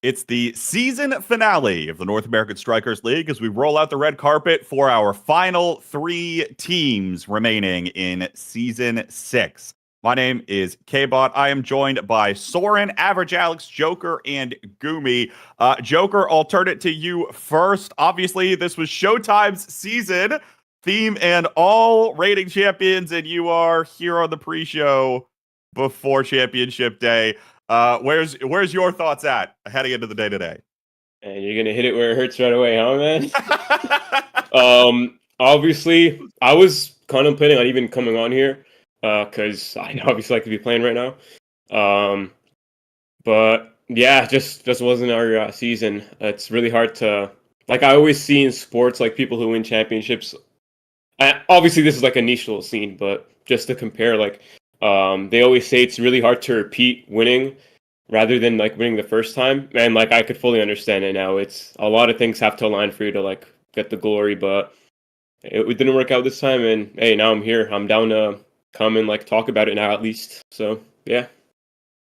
It's the season finale of the North American Strikers League as we roll out the red carpet for our final three teams remaining in season 6. My name is K-Bot. I am joined by Soren, Average Alex, Joker, and Gumi. Joker, I'll turn it to you first. Obviously, this was Showtime's season theme and all rating champions, and you are here on the pre-show before championship day. Where's your thoughts at heading into the day today? And you're gonna hit it where it hurts right away, huh, man? Obviously, I was contemplating on even coming on here, because I obviously like to be playing right now. But yeah, just wasn't our season. It's really hard to, like, I always see in sports, like, people who win championships. Obviously, this is like a niche little scene, but just to compare, like, they always say it's really hard to repeat winning rather than like winning the first time. And like, I could fully understand it now. It's a lot of things have to align for you to like get the glory, but it didn't work out this time. And hey, now I'm here. I'm down to come and like talk about it now at least. So yeah.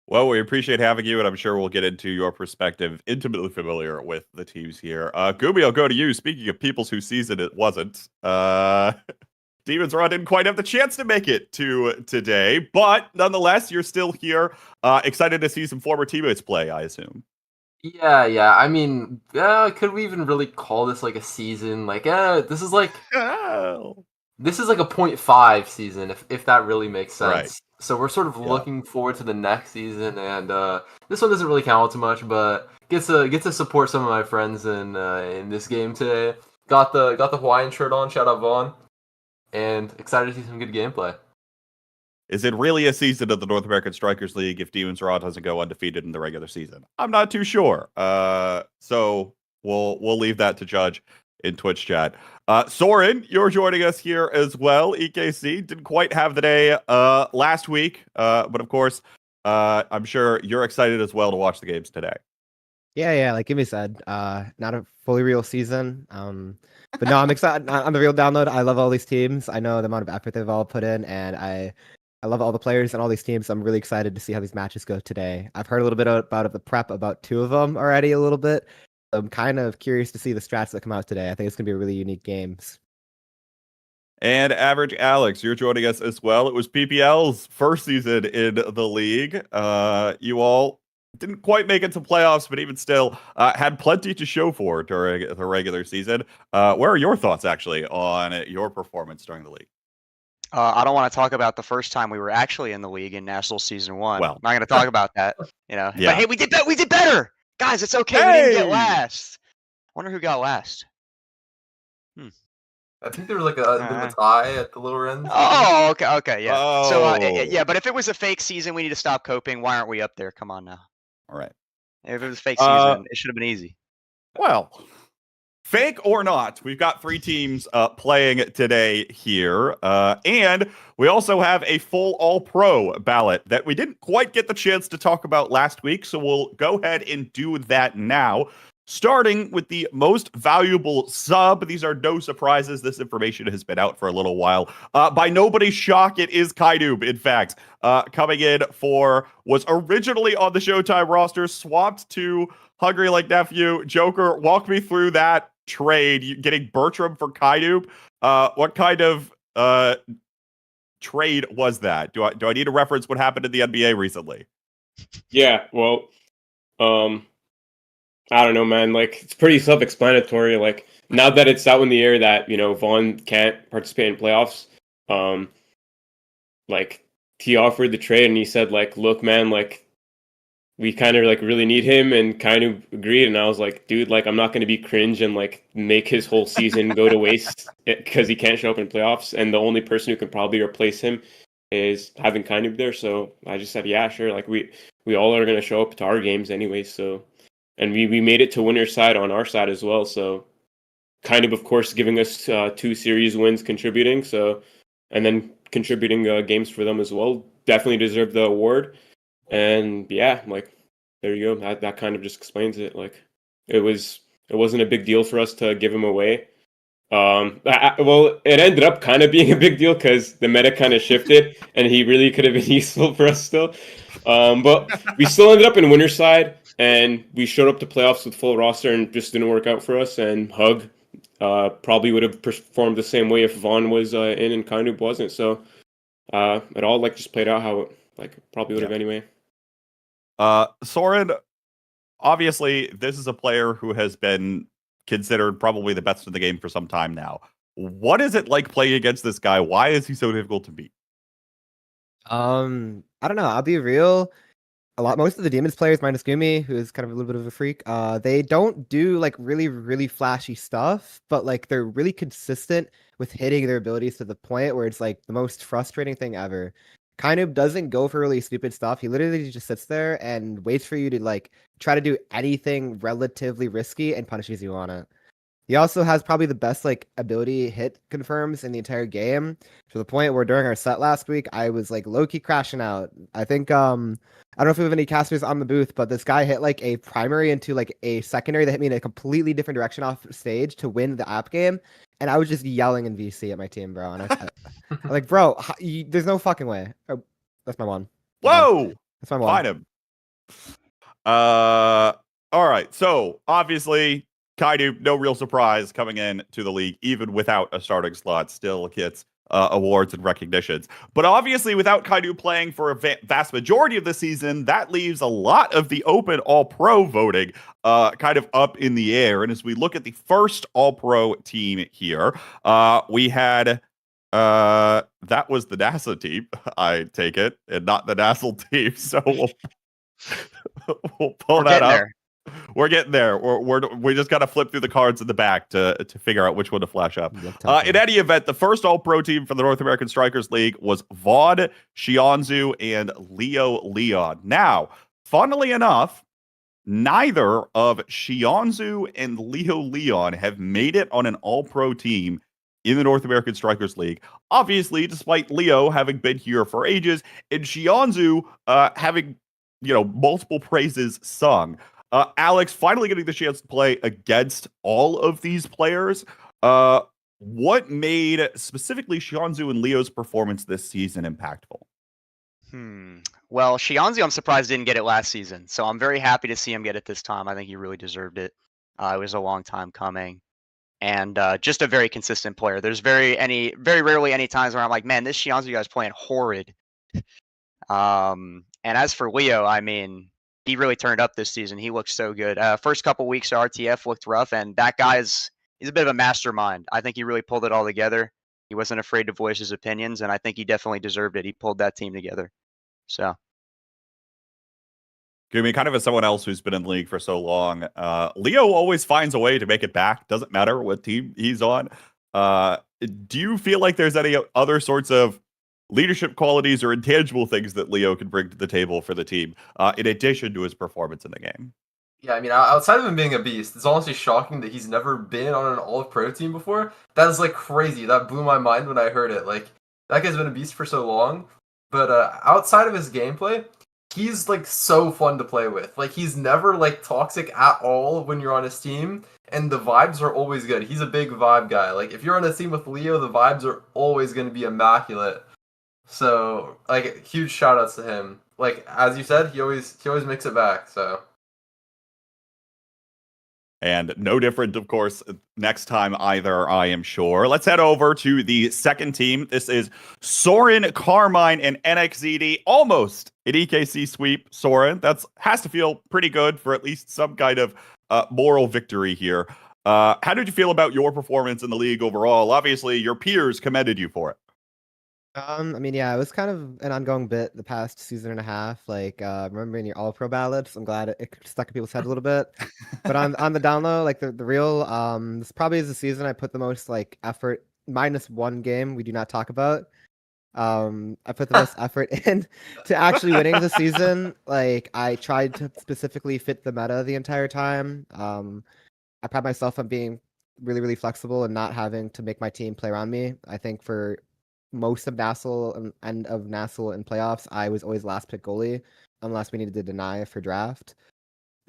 Well, we appreciate having you, and I'm sure we'll get into your perspective, intimately familiar with the teams here. Gooby, I'll go to you. Speaking of people's whose season it wasn't, Demons Raw didn't quite have the chance to make it to today, but nonetheless, you're still here. Excited to see some former teammates play, I assume. Yeah. I mean, could we even really call this like a season? Like, this is like this is like a 0.5 season, if that really makes sense. Right. So we're sort of looking forward to the next season, and this one doesn't really count too much, but get to support some of my friends in this game today. Got the Hawaiian shirt on. Shout out Vaughn, and excited to see some good gameplay. Is it really a season of the North American Strikers League if Demons Raw doesn't go undefeated in the regular season? I'm not too sure. So we'll leave that to judge in Twitch chat. Soren, you're joining us here as well. EKC didn't quite have the day last week, but of course, I'm sure you're excited as well to watch the games today. Yeah, like Gimmy said, not a fully real season. But no, I'm excited. I'm the real download. I love all these teams. I know the amount of effort they've all put in, and I love all the players and all these teams. I'm really excited to see how these matches go today. I've heard a little bit about the prep about 2 of them already a little bit. I'm kind of curious to see the strats that come out today. I think it's going to be a really unique games. And Average Alex, you're joining us as well. It was PPL's first season in the league. You all didn't quite make it to playoffs, but even still had plenty to show for during the regular season. Where are your thoughts, actually, on your performance during the league? I don't want to talk about the first time we were actually in the league in NASL Season 1. Well, I'm not going to talk about that, Yeah. Yeah. But hey, we did better! Guys, it's okay. We didn't get last. Wonder who got last. I think there was like a bit of a tie at the lower end. Oh, okay, yeah. Oh. So, yeah, but if it was a fake season, we need to stop coping. Why aren't we up there? Come on now. All right. If it was a fake season, it should have been easy. Well, fake or not, we've got 3 teams playing today here. And we also have a full all-pro ballot that we didn't quite get the chance to talk about last week, so we'll go ahead and do that now. Starting with the most valuable sub. These are no surprises. This information has been out for a little while. By nobody's shock, it is Kaidoob, in fact. Coming in was originally on the Showtime roster, swapped to Hungry Like Nephew. Joker, walk me through that trade, getting Bertram for Kaidoob. What kind of trade was that? Do I need to reference what happened in the NBA recently? Yeah, well, I don't know, man. Like, it's pretty self-explanatory. Like, now that it's out in the air that, Vaughn can't participate in playoffs, like, he offered the trade and he said, like, look, man, like, we kind of, like, really need him, and kind of agreed. And I was like, dude, like, I'm not going to be cringe and, like, make his whole season go to waste because he can't show up in playoffs. And the only person who can probably replace him is having Kainoob there. So I just said, yeah, sure. Like, we all are going to show up to our games anyway, so... And we made it to winner's side on our side as well. So of course, giving us 2 series wins contributing. So, and then contributing games for them as well. Definitely deserve the award. And yeah, like, there you go. That kind of just explains it. Like, it wasn't a big deal for us to give him away. Well, it ended up kind of being a big deal because the meta kind of shifted and he really could have been useful for us still. But we still ended up in winner's side. and we showed up to playoffs with full roster and just didn't work out for us. And Hug probably would have performed the same way if Vaughn was in and Kainub wasn't. So it all like just played out how it probably would have anyway. Soren, obviously, this is a player who has been considered probably the best in the game for some time now. What is it like playing against this guy? Why is he so difficult to beat? I don't know. I'll be real. Most of the Demons players, minus Gumi, who is kind of a little bit of a freak, they don't do like really, really flashy stuff, but like they're really consistent with hitting their abilities to the point where it's like the most frustrating thing ever. Kainub doesn't go for really stupid stuff. He literally just sits there and waits for you to like try to do anything relatively risky and punishes you on it. He also has probably the best like ability hit confirms in the entire game, to the point where during our set last week, I was like low-key crashing out. I think I don't know if we have any casters on the booth, but this guy hit like a primary into like a secondary that hit me in a completely different direction off stage to win the app game, and I was just yelling in VC at my team, bro. And I'm like, bro, there's no fucking way. Oh, that's my one. Whoa! That's my one. Find him. All right. So obviously, Kainub, no real surprise coming in to the league, even without a starting slot, still gets awards and recognitions. But obviously, without Kainub playing for a vast majority of the season, that leaves a lot of the open All-Pro voting kind of up in the air. And as we look at the first All-Pro team here, we had that was the NASL team, I take it, and not the NASL team. So we'll pull that up. There. We're getting there. We just got to flip through the cards in the back to figure out which one to flash up. In any event, the first All-Pro team for the North American Strikers League was Vaughn, Shionzu, and Leo Leon. Now, funnily enough, neither of Shionzu and Leo Leon have made it on an All-Pro team in the North American Strikers League. Obviously, despite Leo having been here for ages and Shionzu having multiple praises sung. Alex, finally getting the chance to play against all of these players. What made specifically Shionzu and Leo's performance this season impactful? Well, Shionzu, I'm surprised didn't get it last season, so I'm very happy to see him get it this time. I think he really deserved it. It was a long time coming, and just a very consistent player. There's very rarely any times where I'm like, man, this Shionzu guy's playing horrid. And as for Leo, I mean, he really turned up this season. He looked so good. First couple weeks of RTF looked rough, and that guy he's a bit of a mastermind. I think he really pulled it all together. He wasn't afraid to voice his opinions, and I think he definitely deserved it. He pulled that team together. So, Gumi, kind of as someone else who's been in the league for so long, Leo always finds a way to make it back. Doesn't matter what team he's on. Do you feel like there's any other sorts of leadership qualities or intangible things that Leo can bring to the table for the team, in addition to his performance in the game? Yeah, I mean, outside of him being a beast, it's honestly shocking that he's never been on an All-Pro team before. That is, like, crazy. That blew my mind when I heard it. Like, that guy's been a beast for so long. But outside of his gameplay, he's, like, so fun to play with. Like, he's never, like, toxic at all when you're on his team. And the vibes are always good. He's a big vibe guy. Like, if you're on a team with Leo, the vibes are always going to be immaculate. So, like, huge shout-outs to him. Like, as you said, he always makes it back, so... And no different, of course, next time either, I am sure. Let's head over to the second team. This is Soren, Carmine, and NXZD. Almost an EKC sweep, Soren. That has to feel pretty good for at least some kind of moral victory here. How did you feel about your performance in the league overall? Obviously, your peers commended you for it. I mean, yeah, it was kind of an ongoing bit the past season and a half. Like, remembering your All-Pro ballots, I'm glad it stuck in people's heads a little bit. But on the down low, like the real, this probably is the season I put the most like effort, minus one game we do not talk about. I put the most effort in to actually winning the season. Like, I tried to specifically fit the meta the entire time. I pride myself on being really, really flexible and not having to make my team play around me. I think for most of NASL and end of NASL in playoffs, I was always last pick goalie unless we needed to deny for draft.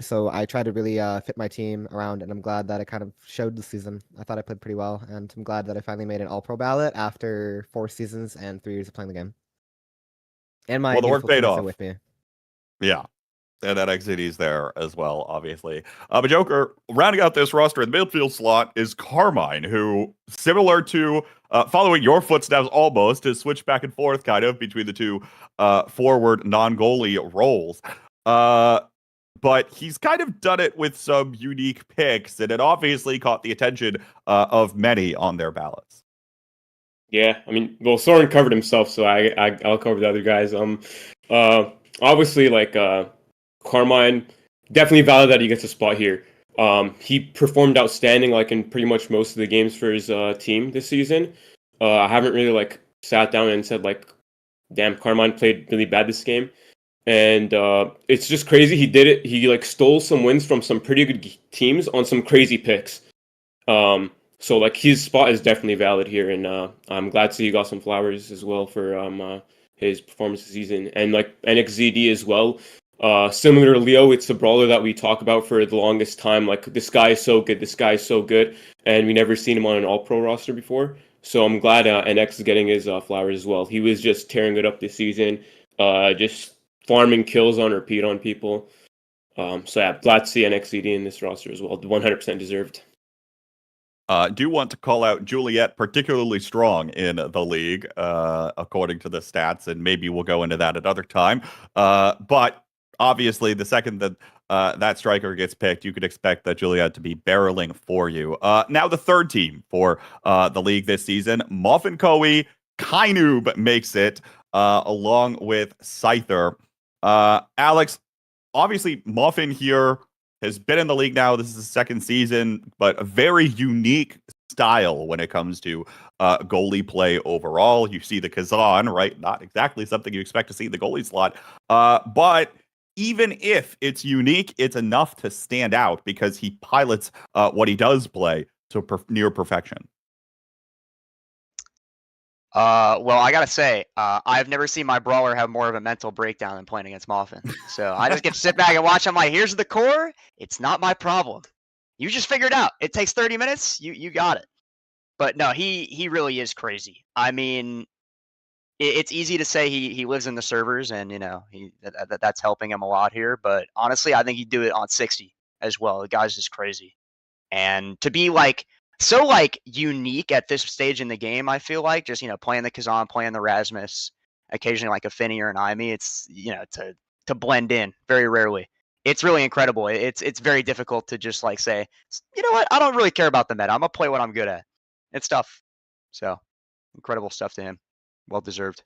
So I tried to really fit my team around, and I'm glad that it kind of showed this season. I thought I played pretty well, and I'm glad that I finally made an All-Pro ballot after 4 seasons and 3 years of playing the game. And my the work paid off with me. Yeah. And NXT's there as well, obviously. But Joker, rounding out this roster in the midfield slot is Carmine, who, similar to following your footsteps almost, has switched back and forth kind of between the two forward non-goalie roles. But he's kind of done it with some unique picks, and it obviously caught the attention of many on their ballots. Yeah, I mean, well, Soren covered himself, so I'll cover the other guys. Obviously, like Carmine, definitely valid that he gets a spot here. He performed outstanding, like in pretty much most of the games for his team this season. I haven't really like sat down and said like, damn, Carmine played really bad this game. And it's just crazy. He did it. He like stole some wins from some pretty good teams on some crazy picks. So like his spot is definitely valid here, and I'm glad to see he got some flowers as well for his performance this season, and like NXZD as well. Similar to Leo, it's the brawler that we talk about for the longest time. Like this guy is so good, this guy is so good, and we never seen him on an All-Pro roster before. So I'm glad NX is getting his flowers as well. He was just tearing it up this season, just farming kills on repeat on people. So yeah, glad to see NXZD in this roster as well. 100% deserved. Do want to call out Juliet particularly strong in the league, according to the stats, and maybe we'll go into that another time. But obviously, the second that that striker gets picked, you could expect that Juliet to be barreling for you. Now, the third team for the league this season, Muffin Koei, Kainoob makes it, along with Scyther. Alex, obviously, Muffin here has been in the league now. This is his second season, but a very unique style when it comes to goalie play overall. You see the Kazan, right? Not exactly something you expect to see in the goalie slot. But even if it's unique, it's enough to stand out because he pilots what he does play to near perfection. Well, I gotta say, I've never seen my brawler have more of a mental breakdown than playing against Moffin. So I just get to sit back and watch. I'm like, here's the core. It's not my problem. You just figure it out. It takes 30 minutes. You got it. But no, he really is crazy. I mean, it's easy to say he lives in the servers, and you know that's helping him a lot here. But honestly, I think he'd do it on 60 as well. The guy's just crazy, and to be like so like unique at this stage in the game, I feel like just playing the Kazan, playing the Rasmus, occasionally like a Finny or an Imi, it's to blend in very rarely. It's really incredible. It's very difficult to just like say, you know what, I don't really care about the meta. I'm gonna play what I'm good at. It's tough. So incredible stuff to him. Well deserved.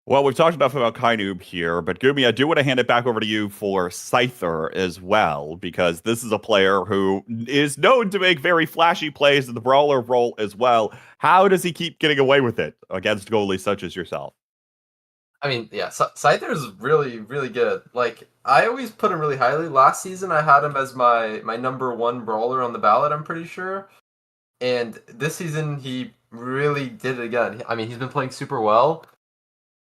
Well, we've talked enough about Kainoob here, but Gumi, I do want to hand it back over to you for Scyther as well, because this is a player who is known to make very flashy plays in the brawler role as well. How does he keep getting away with it against goalies such as yourself? I mean, yeah, Scyther is really, really good. Like, I always put him really highly. Last season, I had him as my number one brawler on the ballot, I'm pretty sure. And this season, he really did it again. I mean, he's been playing super well.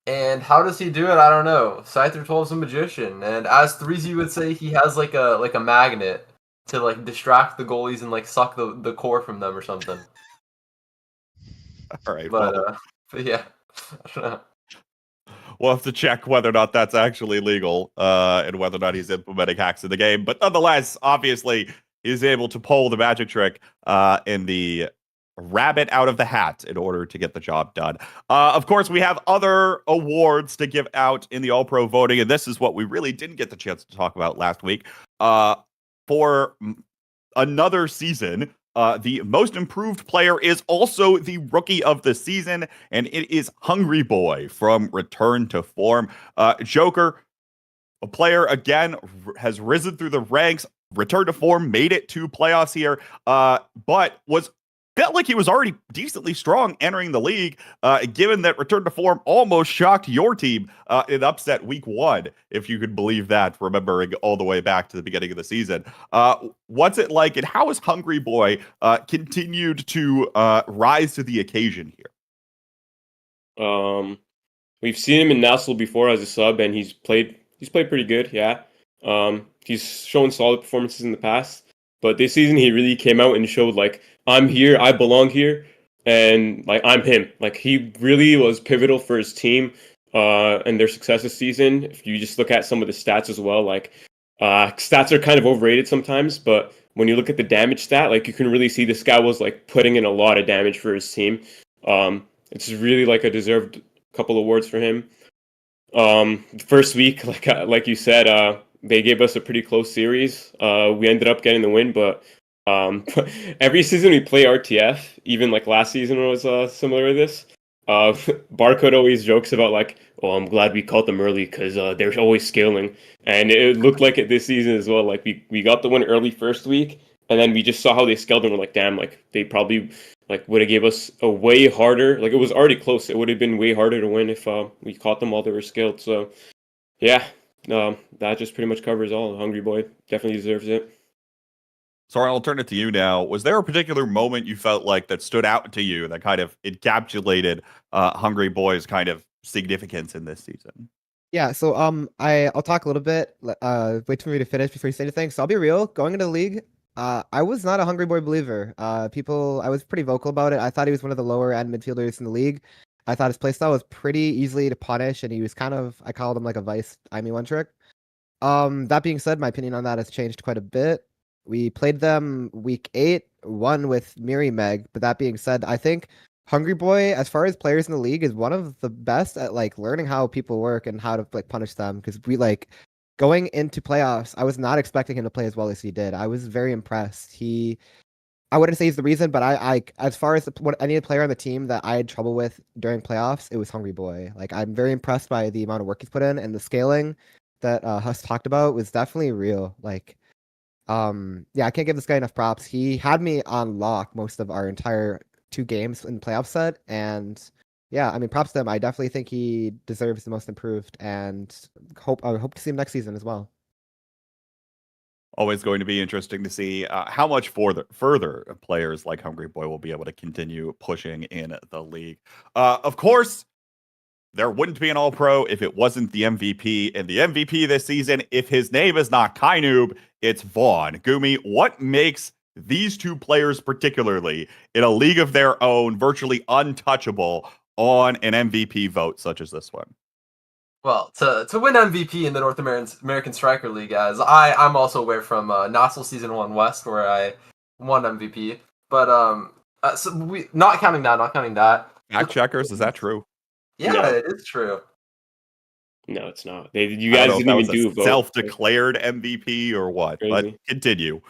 And how does he do it? I don't know. Scyther 12 is a magician, and as 3Z would say, he has like a magnet to like distract the goalies and like suck the core from them or something. All right, But yeah, I don't know. We'll have to check whether or not that's actually legal, and whether or not he's implementing hacks in the game. But nonetheless, obviously, he's able to pull the magic trick in the rabbit out of the hat in order to get the job done. Of course, we have other awards to give out in the All-Pro voting, and this is what we really didn't get the chance to talk about last week. For another season, the most improved player is also the rookie of the season, and it is Hungry Boy from Return to Form. Joker, a player, again, has risen through the ranks. Return to Form made it to playoffs here, but felt like he was already decently strong entering the league, given that Return to Form almost shocked your team in upset week 1, if you could believe that, remembering all the way back to the beginning of the season. What's it like, and how has Hungry Boy continued to rise to the occasion here? We've seen him in NASL before as a sub, and he's played pretty good, yeah. He's shown solid performances in the past, but this season he really came out and showed like, I'm here, I belong here, and like I'm him. Like he really was pivotal for his team. and their success this season. If you just look at some of the stats as well, like stats are kind of overrated sometimes, but when you look at the damage stat, like you can really see this guy was like putting in a lot of damage for his team. It's really like a deserved couple awards for him. First week, like you said, they gave us a pretty close series. We ended up getting the win, but every season we play RTF, even like last season was similar to this. Barcode always jokes about like, oh, I'm glad we caught them early because they're always scaling, and it looked like it this season as well. Like we got the win early first week, and then we just saw how they scaled, and we're like, damn, like they probably like would have gave us a way harder. Like it was already close. It would have been way harder to win if we caught them while they were scaled. So yeah, that just pretty much covers all. Hungry Boy definitely deserves it. Sorry, I'll turn it to you now. Was there a particular moment you felt like that stood out to you that kind of encapsulated Hungry Boy's kind of significance in this season? Yeah, so I'll talk a little bit. Wait for me to finish before you say anything. So I'll be real. Going into the league, I was not a Hungry Boy believer. I was pretty vocal about it. I thought he was one of the lower end midfielders in the league. I thought his playstyle was pretty easily to punish, and he was kind of, I called him like a vice Imi one trick. That being said, my opinion on that has changed quite a bit. We played them week 8, won with Miri Meg. But that being said, I think Hungry Boy, as far as players in the league, is one of the best at like learning how people work and how to like punish them. Because we like going into playoffs, I was not expecting him to play as well as he did. I was very impressed. I wouldn't say he's the reason, but I as far as any player on the team that I had trouble with during playoffs, it was Hungry Boy. Like I'm very impressed by the amount of work he's put in, and the scaling that Huss talked about was definitely real. Like, yeah, I can't give this guy enough props. He had me on lock most of our entire 2 games in the playoff set, and yeah, I mean, props to him. I definitely think he deserves the most improved, and I hope to see him next season as well. Always going to be interesting to see how much further players like Hungry Boy will be able to continue pushing in the league. Of course, there wouldn't be an All-Pro if it wasn't the MVP. And the MVP this season, if his name is not Kainoob, it's Vaughn. Gumi, what makes these two players particularly in a league of their own virtually untouchable on an MVP vote such as this one? Well, to win MVP in the North American Striker League, as I'm also aware from NASL Season 1 West, where I won MVP. But so we not counting that. Fact checkers, is that true? Yeah, No. it is true. No, it's not. You guys didn't even do a vote. Self-declared MVP or what? Crazy. But continue.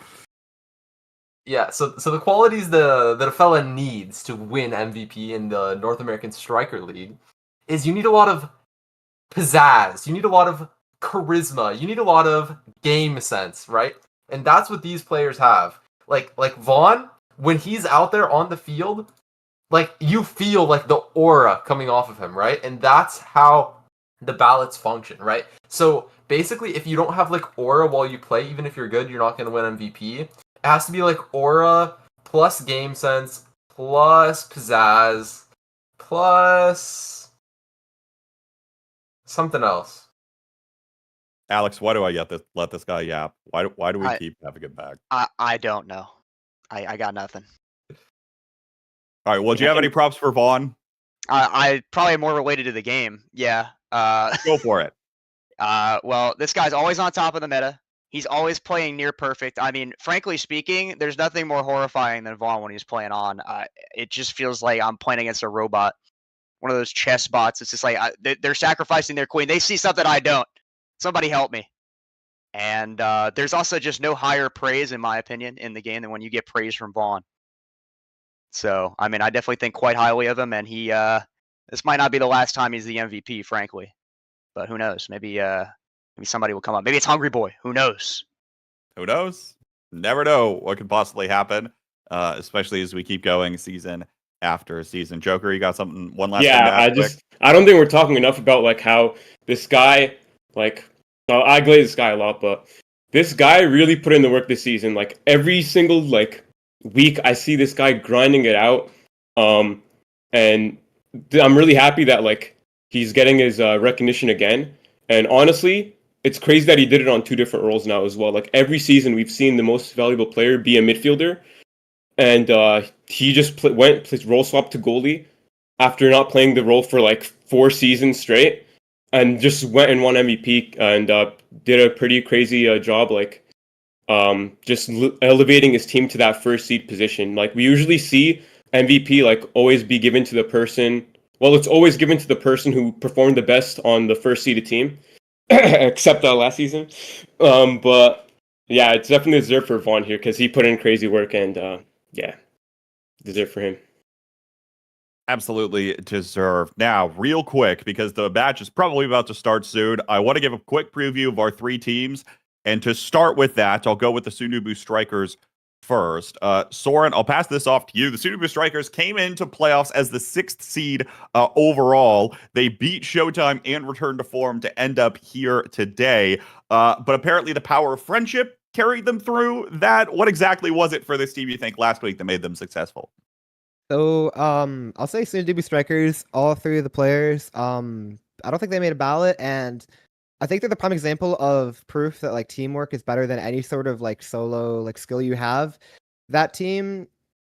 Yeah, so the qualities that a fella needs to win MVP in the North American Striker League is you need a lot of pizzazz, you need a lot of charisma, you need a lot of game sense, right? And that's what these players have. Like Vaughn, when he's out there on the field, like you feel like the aura coming off of him, right? And that's how the ballots function, right? So basically, if you don't have like aura while you play, even if you're good, you're not going to win MVP. It has to be like aura plus game sense plus pizzazz plus something else. Alex, why do I let this guy yap? Why do we keep having him back? I don't know. I got nothing. All right. Well, do you have any props for Vaughn? I probably more related to the game. Yeah. Go for it. Well, this guy's always on top of the meta. He's always playing near perfect. I mean, frankly speaking, there's nothing more horrifying than Vaughn when he's playing on. It just feels like I'm playing against a robot, one of those chess bots. It's just like they're sacrificing their queen. They see something I don't. Somebody help me. And there's also just no higher praise, in my opinion, in the game than when you get praise from Vaughn. So, I mean, I definitely think quite highly of him, and he this might not be the last time he's the MVP, frankly. But who knows? Maybe somebody will come up. Maybe it's Hungry Boy. Who knows? Who knows? Never know what could possibly happen, especially as we keep going season after season. Joker, you got something? One last thing to add I don't think we're talking enough about like how this guy, like, I glaze this guy a lot, but this guy really put in the work this season. Like every single like week, I see this guy grinding it out, and I'm really happy that like he's getting his recognition again. And honestly, it's crazy that he did it on 2 different roles now as well. Like every season, we've seen the most valuable player be a midfielder, and he just role swap to goalie after not playing the role for like 4 seasons straight. and just went and won MVP and did a pretty crazy job, like just elevating his team to that first seed position. Like we usually see MVP like always be given to the person. Well, it's always given to the person who performed the best on the first seeded team, except last season. But yeah, it's definitely deserved for Vaughn here because he put in crazy work and yeah, deserved for him. Absolutely deserved. Now, real quick, because the match is probably about to start soon, I want to give a quick preview of our three teams. And to start with that, I'll go with the Sunubu Strikers first. Soren, I'll pass this off to you. The Sunubu Strikers came into playoffs as the 6th seed overall. They beat Showtime and returned to form to end up here today. But apparently the power of friendship carried them through that. What exactly was it for this team, you think, last week that made them successful? So, I'll say Sunubu Strikers, all three of the players. I don't think they made a ballot, and I think they're the prime example of proof that like teamwork is better than any sort of like solo like skill you have. That team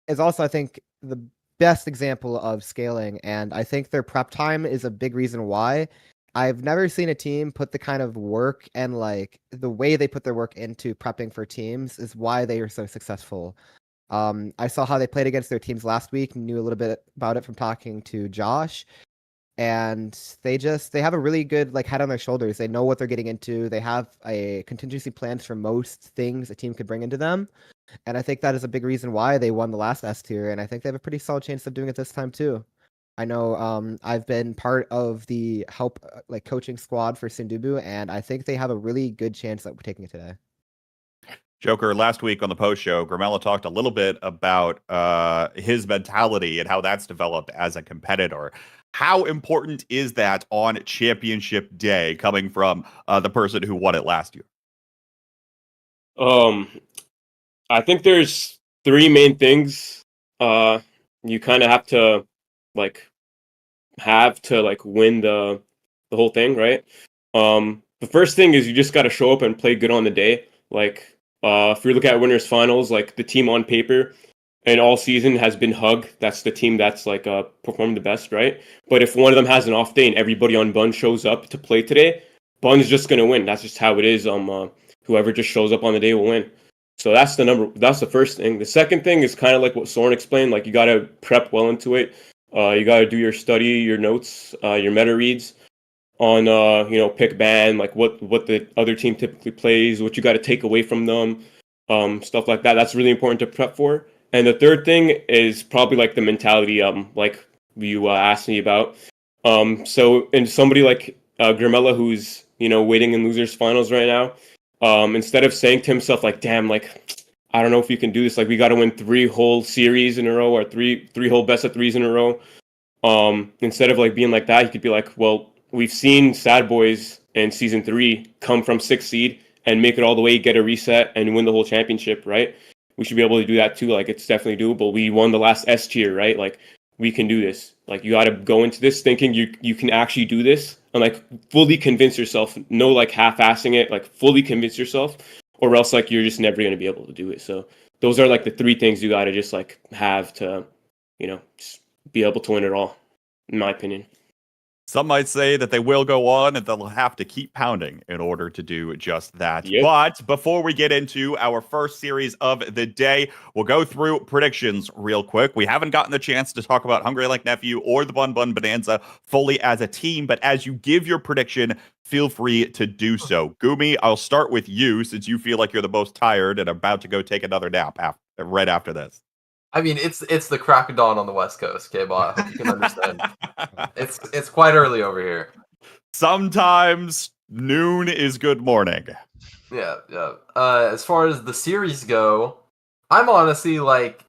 is also, I think, the best example of scaling, and I think their prep time is a big reason why. I've never seen a team put the kind of work and like the way they put their work into prepping for teams is why they are so successful. I saw how they played against their teams last week, knew a little bit about it from talking to Josh, and they have a really good like head on their shoulders. They know what they're getting into. They have a contingency plans for most things a team could bring into them, and I think that is a big reason why they won the last S tier, and I think they have a pretty solid chance of doing it this time too. I know I've been part of the help like coaching squad for Sindubu, and I think they have a really good chance of taking it today. Joker, last week on the post show, Gramella talked a little bit about his mentality and how that's developed as a competitor. How important is that on championship day coming from the person who won it last year? I think there's three main things you kind of have to like win the whole thing, right? The first thing is you just got to show up and play good on the day. Like if you look at winners finals, like the team on paper and all season has been Hug. That's the team that's like performed the best, right? But if one of them has an off day and everybody on Bun shows up to play today, Bun's just gonna win. That's just how it is. Whoever just shows up on the day will win. So that's the first thing. The second thing is kind of like what Soren explained. Like you gotta prep well into it. You gotta do your study, your notes, your meta reads on pick ban, like what the other team typically plays, what you got to take away from them, stuff like that. That's really important to prep for. And the third thing is probably like the mentality, like you asked me about. So and somebody like Grimella, who's waiting in losers finals right now, instead of saying to himself like, "Damn, like I don't know if you can do this. Like we got to win 3 whole series in a row or three whole best of threes in a row." Instead of like being like that, he could be like, "Well, we've seen Sad Boys in season 3 come from 6th seed and make it all the way, get a reset, and win the whole championship, right? We should be able to do that too. Like it's definitely doable. We won the last S tier, right? Like we can do this. Like you got to go into this thinking you can actually do this and like fully convince yourself. No like half-assing it. Like fully convince yourself, or else like you're just never going to be able to do it. So those are like the 3 things you got to just like have to, just be able to win it all, in my opinion. Some might say that they will go on and they'll have to keep pounding in order to do just that. Yep. But before we get into our first series of the day, we'll go through predictions real quick. We haven't gotten the chance to talk about Hungry Like Nephew or the Bun Bun Bonanza fully as a team, but as you give your prediction, feel free to do so. Gumi, I'll start with you since you feel like you're the most tired and about to go take another nap right after this. I mean, it's the crack of dawn on the West Coast, K-Bot. I hope you can understand. It's quite early over here. Sometimes noon is good morning. Yeah. As far as the series go, I'm honestly like,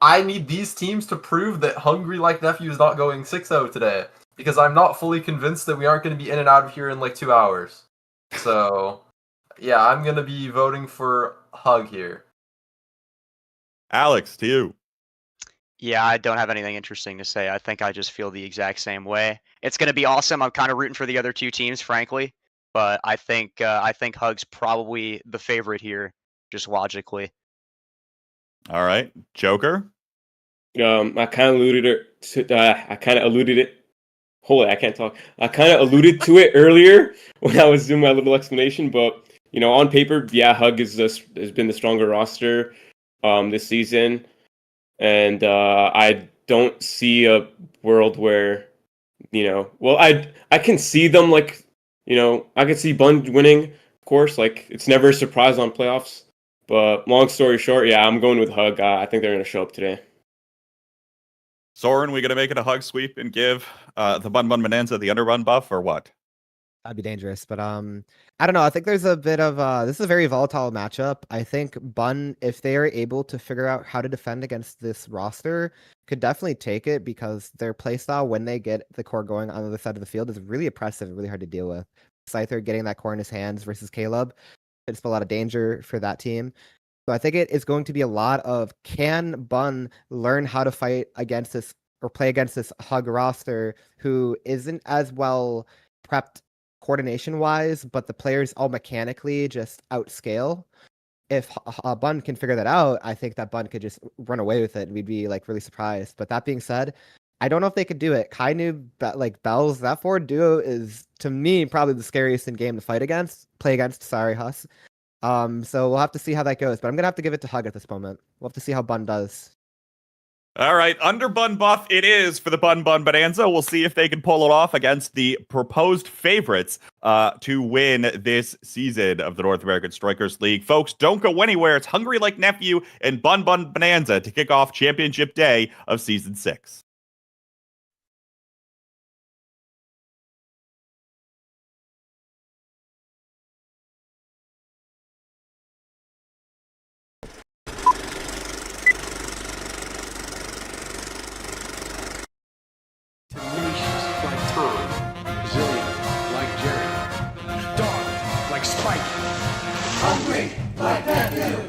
I need these teams to prove that Hungry Like Nephew is not going 6-0 today, because I'm not fully convinced that we aren't going to be in and out of here in like 2 hours. So, yeah, I'm going to be voting for Hug here. Alex, to you. Yeah, I don't have anything interesting to say. I think I just feel the exact same way. It's going to be awesome. I'm kind of rooting for the other 2 teams, frankly, but I think Hug's probably the favorite here, just logically. All right, Joker. I kind of alluded it. Holy, I can't talk. I kind of alluded to it earlier when I was doing my little explanation, but on paper, yeah, Hug has been the stronger roster this season, and I don't see a world where well, I can see them like I could see Bun winning, of course. Like it's never a surprise on playoffs, but long story short, yeah, I'm going with Hug. I think they're going to show up today. Soren, we gonna make it a Hug sweep and give the Bun Bun Bonanza the underrun buff or what? That'd be dangerous, but I don't know. I think there's a bit of this is a very volatile matchup. I think Bun, if they are able to figure out how to defend against this roster, could definitely take it because their playstyle when they get the core going on the other side of the field is really oppressive and really hard to deal with. Scyther getting that core in his hands versus Caleb, it's a lot of danger for that team. So I think it is going to be a lot of can Bun learn how to fight against this or play against this Hug roster who isn't as well prepped coordination wise, but the players all mechanically just outscale. If Bun can figure that out, I think that Bun could just run away with it and we'd be like really surprised. But that being said, I don't know if they could do it. Kainu, Bells, that forward duo is to me probably the scariest in game to play against. Sorry, Huss. So we'll have to see how that goes, but I'm gonna have to give it to Hug at this moment. We'll have to see how Bun does. All right, under Bun buff it is for the Bun Bun Bonanza. We'll see if they can pull it off against the proposed favorites to win this season of the North American Strikers League. Folks, don't go anywhere. It's Hungry Like Nephew and Bun Bun Bonanza to kick off Championship Day of Season 6. Tenacious like Tom, resilient like Jerry, dog like Spike, hungry like Nephew.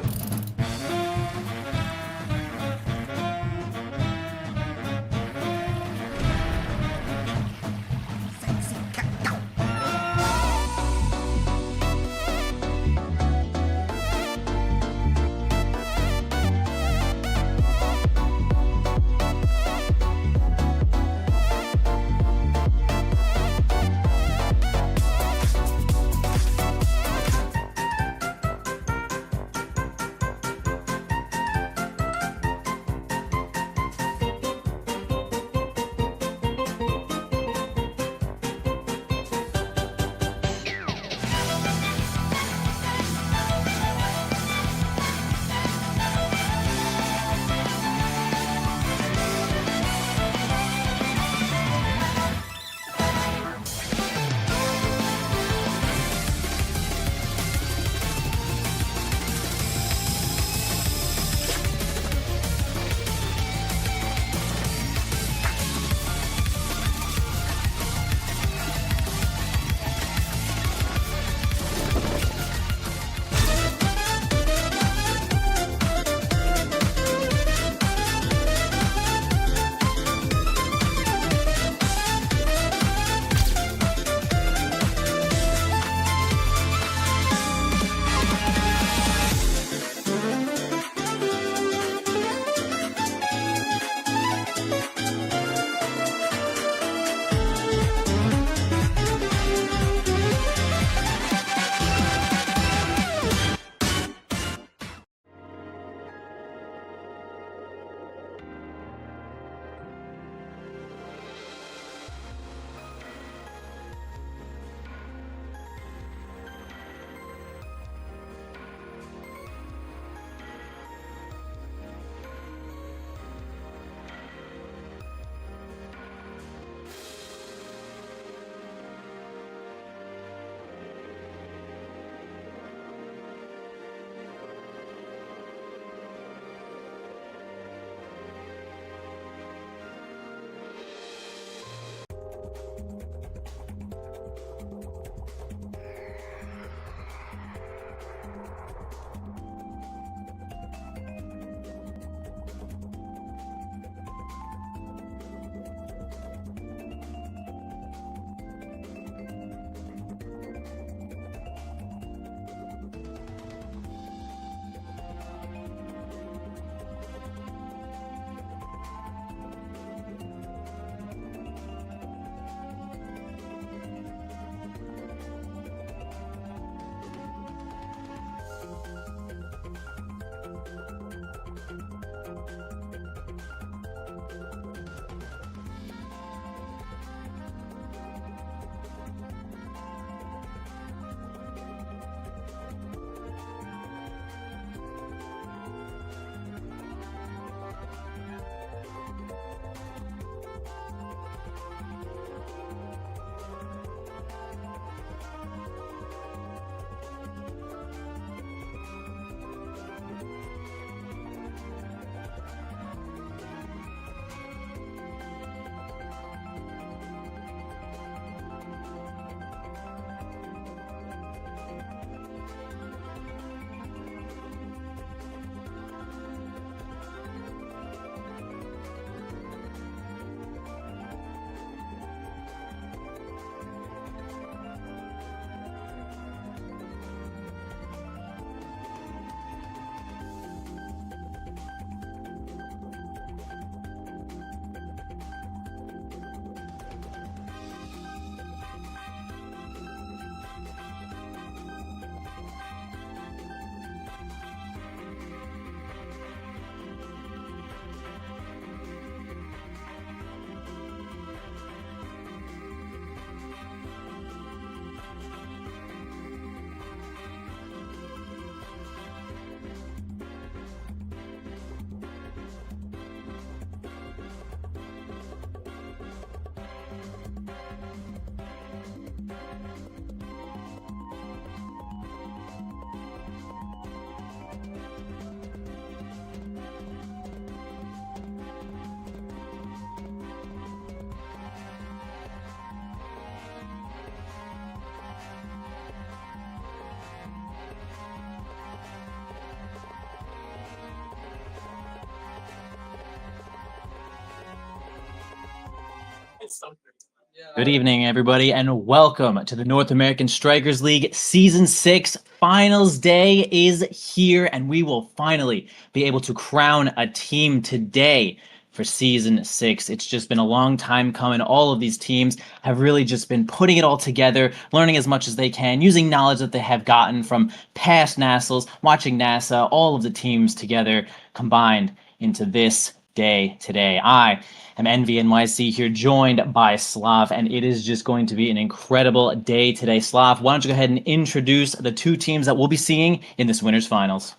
Good evening, everybody, and welcome to the North American Strikers League Season 6. Finals Day is here, and we will finally be able to crown a team today for Season 6. It's just been a long time coming. All of these teams have really just been putting it all together, learning as much as they can, using knowledge that they have gotten from past NASLs, watching NASA, all of the teams together combined into this day today. I am NVNYC here, joined by Slav, and it is just going to be an incredible day today. Slav, why don't you go ahead and introduce the two teams that we'll be seeing in this winners finals?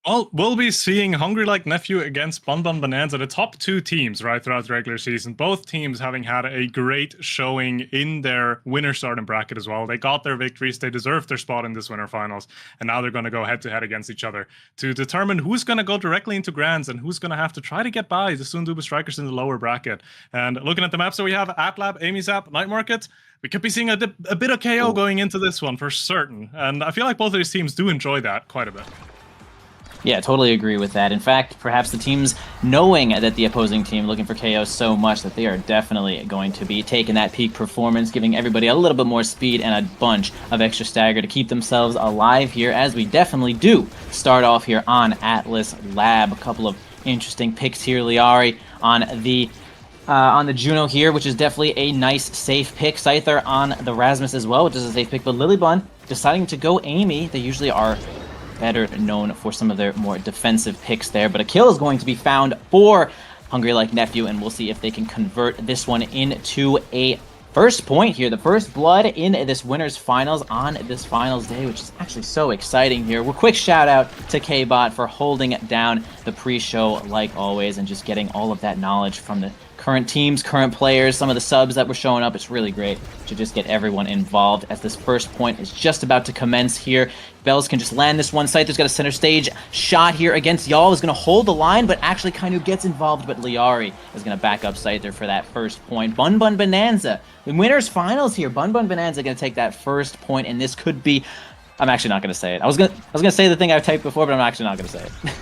Well, we'll be seeing Hungry Like Nephew against Bun Bun Bonanza, the top two teams right throughout the regular season. Both teams having had a great showing in their winner starting bracket as well. They got their victories, they deserved their spot in this winner finals, and now they're going to go head to head against each other to determine who's going to go directly into Grands and who's going to have to try to get by the Sunduba Strikers in the lower bracket. And looking at the map, so we have AppLab, Amy's App, Night Market. We could be seeing a bit of KO going into this one for certain, and I feel like both of these teams do enjoy that quite a bit. Yeah, totally agree with that. In fact, perhaps the teams knowing that the opposing team looking for KO so much that they are definitely going to be taking that peak performance, giving everybody a little bit more speed and a bunch of extra stagger to keep themselves alive here, as we definitely do start off here on Atlas Lab. A couple of interesting picks here. Liari on the Juno here, which is definitely a nice safe pick. Scyther on the Rasmus as well, which is a safe pick. But Lilybun deciding to go Amy. They usually are better known for some of their more defensive picks there, but a kill is going to be found for Hungry Like Nephew, and we'll see if they can convert this one into a first point here, the first blood in this winners finals on this finals day, which is actually so exciting here. Well, quick shout out to K-Bot for holding down the pre-show like always and just getting all of that knowledge from the current teams, current players, some of the subs that were showing up. It's really great to just get everyone involved as this first point is just about to commence here. Bells can just land this one site. There's got a center stage shot here against Y'all. Is going to hold the line, but actually Kainu gets involved, but Liari is going to back up Scyther for that first point. Bun Bun Bonanza, the winners finals here. Bun Bun Bonanza going to take that first point, and this could be... I'm actually not going to say it. I was going to say the thing I typed before, but I'm actually not going to say it.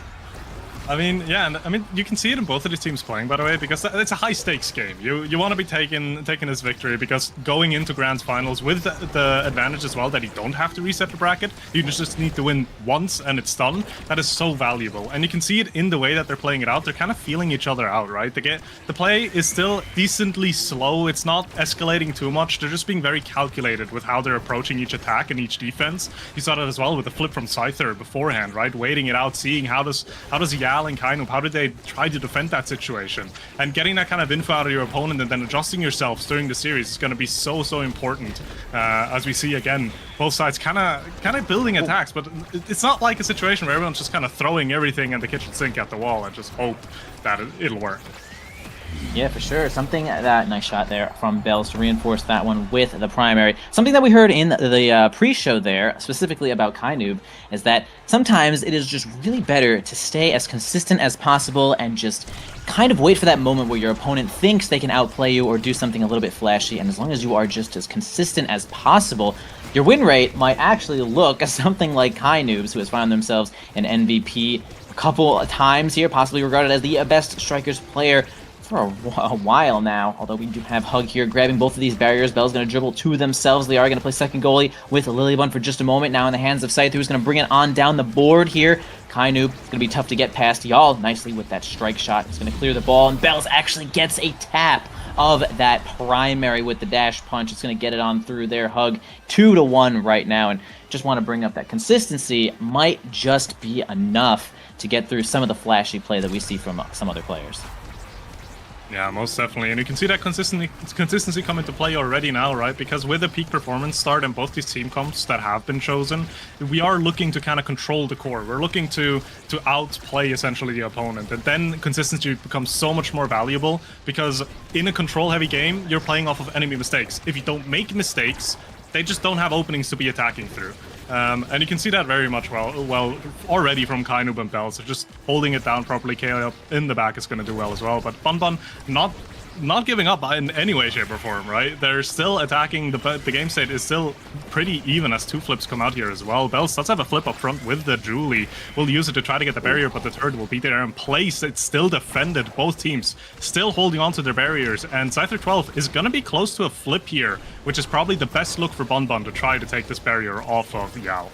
I mean, yeah, and I mean, you can see it in both of these teams playing, by the way, because it's a high-stakes game. You want to be taking this victory, because going into Grand Finals with the advantage as well that you don't have to reset the bracket, you just need to win once and it's done. That is so valuable, and you can see it in the way that they're playing it out. They're kind of feeling each other out, right? The play is still decently slow. It's not escalating too much. They're just being very calculated with how they're approaching each attack and each defense. You saw that as well with the flip from Scyther beforehand, right? Waiting it out, seeing how does Yal and Kainu, how did they try to defend that situation? And getting that kind of info out of your opponent and then adjusting yourselves during the series is going to be so important. As we see again, both sides kind of building attacks, but it's not like a situation where everyone's just kind of throwing everything in the kitchen sink at the wall and just hope that it'll work. Yeah, for sure. Something that nice shot there from Bells to reinforce that one with the primary. Something that we heard in the pre-show there, specifically about Kainoob, is that sometimes it is just really better to stay as consistent as possible and just kind of wait for that moment where your opponent thinks they can outplay you or do something a little bit flashy. And as long as you are just as consistent as possible, your win rate might actually look something like Kainoob's, who has found themselves an MVP a couple of times here, possibly regarded as the best Strikers player for a while now, although we do have Hug here grabbing both of these barriers. Bell's going to dribble to themselves. They are going to play second goalie with Lilybun for just a moment. Now in the hands of Scyther, who's going to bring it on down the board here. Kainoob, it's going to be tough to get past Y'all nicely with that strike shot. He's going to clear the ball, and Bells actually gets a tap of that primary with the dash punch. It's going to get it on through their Hug 2-1 right now, and just want to bring up that consistency might just be enough to get through some of the flashy play that we see from some other players. Yeah, most definitely. And you can see that consistency come into play already now, right? Because with a peak performance start and both these team comps that have been chosen, we are looking to kind of control the core. We're looking to outplay essentially the opponent. And then consistency becomes so much more valuable because in a control-heavy game, you're playing off of enemy mistakes. If you don't make mistakes, they just don't have openings to be attacking through. And you can see that very much well already from Kainoob and Bells. So just holding it down properly, KO up in the back is going to do well as well. But Bun Bun not not giving up in any way, shape, or form, right? They're still attacking. The game state is still pretty even as 2 flips come out here as well. Bells does have a flip up front with the Julie. Will use it to try to get the barrier, but the turret will be there in place. It's still defended. Both teams still holding on to their barriers, and Scyther 12 is going to be close to a flip here, which is probably the best look for Bonbon to try to take this barrier off of Yao.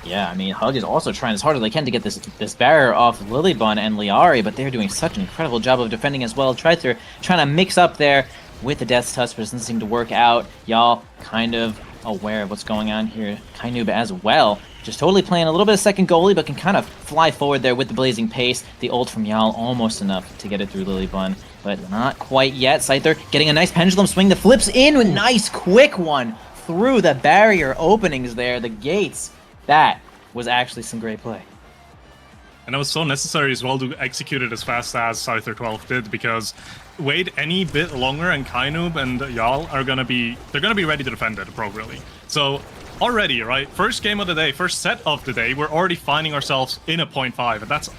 Yeah, I mean, Hug is also trying as hard as they can to get this barrier off Lilybun and Liari, but they're doing such an incredible job of defending as well. Trying to mix up there with the Death's Touch, but it doesn't seem to work out. Y'all kind of aware of what's going on here. Kainoob as well, just totally playing a little bit of second goalie, but can kind of fly forward there with the blazing pace. The ult from Yal almost enough to get it through Lilybun, but not quite yet. Scyther getting a nice pendulum swing that flips in with nice quick one through the barrier openings there, the gates. That was actually some great play. And it was so necessary as well to execute it as fast as Scyther 12 did, because wait any bit longer and Kainoob and Yal are gonna be ready to defend it appropriately. So already, right, first game of the day, first set of the day, we're already finding ourselves in a 0.5, and that's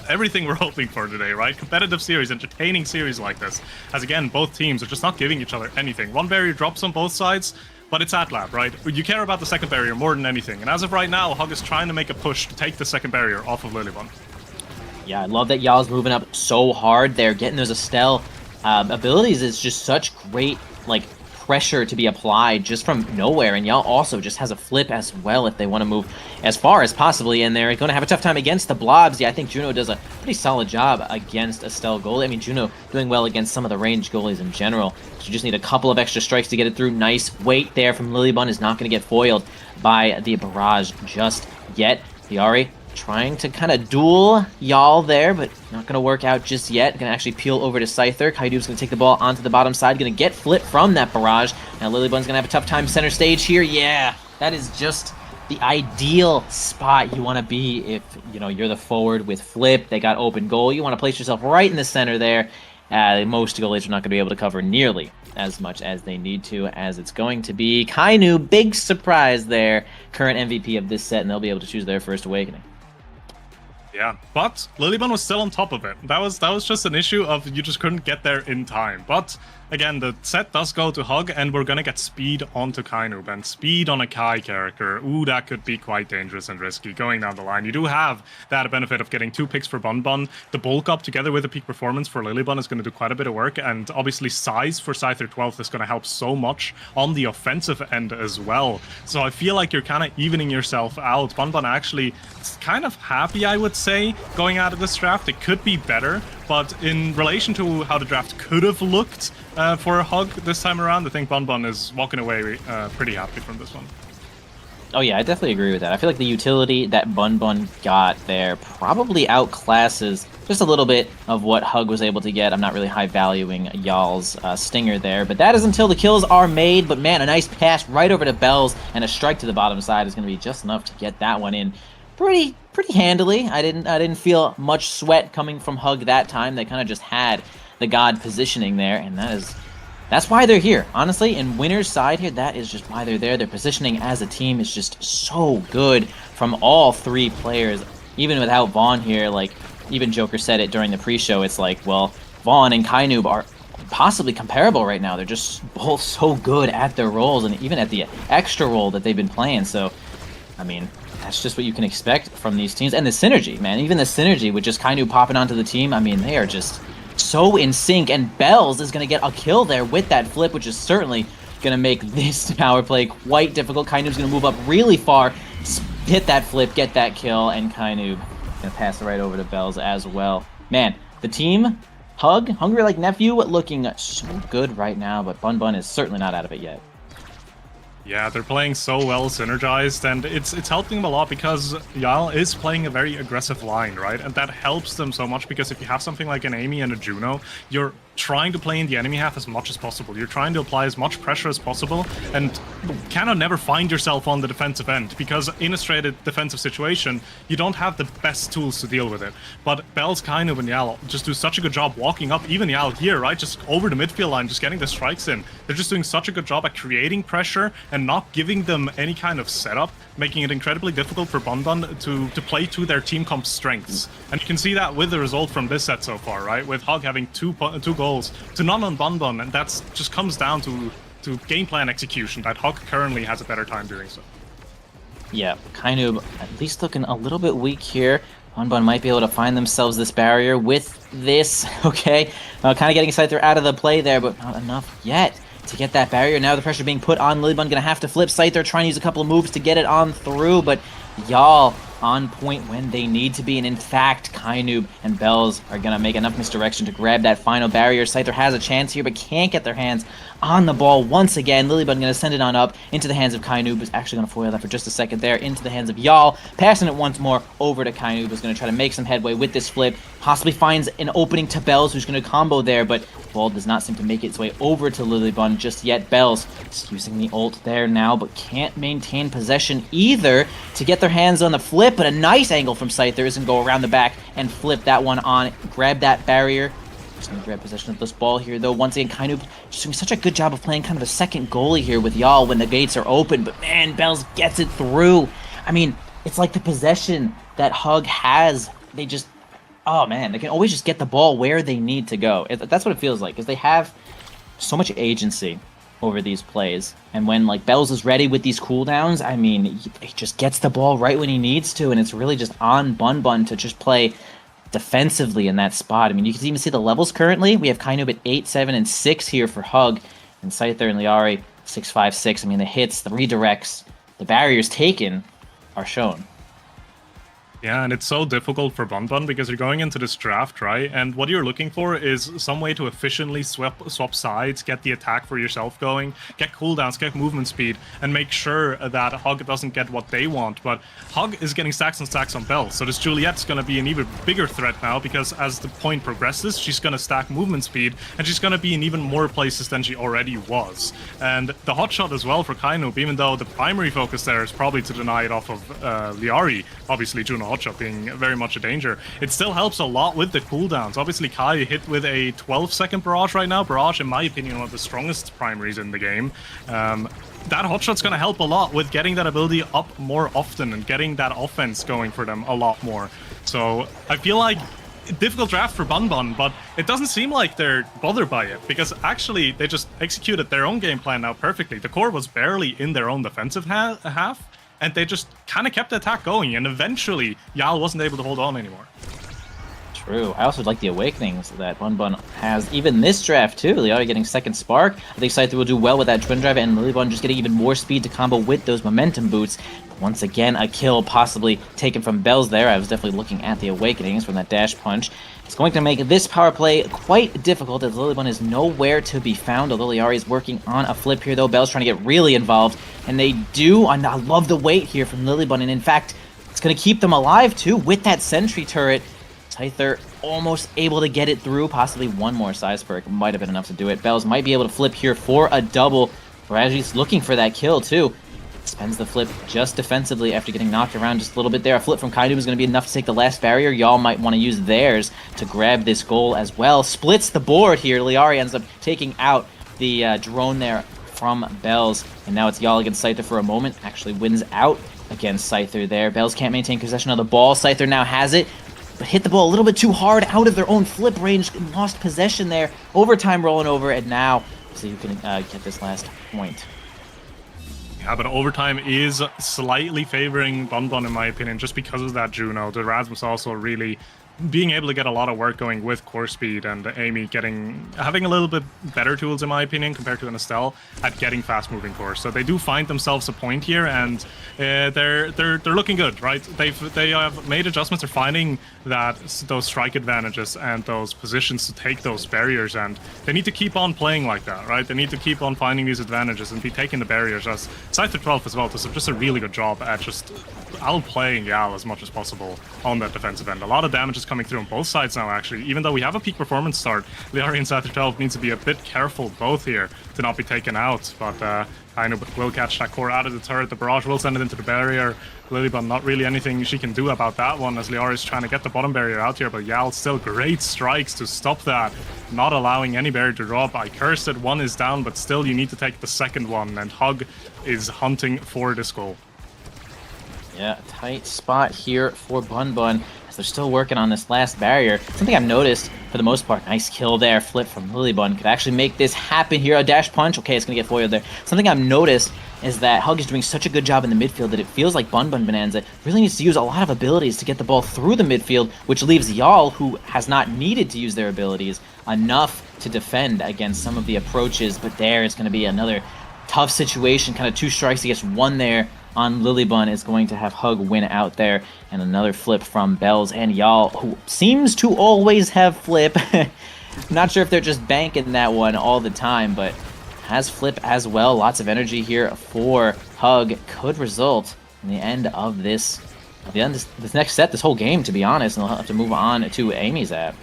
everything we're hoping for today, right? Competitive series, entertaining series like this, as again, both teams are just not giving each other anything. One barrier drops on both sides, but it's Atlab, right? You care about the second barrier more than anything. And as of right now, Hug is trying to make a push to take the second barrier off of Lilybun. Yeah, I love that Yal's moving up so hard there. Getting those Estelle abilities is just such great, like, pressure to be applied just from nowhere. And Yal also just has a flip as well if they want to move as far as possibly. And they're going to have a tough time against the blobs. Yeah, I think Juno does a pretty solid job against Estelle goalie. I mean, Juno doing well against some of the ranged goalies in general. So you just need a couple of extra strikes to get it through. Nice weight there from Lilybun is not going to get foiled by the barrage just yet. Liari trying to kind of duel Yal there, but not going to work out just yet. Going to actually peel over to Scyther. Kainoob's going to take the ball onto the bottom side. Going to get flipped from that barrage. Now Lilybun's going to have a tough time center stage here. Yeah, that is just the ideal spot you want to be if, you know, you're the forward with flip. They got open goal. You want to place yourself right in the center there. Most goalies are not going to be able to cover nearly as much as they need to, as it's going to be Kainoob. Big surprise there. Current MVP of this set, and they'll be able to choose their first awakening. Yeah, but Lilybun was still on top of it. That was just an issue of you just couldn't get there in time. But again, the set does go to Hug, and we're gonna get speed onto Kainoob, and speed on a Kai character. Ooh, that could be quite dangerous and risky going down the line. You do have that benefit of getting 2 picks for Bonbon. The bulk up together with the peak performance for Lilybun is going to do quite a bit of work, and obviously size for Scyther 12 is going to help so much on the offensive end as well. So I feel like you're kind of evening yourself out. Bonbon actually is kind of happy, I would say, going out of this draft. It could be better, but in relation to how the draft could have looked for a Hug this time around, I think Bonbon is walking away pretty happy from this one. Oh yeah, I definitely agree with that. I feel like the utility that Bun got there probably outclasses just a little bit of what Hug was able to get. I'm not really high valuing Yal's stinger there, but that is until the kills are made. But man, a nice pass right over to Bells and a strike to the bottom side is going to be just enough to get that one in pretty handily. I didn't feel much sweat coming from Hug that time. They kind of just had the God positioning there, and that's why they're here. Honestly, in winner's side here, that is just why they're there. Their positioning as a team is just so good from all 3 players. Even without Vaughn here, like, even Joker said it during the pre-show, it's like, well, Vaughn and Kainoob are possibly comparable right now. They're just both so good at their roles, and even at the extra role that they've been playing. So, I mean, that's just what you can expect from these teams. And the synergy, man, even the synergy with just Kainoob popping onto the team, I mean, they are just so in sync, and Bells is going to get a kill there with that flip, which is certainly going to make this power play quite difficult. Kainoob's going to move up really far, hit that flip, get that kill, and Kainoob going to pass it right over to Bells as well. Man, the team, Hug, Hungry Like Nephew, looking so good right now, but Bun is certainly not out of it yet. Yeah, they're playing so well synergized, and it's helping them a lot because Yal is playing a very aggressive line, right? And that helps them so much because if you have something like an Amy and a Juno, you're trying to play in the enemy half as much as possible. You're trying to apply as much pressure as possible and cannot never find yourself on the defensive end because in a straight defensive situation, you don't have the best tools to deal with it. But Bells, Kainoob, and Yal just do such a good job walking up, even Yal here, right? Just over the midfield line, just getting the strikes in. They're just doing such a good job at creating pressure and not giving them any kind of setup, making it incredibly difficult for Bonbon to play to their team comp's strengths. And you can see that with the result from this set so far, right? With Hog having two goals to none on Bonbon, and that's just comes down to game plan execution, that Hog currently has a better time doing so. Yeah, Kainub at least looking a little bit weak here. Bonbon might be able to find themselves this barrier with this, okay? Kind of getting Scyther out of the play there, but not enough yet to get that barrier. Now the pressure being put on Lilybun, gonna have to flip. Scyther trying to use a couple of moves to get it on through, but y'all on point when they need to be, and in fact, Kainub and Bells are gonna make enough misdirection to grab that final barrier. Scyther has a chance here, but can't get their hands on the ball once again. Lilybun gonna send it on up into the hands of Kainub, who's actually gonna foil that for just a second there, into the hands of y'all. Passing it once more over to Kainub, who's gonna try to make some headway with this flip. Possibly finds an opening to Bells, who's gonna combo there, but the ball does not seem to make its way over to Lilybun just yet. Bells is using the ult there now, but can't maintain possession either to get their hands on the flip, but a nice angle from Scyther is gonna go around the back and flip that one on, grab that barrier. Just gonna grab possession of this ball here, though. Once again, Kainub just doing such a good job of playing kind of a second goalie here with y'all when the gates are open, but man, Bells gets it through. I mean, it's like the possession that Hug has. They just, oh man, they can always just get the ball where they need to go. That's what it feels like, because they have so much agency over these plays, and when like Bells is ready with these cooldowns, I mean, he just gets the ball right when he needs to, and it's really just on Bun to just play defensively in that spot. I mean, you can even see the levels currently. We have Kainub at 8, 7, and 6 here for Hug, and Scyther and Liari 6, 5, 6. I mean, the hits, the redirects, the barriers taken are shown. Yeah, and it's so difficult for Bonbon because you're going into this draft, right? And what you're looking for is some way to efficiently swap sides, get the attack for yourself going, get cooldowns, get movement speed, and make sure that Hog doesn't get what they want. But Hog is getting stacks and stacks on Bells, so this Juliet's going to be an even bigger threat now, because as the point progresses, she's going to stack movement speed, and she's going to be in even more places than she already was. And the hotshot as well for Kainub, even though the primary focus there is probably to deny it off of Liari, obviously Juno hotshot being very much a danger. It still helps a lot with the cooldowns. Obviously, Kai hit with a 12-second barrage right now. Barrage, in my opinion, one of the strongest primaries in the game. That hotshot's going to help a lot with getting that ability up more often and getting that offense going for them a lot more. So I feel like difficult draft for Bonbon, but it doesn't seem like they're bothered by it, because actually they just executed their own game plan now perfectly. The core was barely in their own defensive half, and they just kind of kept the attack going, and eventually Yal wasn't able to hold on anymore. True. I also like the awakenings that Bonbon has even this draft too. Liari getting second spark. I think Scyther will do well with that twin drive, and Lilybun just getting even more speed to combo with those momentum boots. Once again, a kill possibly taken from Bells there. I was definitely looking at the awakenings from that dash punch. It's going to make this power play quite difficult, as Lilybun is nowhere to be found, although Liari is working on a flip here, though. Bells trying to get really involved, and they do. And I love the weight here from Lilybun, and in fact, it's going to keep them alive too with that sentry turret. Scyther almost able to get it through, possibly one more size perk might have been enough to do it. Bells might be able to flip here for a double. Raji's looking for that kill too. Spends the flip just defensively after getting knocked around just a little bit there. A flip from Kainub is going to be enough to take the last barrier. Y'all might want to use theirs to grab this goal as well. Splits the board here. Liari ends up taking out the drone there from Bells. And now it's Y'all against Scyther for a moment. Actually wins out against Scyther there. Bells can't maintain possession of the ball. Scyther now has it, but hit the ball a little bit too hard out of their own flip range and lost possession there. Overtime rolling over, and now see who can get this last point. Yeah, but overtime is slightly favoring Bonbon in my opinion, just because of that Juno. The Rasmus also really being able to get a lot of work going with core speed, and Amy having a little bit better tools in my opinion compared to an Estelle at getting fast moving cores. So they do find themselves a point here, and they're looking good, right? They have made adjustments. They're finding those strike advantages and those positions to take those barriers, and they need to keep on playing like that, right? They need to keep on finding these advantages and be taking the barriers, as Scyther 12 as well does just a really good job at just outplaying Yal as much as possible on that defensive end. A lot of damage is coming through on both sides now, actually. Even though we have a peak performance start, Liari and Scyther 12 needs to be a bit careful both here to not be taken out. But Kainu will catch that core out of the turret. The barrage will send it into the barrier. Lilybun, not really anything she can do about that one, as Liari is trying to get the bottom barrier out here, but Yal still great strikes to stop that, not allowing any barrier to drop. I cursed it, one is down, but still you need to take the second one, and Hug is hunting for this goal. Yeah, tight spot here for Bun Bun as they're still working on this last barrier. Something I've noticed, for the most part, nice kill there, flip from Lilybun, could actually make this happen here. A dash punch, okay, it's going to get foiled there. Something I've noticed is that Hug is doing such a good job in the midfield that it feels like Bun Bun Bonanza really needs to use a lot of abilities to get the ball through the midfield, which leaves Yal, who has not needed to use their abilities, enough to defend against some of the approaches. But there it's going to be another tough situation, kind of 2 strikes against 1 there on Lilybun is going to have Hug win out there, and another flip from Bells and Yal, who seems to always have flip. Not sure if they're just banking that one all the time, but has flip as well. Lots of energy here for Hug. Could result in the end of this, this next set, this whole game, to be honest, and they'll have to move on to Amy's app.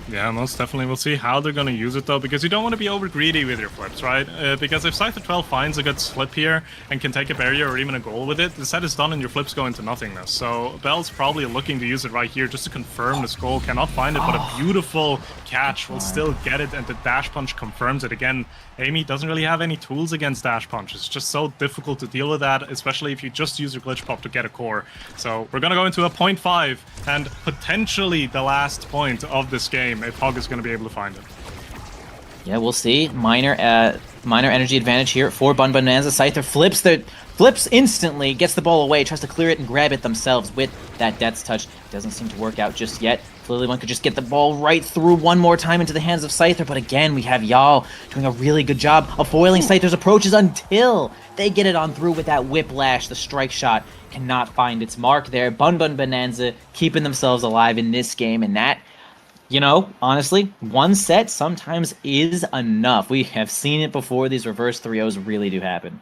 Yeah, most definitely. We'll see how they're going to use it, though, because you don't want to be over greedy with your flips, right? Because if Scyther 12 finds a good flip here and can take a barrier or even a goal with it, the set is done and your flips go into nothingness. So Bell's probably looking to use it right here just to confirm this goal. Cannot find it, but a beautiful catch will still get it, and the dash punch confirms it. Again, Amy doesn't really have any tools against dash punch. It's just so difficult to deal with that, especially if you just use your glitch pop to get a core. So we're going to go into a 0.5 and potentially the last point of this game if Hug is going to be able to find it. Yeah, we'll see. Minor energy advantage here for Bun Bonanza. Scyther flips instantly, gets the ball away, tries to clear it and grab it themselves with that Death's Touch. Doesn't seem to work out just yet. Lilybun could just get the ball right through one more time into the hands of Scyther, but again, we have Yal doing a really good job of foiling Scyther's approaches until they get it on through with that whiplash. The strike shot cannot find its mark there. Bun Bonanza keeping themselves alive in this game, and that, you know, honestly, one set sometimes is enough. We have seen it before. These reverse 3-0s really do happen.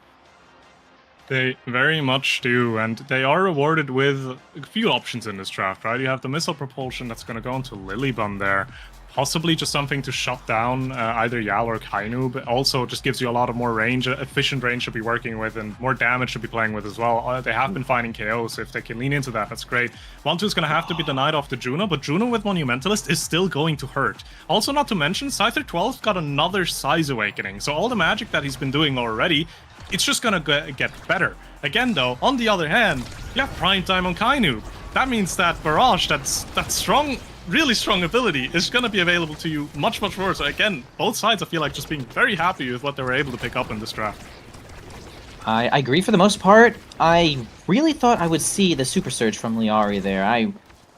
They very much do, and they are rewarded with a few options in this draft, right? You have the missile propulsion that's going to go into Lilybun there. Possibly just something to shut down either Yal or Kainu, but also just gives you a lot of more range, efficient range to be working with, and more damage to be playing with as well. They have been finding KOs, so if they can lean into that, that's great. 1-2 is going to have to be denied off the Juno, but Juno with Monumentalist is still going to hurt. Also, not to mention, Scyther 12 got another Size Awakening, so all the magic that he's been doing already, it's just gonna get better. Again, though, on the other hand, you have Prime Time on Kainu. That means that Barrage, that strong, really strong ability, is gonna be available to you much more. So again, both sides I feel like just being very happy with what they were able to pick up in this draft. I agree for the most part. I really thought I would see the Super Surge from Liari there.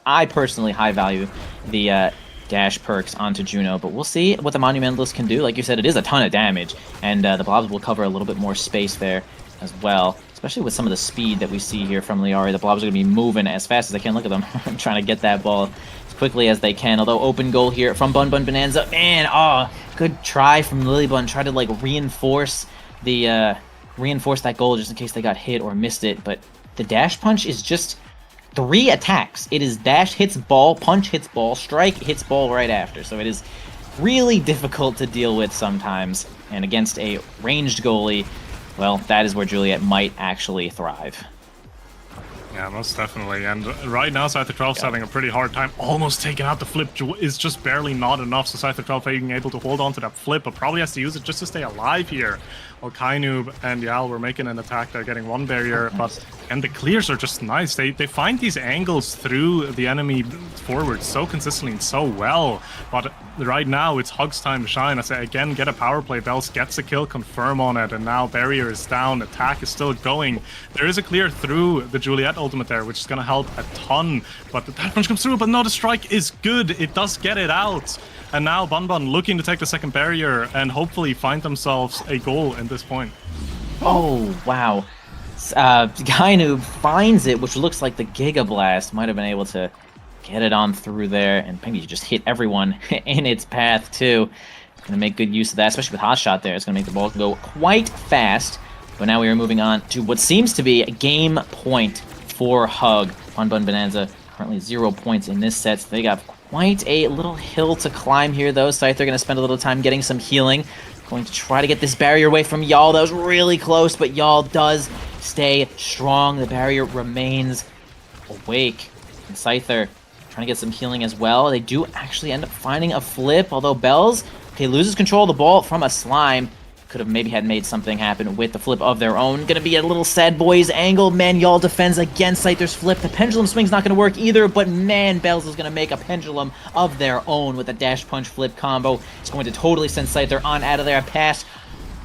I personally high value the dash perks onto Juno, but we'll see what the Monumentalist can do. Like you said, it is a ton of damage, and the blobs will cover a little bit more space there as well, especially with some of the speed that we see here from Liari. The blobs are going to be moving as fast as they can. Look at them trying to get that ball as quickly as they can, although open goal here from Bun Bonanza. Man, good try from Lilybun. Try to like reinforce that goal just in case they got hit or missed it, but the dash punch is just 3 attacks. It is dash hits ball, punch hits ball, strike hits ball right after. So it is really difficult to deal with sometimes. And against a ranged goalie, well, that is where Juliet might actually thrive. Yeah, most definitely. And right now, Scyther 12 is having a pretty hard time. Almost taking out the flip is just barely not enough. So Scyther 12 being able to hold on to that flip, but probably has to use it just to stay alive here. While Kainu and Yal were making an attack, they're getting one barrier, and the clears are just nice. They find these angles through the enemy forward so consistently and so well. But right now, it's Hug's time to shine. I say again, get a power play. Bells gets a kill, confirm on it, and now barrier is down. Attack is still going. There is a clear through the Juliet ultimate there, which is going to help a ton. But the dash punch comes through, but no, the strike is good. It does get it out. And now Bun looking to take the second barrier and hopefully find themselves a goal at this point. Oh, wow. Kainu finds it, which looks like the Giga Blast might have been able to get it on through there, and maybe just hit everyone in its path too. Gonna make good use of that, especially with Hot Shot there. It's gonna make the ball go quite fast. But now we are moving on to what seems to be a game point for Hug. Bun Bonanza currently 0 points in this set, so they got quite a little hill to climb here, though. Scyther going to spend a little time getting some healing. Going to try to get this barrier away from Y'all. That was really close, but Y'all does stay strong. The barrier remains awake. And Scyther trying to get some healing as well. They do actually end up finding a flip, although Bells, okay, loses control of the ball from a slime. Could have maybe had made something happen with the flip of their own. Gonna be a little sad boys angle. Man, Y'all defends against Scyther's flip. The pendulum swing's not gonna work either, but man, Bells is gonna make a pendulum of their own with a dash punch flip combo. It's going to totally send Scyther on out of there. Pass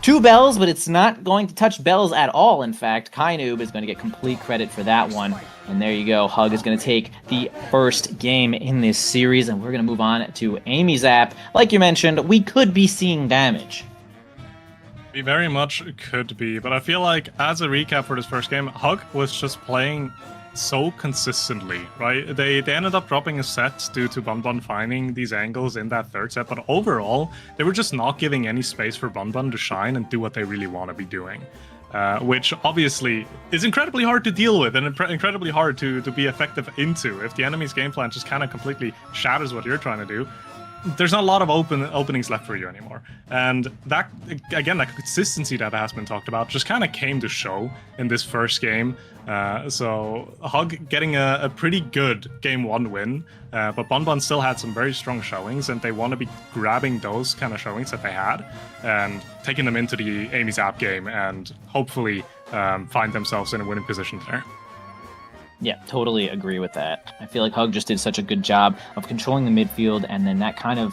to Bells, but it's not going to touch Bells at all. In fact, Kainoob is going to get complete credit for that one. And there you go. Hug is going to take the first game in this series, and we're going to move on to Amy's app. Like you mentioned, we could be seeing damage. We very much could be, but I feel like as a recap for this first game, Hug was just playing so consistently, right? They ended up dropping a set due to Bunbun finding these angles in that third set, but overall, they were just not giving any space for Bunbun to shine and do what they really want to be doing. Which obviously is incredibly hard to deal with and incredibly hard to be effective into. If the enemy's game plan just kind of completely shatters what you're trying to do, there's not a lot of openings left for you anymore. And that, again, that consistency that has been talked about just kind of came to show in this first game. So Hug getting a pretty good game 1 win, but Bunbun still had some very strong showings, and they want to be grabbing those kind of showings that they had and taking them into the Amy's app game and hopefully find themselves in a winning position there. Yeah, totally agree with that. I feel like Hug just did such a good job of controlling the midfield, and then that kind of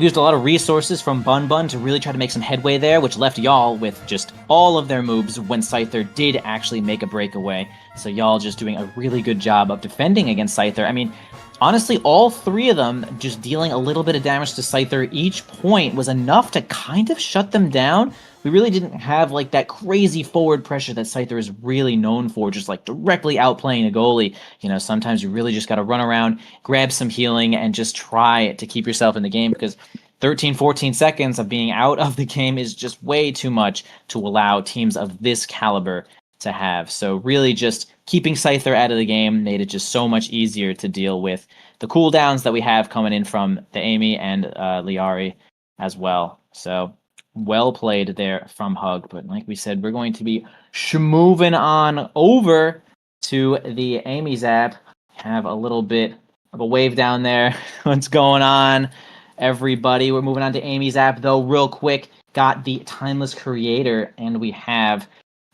used a lot of resources from Bunbun to really try to make some headway there, which left Y'all with just all of their moves when Scyther did actually make a breakaway. So Y'all just doing a really good job of defending against Scyther. I mean, honestly, all three of them just dealing a little bit of damage to Scyther each point was enough to kind of shut them down. We really didn't have like that crazy forward pressure that Scyther is really known for, just like directly outplaying a goalie. You know, sometimes you really just got to run around, grab some healing, and just try to keep yourself in the game, because 13, 14 seconds of being out of the game is just way too much to allow teams of this caliber to have. So really just keeping Scyther out of the game made it just so much easier to deal with the cooldowns that we have coming in from the Amy and Liari as well. So well played there from Hug. But like we said, we're going to be moving on over to the Amy's app. Have a little bit of a wave down there. What's going on, everybody? We're moving on to Amy's app, though, real quick. Got the Timeless Creator, and we have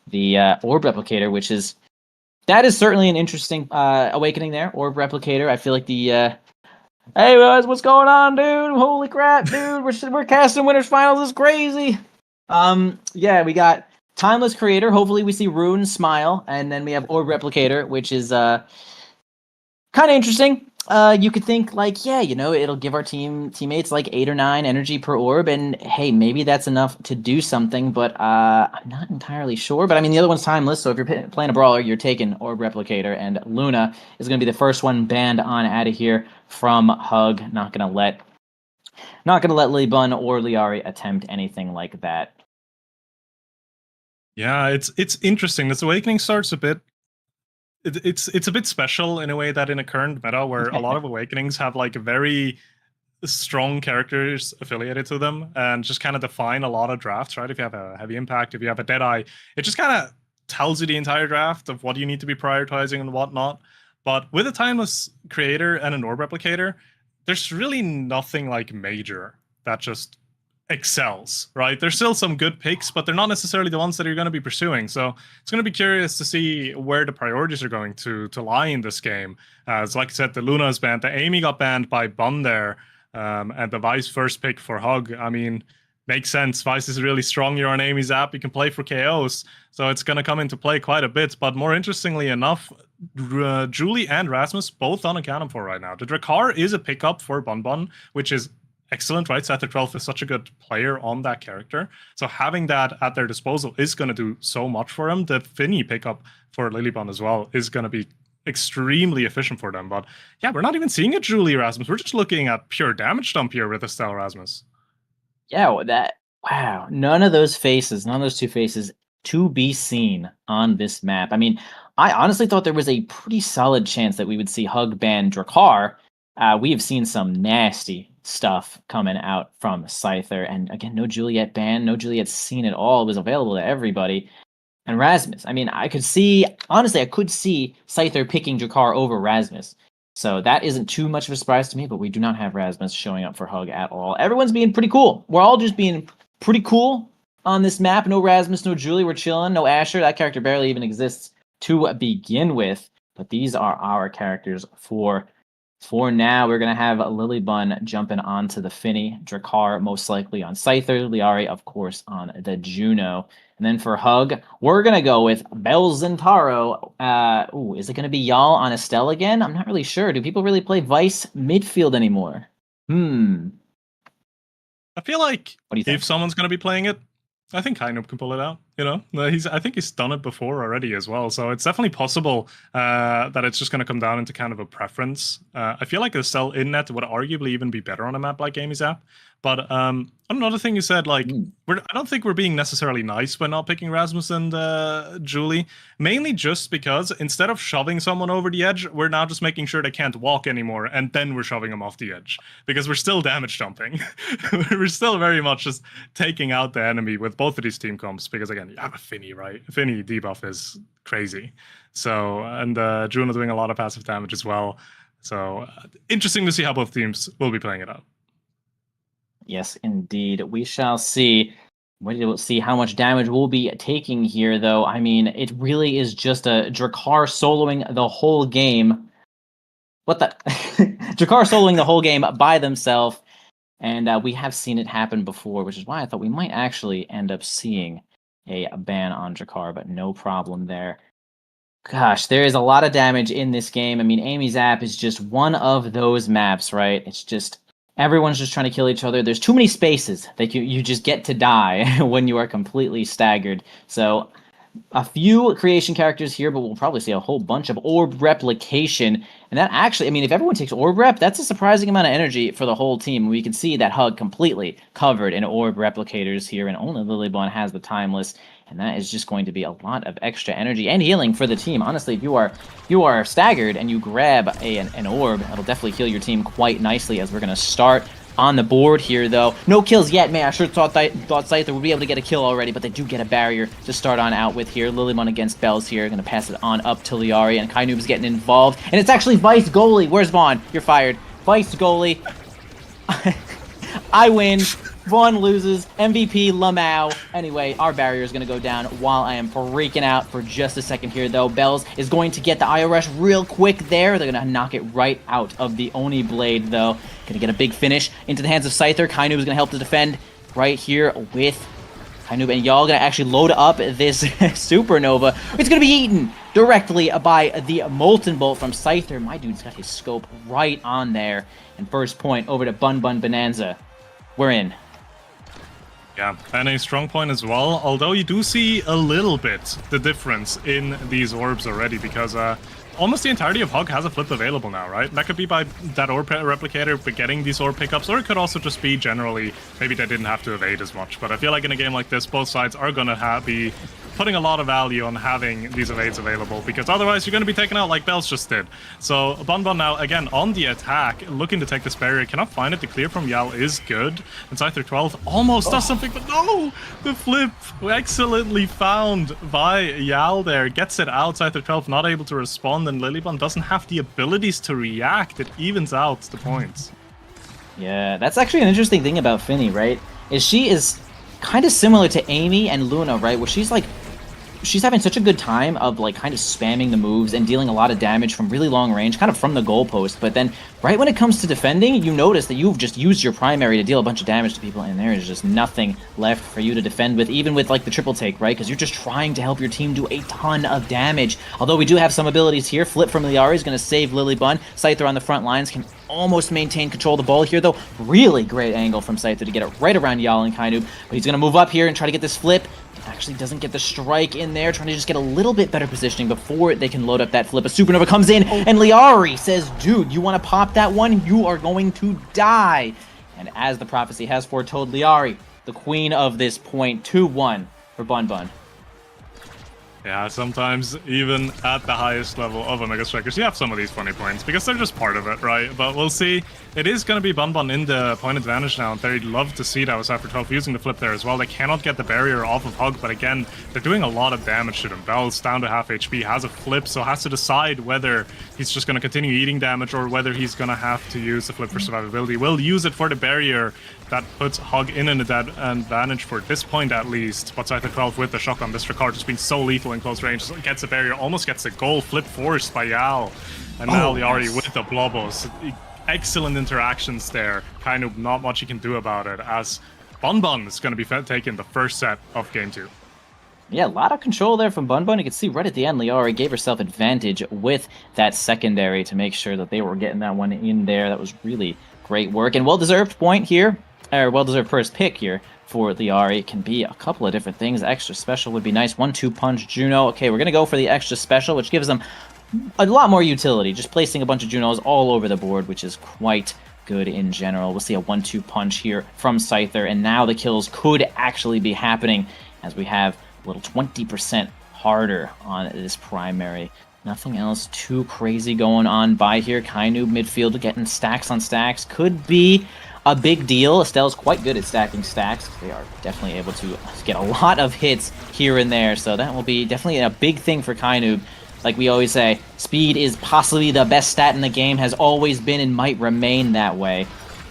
the Orb Replicator, that is certainly an interesting awakening there. Orb Replicator. I feel like the hey guys, what's going on, dude? Holy crap, dude! We're casting winners finals. It's crazy. Yeah, we got Timeless Creator. Hopefully, we see Rune Smile, and then we have Orb Replicator, which is kind of interesting. You could think like, yeah, you know, it'll give our teammates like 8 or 9 energy per orb, and hey, maybe that's enough to do something, but I'm not entirely sure. But I mean, the other one's timeless, so if you're playing a brawler, you're taking Orb Replicator, and Luna is going to be the first one banned on out of here from Hug. Not gonna let Libun or Liari attempt anything like that. Yeah, it's interesting. This awakening starts a bit. It's a bit special in a way that in a current meta where a lot of awakenings have like very strong characters affiliated to them and just kind of define a lot of drafts, right? If you have a heavy impact, if you have a Deadeye, it just kind of tells you the entire draft of what you need to be prioritizing and whatnot. But with a Timeless Creator and an Orb Replicator, there's really nothing like major that just excels, right? There's still some good picks, but they're not necessarily the ones that you're going to be pursuing. So it's going to be curious to see where the priorities are going to lie in this game. As like I said, the Luna is banned, the Amy got banned by Bun there, and the Vice first pick for Hug. I mean, makes sense. Vice is really strong. You're on Amy's app. You can play for KOs, so it's going to come into play quite a bit. But more interestingly enough, Julie and Rasmus both unaccounted for right now. The Drakkar is a pickup for Bunbun, which is excellent, right? Seth 12 is such a good player on that character. So having that at their disposal is going to do so much for them. The Finny pickup for Lilybun as well is going to be extremely efficient for them. But yeah, we're not even seeing a Julie Rasmus. We're just looking at pure damage dump here with Estelle Rasmus. Yeah, wow. None of those two faces to be seen on this map. I mean, I honestly thought there was a pretty solid chance that we would see Hug ban Drakkar. We have seen some nasty stuff coming out from Scyther. And again, no Juliet ban, no Juliet scene at all. It was available to everybody. And Rasmus, I mean, I could see Scyther picking Drakkar over Rasmus. So that isn't too much of a surprise to me, but we do not have Rasmus showing up for Hug at all. Everyone's being pretty cool. We're all just being pretty cool on this map. No Rasmus, no Julie, we're chilling. No Asher, that character barely even exists to begin with. But these are our characters for now. We're going to have Lilybun jumping onto the Finny, Drakkar most likely on Scyther, Liari, of course, on the Juno. And then for Hug, we're going to go with Belzintaro. Is it going to be Y'all on Estelle again? I'm not really sure. Do people really play Vice midfield anymore? I feel like What do you think? if someone's going to be playing it, I think Kainup can pull it out. You know, I think he's done it before already as well. So it's definitely possible that it's just going to come down into kind of a preference. I feel like Estelle in net would arguably even be better on a map like Amy's app. But another thing you said, like, I don't think we're being necessarily nice by not picking Rasmus and Julie. Mainly just because instead of shoving someone over the edge, we're now just making sure they can't walk anymore, and then we're shoving them off the edge. Because we're still damage jumping. We're still very much just taking out the enemy with both of these team comps. Because again, you have a Finny, right? Finny debuff is crazy. So, and Juno doing a lot of passive damage as well. So, interesting to see how both teams will be playing it out. Yes, indeed. We shall see. We'll see how much damage we'll be taking here, though. I mean, it really is just a Drakkar soloing the whole game. What the? Drakkar soloing the whole game by themselves. And we have seen it happen before, which is why I thought we might actually end up seeing a ban on Drakkar, but no problem there. Gosh, there is a lot of damage in this game. I mean, Amy's app is just one of those maps, right? It's just everyone's just trying to kill each other. There's too many spaces that you just get to die when you are completely staggered. So a few creation characters here, but we'll probably see a whole bunch of orb replication. And that actually, I mean, if everyone takes orb rep, that's a surprising amount of energy for the whole team. We can see that Hug completely covered in orb replicators here, and only Lilybun has the timeless. And that is just going to be a lot of extra energy and healing for the team. Honestly, if you are staggered and you grab an orb, that'll definitely heal your team quite nicely, as we're going to start on the board here, though. No kills yet, man. I sure thought Scyther would be able to get a kill already, but they do get a barrier to start on out with here. Lilybun against Bells here. Going to pass it on up to Liari, and Kainoob's getting involved. And it's actually Vice goalie. Where's Vaughn? You're fired. Vice goalie. I win. Vaughn loses. MVP Lamau. Anyway, our barrier is going to go down while I am freaking out for just a second here, though. Bells is going to get the IO rush real quick there. They're going to knock it right out of the Oni blade, though. Going to get a big finish into the hands of Scyther. Kainoob is going to help to defend right here with Kainoob. And y'all going to actually load up this Supernova. It's going to be eaten directly by the Molten Bolt from Scyther. My dude's got his scope right on there. And first point over to Bun Bun Bonanza. We're in. Yeah, and a strong point as well, although you do see a little bit the difference in these orbs already, because almost the entirety of Hug has a flip available now, right? That could be by that orb replicator but getting these orb pickups, or it could also just be generally, maybe they didn't have to evade as much. But I feel like in a game like this, both sides are going to be putting a lot of value on having these evades available, because otherwise you're going to be taken out like Bells just did. So Bun Bun now, again, on the attack, looking to take this barrier, cannot find it. The clear from Yal is good. And Scyther 12 almost does something, but no! The flip excellently found by Yal there. Gets it out. Scyther 12 not able to respond, and Lilybun doesn't have the abilities to react. It evens out the points. Yeah, that's actually an interesting thing about Finny, right? She is kind of similar to Amy and Luna, right? Where she's having such a good time of like kind of spamming the moves and dealing a lot of damage from really long range, kind of from the goalpost. But then right when it comes to defending, you notice that you've just used your primary to deal a bunch of damage to people, and there is just nothing left for you to defend with, even with like the triple take, right? Because you're just trying to help your team do a ton of damage. Although we do have some abilities here. Flip from Liari is going to save Lilybun. Scyther on the front lines can almost maintain control of the ball here, though. Really great angle from Scyther to get it right around Yal and Kainoob. But he's going to move up here and try to get this flip. Actually doesn't get the strike in there, trying to just get a little bit better positioning before they can load up that flip. A Supernova comes in, and Liari says, dude, you want to pop that one? You are going to die. And as the prophecy has foretold, Liari, the queen of this point, 2-1 for Bun Bun. Yeah, sometimes even at the highest level of Omega Strikers, you have some of these funny points because they're just part of it, right? But we'll see. It is going to be Bunbun in the point advantage now, and they'd love to see that with Cypher 12 using the flip there as well. They cannot get the barrier off of Hug, but again, they're doing a lot of damage to them. Bell's down to half HP, has a flip, so has to decide whether he's just going to continue eating damage or whether he's going to have to use the flip for survivability. Will use it for the barrier. That puts Hug in an advantage for this point at least. But Cypher 12 with the shotgun, this Ricard just being so lethal in close range, gets a barrier, almost gets a goal, flip forced by Yal. And now Liari with the Blobos. Excellent interactions there. Kind of not much you can do about it, as Bunbun is going to be taking the first set of game 2. Yeah, a lot of control there from Bunbun. You can see right at the end, Liari gave herself advantage with that secondary to make sure that they were getting that one in there. That was really great work. And well-deserved point here, or well-deserved first pick here for Liari. It can be a couple of different things. Extra special would be nice. 1-2 punch Juno. Okay, we're going to go for the extra special, which gives them a lot more utility. Just placing a bunch of Junos all over the board, which is quite good in general. We'll see a 1-2 punch here from Scyther, and now the kills could actually be happening as we have a little 20% harder on this primary. Nothing else too crazy going on by here. Kainu midfield getting stacks on stacks could be a big deal. Estelle's quite good at stacking stacks. They are definitely able to get a lot of hits here and there, so that will be definitely a big thing for Kainu. Like we always say, speed is possibly the best stat in the game, has always been and might remain that way.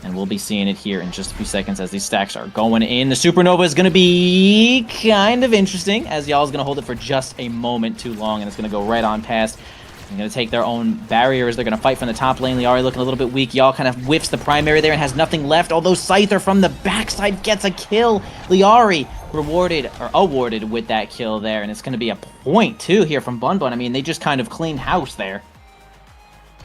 And we'll be seeing it here in just a few seconds as these stacks are going in. The Supernova is going to be kind of interesting, as y'all is going to hold it for just a moment too long, and it's going to go right on past. They're going to take their own barriers. They're going to fight from the top lane. Liari looking a little bit weak. Y'all kind of whiffs the primary there and has nothing left, although Scyther from the backside gets a kill. Liari rewarded, or awarded with that kill there, and it's going to be a point, too, here from Bunbun. I mean, they just kind of cleaned house there.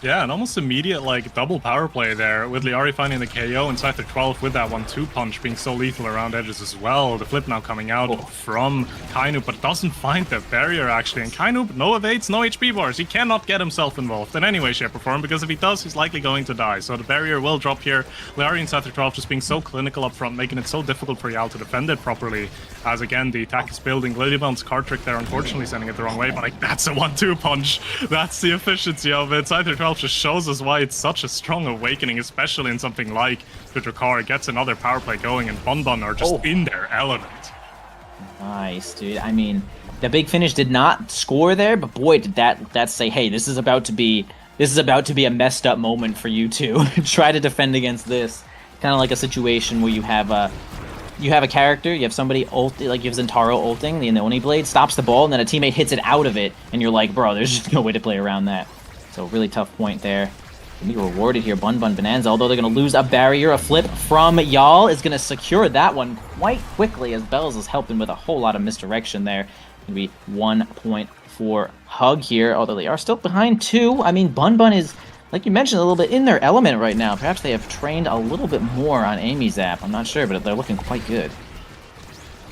Yeah, an almost immediate, like, double power play there, with Liari finding the KO and Scyther 12 with that 1-2 punch being so lethal around edges as well. The flip now coming out from Kainu, but doesn't find the barrier, actually. And Kainu, no evades, no HP bars. He cannot get himself involved in any way, shape, or form, because if he does, he's likely going to die. So the barrier will drop here. Liari and Scyther 12 just being so clinical up front, making it so difficult for Yal to defend it properly. As, again, the attack is building. Lilybond's card trick there, unfortunately, sending it the wrong way, but, like, that's a 1-2 punch. That's the efficiency of it. Scyther 12 just shows us why it's such a strong awakening, especially in something like Vidrakar. It gets another power play going, and Bunbun are just in their element. Nice, dude. I mean, the big finish did not score there, but boy, did that say, hey, this is about to be a messed up moment for you two. Try to defend against this. Kind of like a situation where you have a character, you have somebody ult, like you have Zentaro ulting, the Oni Blade stops the ball, and then a teammate hits it out of it, and you're like, bro, there's just no way to play around that. So really tough point there. Gonna be rewarded here, Bunbun Bonanza, although they're gonna lose a barrier. A flip from Yal is gonna secure that one quite quickly, as Bells is helping with a whole lot of misdirection there. Gonna be 1 point for Hug here, although they are still behind 2. I mean, Bunbun is, like you mentioned, a little bit in their element right now. Perhaps they have trained a little bit more on Amy Zap. I'm not sure, but they're looking quite good.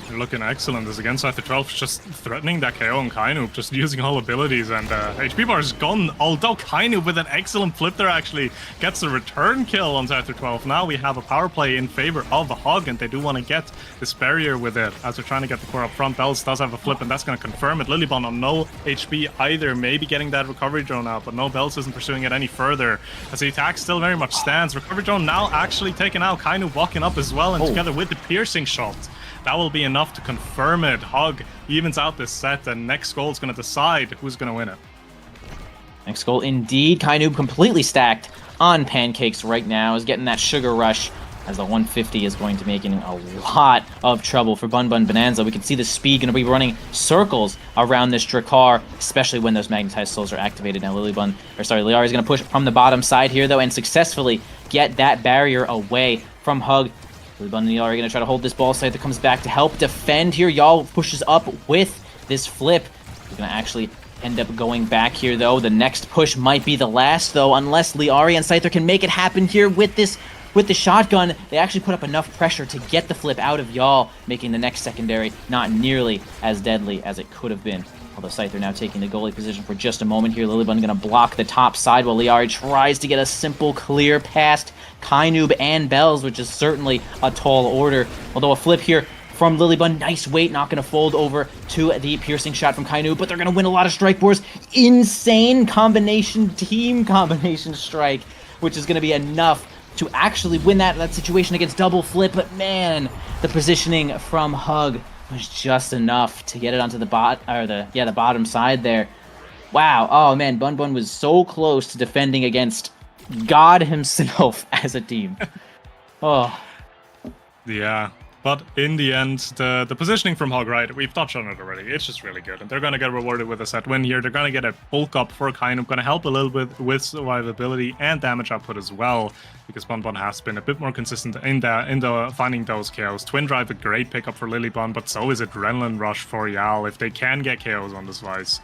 They're looking excellent as against Scyther 12 just threatening that KO on Kainu, just using all abilities, and HP bar is gone, although Kainu with an excellent flip there actually gets a return kill on Scyther 12. Now we have a power play in favor of the Hog, and they do want to get this barrier with it as they're trying to get the core up front. Bells does have a flip, and that's going to confirm it. Lilybond on no HP either, maybe getting that recovery drone out, but no, Bells isn't pursuing it any further as the attack still very much stands. Recovery drone now actually taken out, Kainu walking up as well, and together with the piercing shot, that will be enough to confirm it. Hug evens out this set, and next goal is going to decide who's going to win it. Next goal indeed. Kainu completely stacked on pancakes right now, is getting that sugar rush, as the 150 is going to be making a lot of trouble for Bunbun Bonanza. We can see the speed going to be running circles around this Drakkar, especially when those magnetized souls are activated. Now Liari is going to push from the bottom side here, though, and successfully get that barrier away from Hug. Lilybond and Liari are going to try to hold this ball side that comes back to help defend here. Y'all pushes up with this flip. We're going to actually end up going back here, though. The next push might be the last, though, unless Liari and Scyther can make it happen here with the shotgun. They actually put up enough pressure to get the flip out of Y'all, making the next secondary not nearly as deadly as it could have been. Although Scyther now taking the goalie position for just a moment here. Lilybond going to block the top side while Liari tries to get a simple clear past Kainub and Bells, which is certainly a tall order. Although a flip here from Lilybun. Nice weight, not going to fold over to the piercing shot from Kainu, but they're going to win a lot of strike boards. Insane combination, team combination strike, which is going to be enough to actually win that situation against double flip. But man, the positioning from Hug was just enough to get it onto the the bottom side there. Wow. Oh man, Bun Bun was so close to defending against God himself as a team. Oh. Yeah. But in the end, the positioning from Hog, right, we've touched on it already. It's just really good. And they're going to get rewarded with a set win here. They're going to get a bulk up for Kainu. Going to help a little bit with survivability and damage output as well. Because Bun Bun has been a bit more consistent in the finding those KOs. Twin Drive, a great pickup for Lilybun, but so is Adrenaline Rush for Yal. If they can get KOs on this Vice,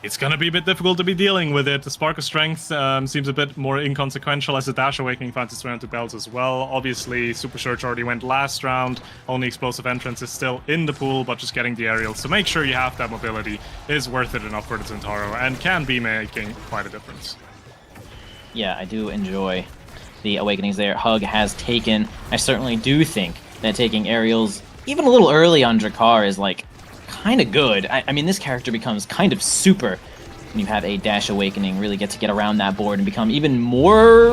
it's going to be a bit difficult to be dealing with it. The Spark of Strength seems a bit more inconsequential as the Dash Awakening finds its way onto Bells as well. Obviously, Super Surge already went last round. Only Explosive Entrance is still in the pool, but just getting the aerials to make sure you have that mobility is worth it enough for the Zentaro and can be making quite a difference. Yeah, I do enjoy the Awakenings there. Hug has taken, I certainly do think that taking aerials even a little early on Drakkar is like kind of good. I mean, this character becomes kind of super when you have a Dash Awakening, really get around that board and become even more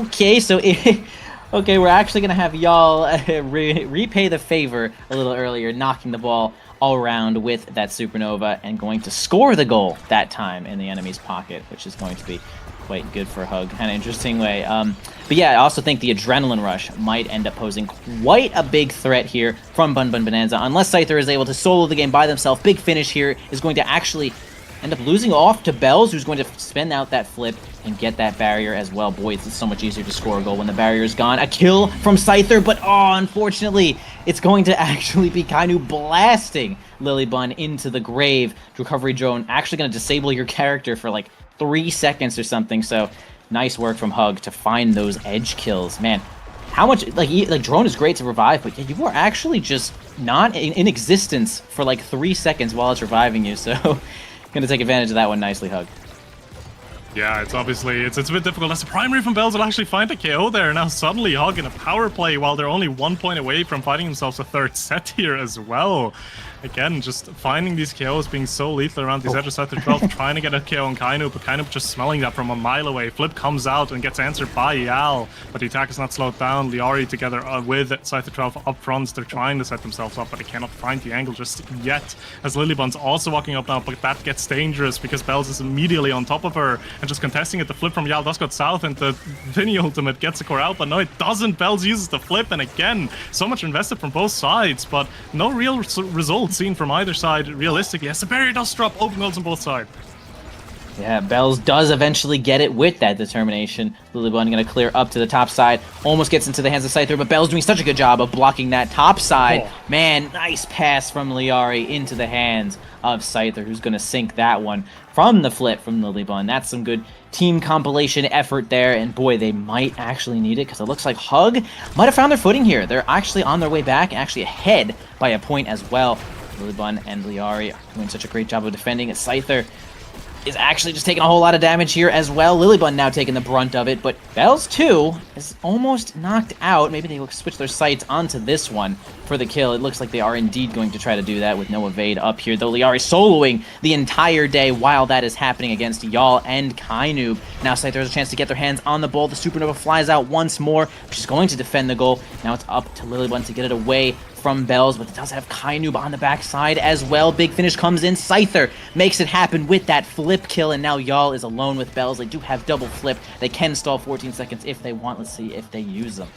okay. So, okay, we're actually going to have y'all repay the favor a little earlier, knocking the ball all around with that Supernova and going to score the goal that time in the enemy's pocket, which is going to be quite good for Hug. Kind of interesting way. But yeah, I also think the Adrenaline Rush might end up posing quite a big threat here from Bun Bun Bonanza. Unless Scyther is able to solo the game by themselves, big finish here is going to actually end up losing off to Bells, who's going to spin out that flip and get that barrier as well. Boy, it's so much easier to score a goal when the barrier is gone. A kill from Scyther, but oh, unfortunately, it's going to actually be Kainu blasting Lilybun into the grave. Recovery drone actually going to disable your character for like 3 seconds or something. So nice work from Hug to find those edge kills. Man, how much like drone is great to revive, but you were actually just not in existence for like 3 seconds while it's reviving you. So gonna take advantage of that one nicely, Hug. Yeah, it's obviously it's a bit difficult. As the primary from Bells will actually find a KO there. Now suddenly Hog in a power play while they're only 1 point away from finding themselves a third set here as well. Again, just finding these KOs being so lethal around these edges. Scyther 12 trying to get a KO on Kainu, but Kainu just smelling that from a mile away. Flip comes out and gets answered by Yal, but the attack is not slowed down. Liari together with Scyther 12 up front. They're trying to set themselves up, but they cannot find the angle just yet. As Lilybun's also walking up now, but that gets dangerous because Bells is immediately on top of her and just contesting it. The flip from Yal does go south, and the Vinny ultimate gets a core out, but no, it doesn't. Bells uses the flip, and again, so much invested from both sides, but no real result seen from either side realistically. Yes, the barrier does drop, open goals on both sides. Yeah, Bells does eventually get it with that determination. Lilybun going to clear up to the top side. Almost gets into the hands of Scyther, but Bells doing such a good job of blocking that top side. Oh. Man, nice pass from Liari into the hands of Scyther, who's going to sink that one from the flip from Lilybun. That's some good team compilation effort there, and boy, they might actually need it because it looks like Hug might have found their footing here. They're actually on their way back, actually ahead by a point as well. Lilybun and Liari are doing such a great job of defending. Scyther is actually just taking a whole lot of damage here as well. Lilybun now taking the brunt of it, but Bells too is almost knocked out. Maybe they will switch their sights onto this one for the kill. It looks like they are indeed going to try to do that with no evade up here, though Liari soloing the entire day while that is happening against Yal and Kainu. Now Scyther has a chance to get their hands on the ball. The Supernova flies out once more. She's going to defend the goal. Now it's up to Lilybun to get it away from Bells, but it does have Kainu on the backside as well. Big finish comes in. Scyther makes it happen with that flip kill, and now Yal is alone with Bells. They do have double flip. They can stall 14 seconds if they want. Let's see if they use them.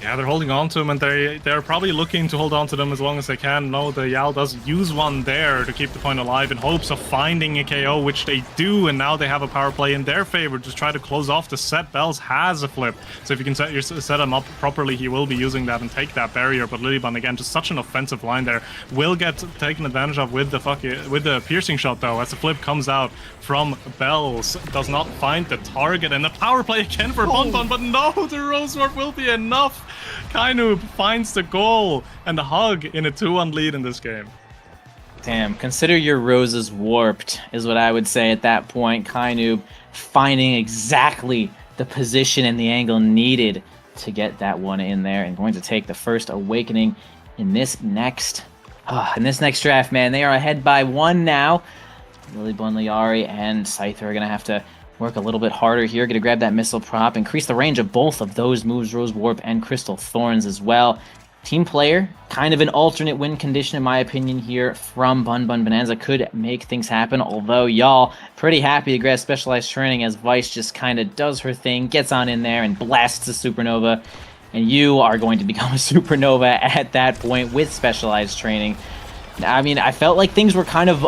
Yeah, they're holding on to them, and they're probably looking to hold on to them as long as they can. No, the Yal does use one there to keep the point alive in hopes of finding a KO, which they do, and now they have a power play in their favor to try to close off the set. Bells has a flip, so if you can set him up properly, he will be using that and take that barrier. But Lilybun, again, just such an offensive line there, will get taken advantage of with the piercing shot, though, as the flip comes out from Bells. Does not find the target, and the power play again for Bun Bun, but no, the Rose Warp will be enough. Kainu finds the goal and the Hug in a 2-1 lead in this game. Damn, consider your roses warped, is what I would say at that point. Kainu finding exactly the position and the angle needed to get that one in there, and going to take the first Awakening in this next draft, man. They are ahead by 1 now. Lilybun, Liari, and Scyther are going to have to work a little bit harder here. Going to grab that missile prop, increase the range of both of those moves, Rose Warp and Crystal Thorns as well. Team player, kind of an alternate win condition in my opinion here from Bun Bun Bonanza, could make things happen, although y'all pretty happy to grab specialized training as Vice just kind of does her thing, gets on in there and blasts a supernova, and you are going to become a supernova at that point with specialized training. I mean, I felt like things were kind of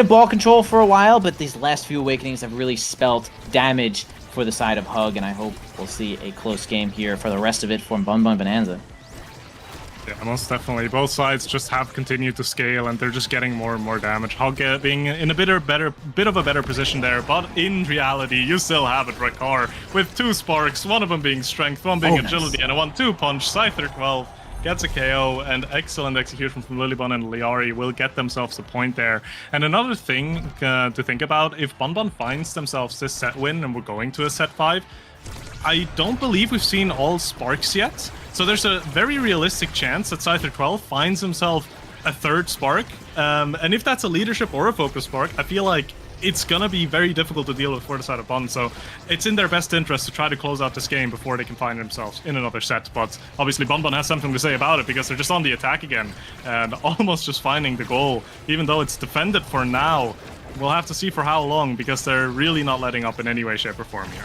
ball control for a while, but these last few awakenings have really spelt damage for the side of Hug, and I hope we'll see a close game here for the rest of it from Bun Bun Bonanza. Yeah, most definitely. Both sides just have continued to scale, and they're just getting more and more damage. Hug being in a bit of a better position there, but in reality, you still have a Drakkar with 2 sparks, one of them being strength, one being agility, and a 1-2 punch. Scyther 12 gets a KO, and excellent execution from Lilybun and Liari will get themselves a point there. And another thing to think about, if Bun Bun finds themselves this set win and we're going to a set 5, I don't believe we've seen all sparks yet. So there's a very realistic chance that Scyther 12 finds himself a 3rd spark. And if that's a leadership or a focus spark, I feel like it's gonna be very difficult to deal with for the side of Bun. So it's in their best interest to try to close out this game before they can find themselves in another set. But obviously Bun Bun has something to say about it because they're just on the attack again and almost just finding the goal, even though it's defended for now. We'll have to see for how long because they're really not letting up in any way, shape, or form here.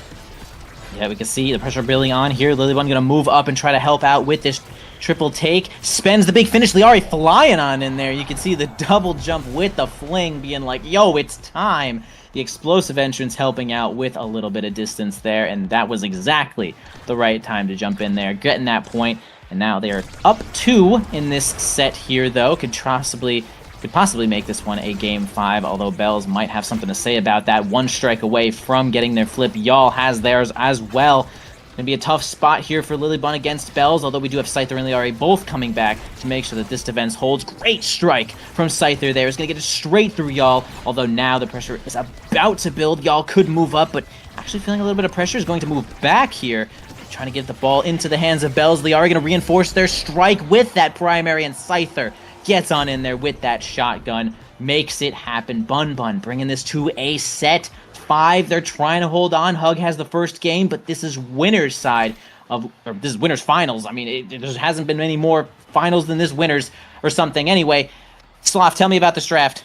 Yeah, we can see the pressure building on here. Lilybun going to move up and try to help out with this triple take. Spends the big finish. Liari flying on in there. You can see the double jump with the fling being like, yo, it's time. The explosive entrance helping out with a little bit of distance there, and that was exactly the right time to jump in there, getting that point. And now they are up 2 in this set here, though. Could possibly make this one a game 5, although Bells might have something to say about that. 1 strike away from getting their flip. Y'all has theirs as well. Gonna be a tough spot here for Lilybun against Bells, although we do have Scyther and Liari both coming back to make sure that this defense holds. Great strike from Scyther there. Is gonna get it straight through Y'all, although now the pressure is about to build. Y'all could move up, but actually feeling a little bit of pressure is going to move back here. Trying to get the ball into the hands of Bells. Liari gonna reinforce their strike with that primary, and Scyther gets on in there with that shotgun, makes it happen. Bun Bun bringing this to a set 5. They're trying to hold on. Hug has the first game, but this is winner's side of, or this is winner's finals. I mean, there hasn't been many more finals than this winner's or something. Anyway, Sloth, tell me about this draft.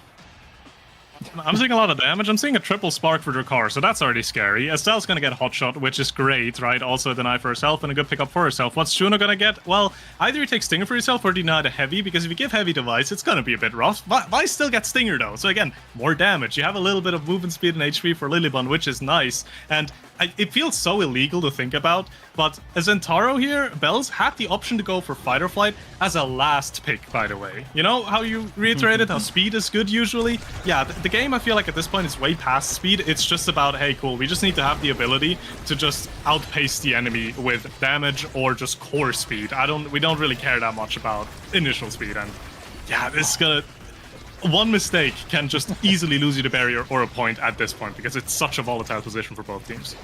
I'm seeing a lot of damage. I'm seeing a triple spark for Drakkar, so that's already scary. Estelle's gonna get hotshot, which is great, right? Also a deny for herself and a good pickup for herself. What's Shuna gonna get? Well, either he takes Stinger for himself or deny the heavy, because if you give heavy to Vice, it's gonna be a bit rough. Vice still gets Stinger though, so again, more damage. You have a little bit of movement speed and HP for Lilybun, which is nice. And it feels so illegal to think about, but as Zentaro here, Bells had the option to go for Fight or Flight as a last pick, by the way. You know how you reiterated how speed is good usually? Yeah, the game I feel like at this point is way past speed. It's just about, hey, cool, we just need to have the ability to just outpace the enemy with damage or just core speed. We don't really care that much about initial speed, and yeah, this is gonna... One mistake can just easily lose you the barrier or a point at this point, because it's such a volatile position for both teams.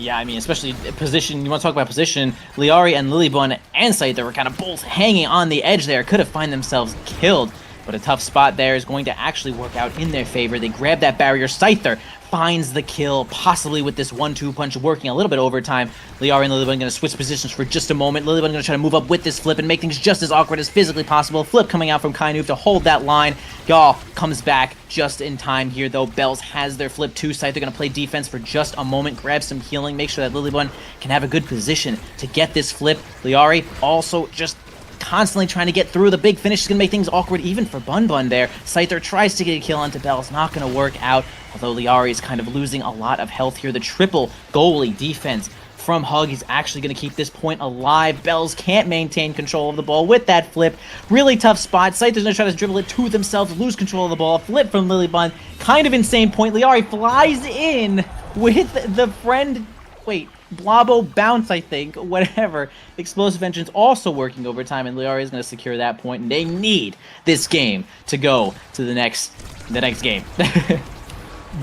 Yeah, I mean, especially position, you want to talk about position, Liari and Lilybun and Scyther were kind of both hanging on the edge there, could have find themselves killed, but a tough spot there is going to actually work out in their favor. They grab that barrier, Scyther finds the kill, possibly with this 1-2 punch working a little bit overtime. Liari and Lilybun going to switch positions for just a moment. Lilybun going to try to move up with this flip and make things just as awkward as physically possible. Flip coming out from Kainoof to hold that line. Y'all comes back just in time here, though. Bells has their flip too. Scyther going to play defense for just a moment, grab some healing, make sure that Lilybun can have a good position to get this flip. Liari also just constantly trying to get through. The big finish is going to make things awkward even for Bun Bun there. Scyther tries to get a kill onto Bells, not going to work out, although Liari is kind of losing a lot of health here. The triple goalie defense from Hug is actually going to keep this point alive. Bells can't maintain control of the ball with that flip. Really tough spot. Scyther's going to try to dribble it to themselves, lose control of the ball. Flip from Lilybun. Kind of insane point. Liari flies in with the friend... Wait, Blobbo bounce, I think, whatever. Explosive entrance also working overtime, and Liari is going to secure that point, and they need this game to go to the next game.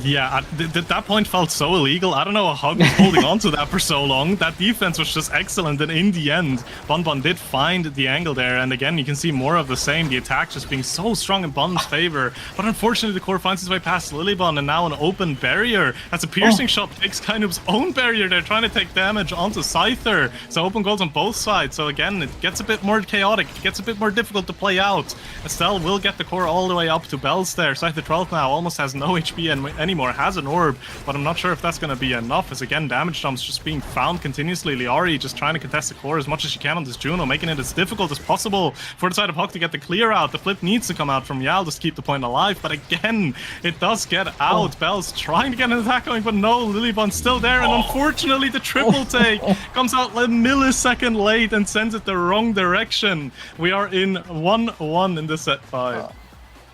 Yeah, that point felt so illegal. I don't know how Hug was holding on to that for so long. That defense was just excellent, and in the end, Bon did find the angle there. And again, you can see more of the same. The attack just being so strong in Bon's favor. But unfortunately, the core finds its way past Lilybon, and now an open barrier. As a piercing shot takes Kainub's own barrier. They're trying to take damage onto Scyther. So open goals on both sides. So again, it gets a bit more chaotic. It gets a bit more difficult to play out. Estelle will get the core all the way up to Bells there. Scyther 12 now almost has no HP anymore, has an orb, but I'm not sure if that's going to be enough, as again, damage jumps just being found continuously. Liari just trying to contest the core as much as she can on this Juno, making it as difficult as possible for the side of Hug to get the clear out. The flip needs to come out from Yal just to keep the point alive, but again, it does get out. Bell's trying to get an attack going, but no, Lilybon's still there, and unfortunately the triple take comes out a millisecond late and sends it the wrong direction. We are in 1-1 in the set 5.